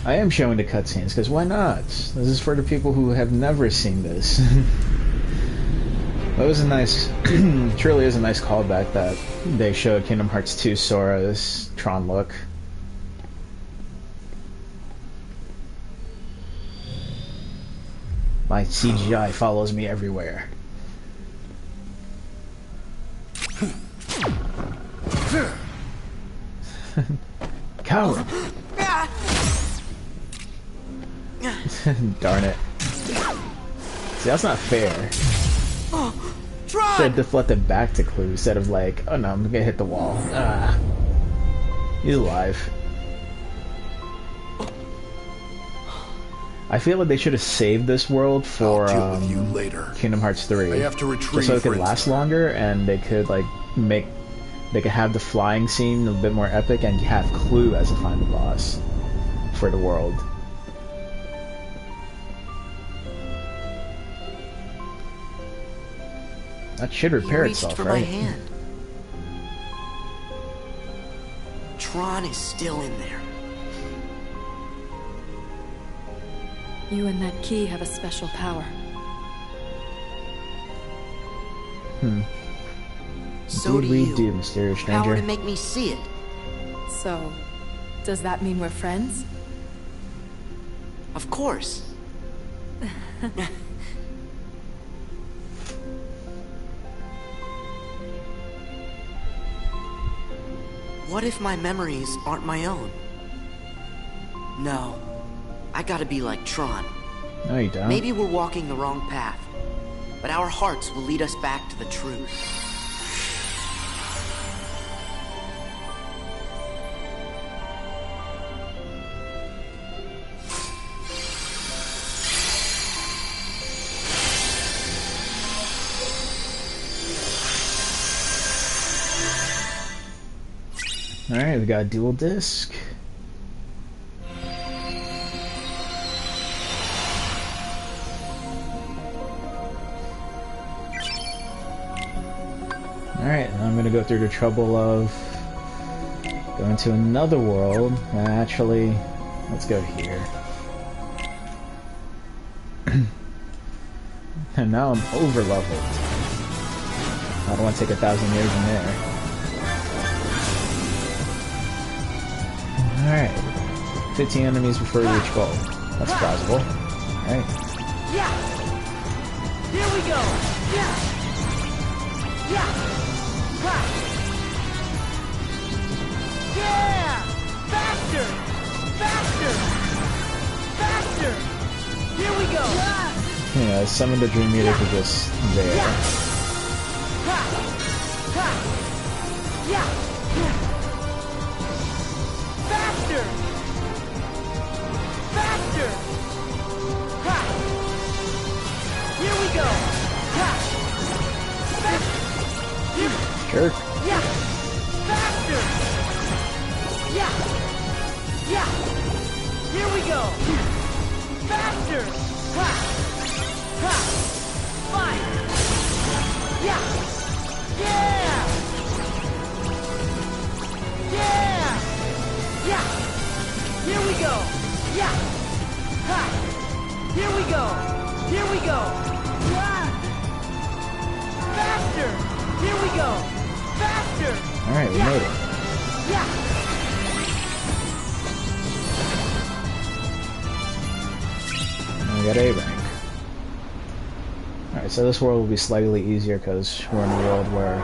I am showing the cutscenes, because why not? This is for the people who have never seen this. That was a nice, truly is a nice callback that they showed Kingdom Hearts 2 Sora's Tron look. My CGI follows me everywhere. Coward! Darn it. See, that's not fair. Should have deflected back to Clue instead of like, oh no, I'm gonna hit the wall. Ah. He's alive. I feel like they should have saved this world for Kingdom Hearts 3. I have to retrieve just so it could last longer and they could like they could have the flying scene a bit more epic and have Clue as a final boss for the world. That should repair itself, for right? My hand. Tron is still in there. You and that key have a special power. So do we you. do, mysterious stranger. Power to make me see it. So, does that mean we're friends? Of course. What if my memories aren't my own? No. I gotta be like Tron. No, you don't. Maybe we're walking the wrong path, but our hearts will lead us back to the truth. Alright, we got a dual disc. Alright, now I'm gonna go through the trouble of going to another world. Actually, let's go here. And now I'm over leveled. I don't want to take 1,000 years in there. Alright. 15 enemies before you reach goal. That's plausible. Alright. Yeah! Here we go! Yeah! Yeah! Ha! Yeah! Faster! Faster! Faster! Here we go! Yeah, some of the Dream Eaters are just there. Ha! Ha! Yeah! Faster! Faster! Ha! Here we go! Ha! Jerk. Yeah! Faster! Yeah! Yeah! Here we go! Faster! Ha! Ha! Fine! Yeah! Yeah! Yeah! Yeah! Here we go! Yeah! Ha! Here we go! Here we go! Ah! Faster! Here we go! Faster! Alright, we made it. Yeah! And we got A rank. Alright, so this world will be slightly easier because we're in a world where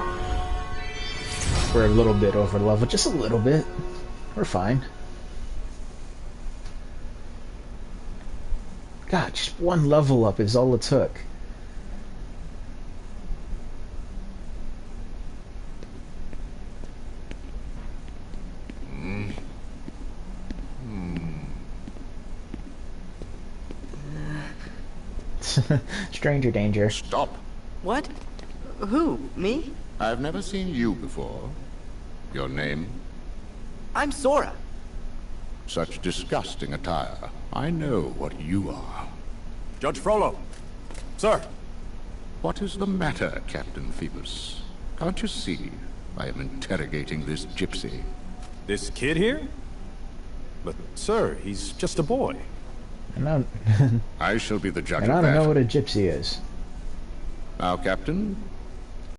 we're a little bit over level, just a little bit. We're fine. God, just one level up is all it took. Stranger danger. Stop. What? Who? Me? I've never seen you before. Your name? I'm Sora. Such disgusting attire. I know what you are. Judge Frollo. Sir. What is the matter, Captain Phoebus? Can't you see I am interrogating this gypsy? This kid here? But, sir, he's just a boy. I shall be the judge and of I don't that. know what a gypsy is. Now, Captain,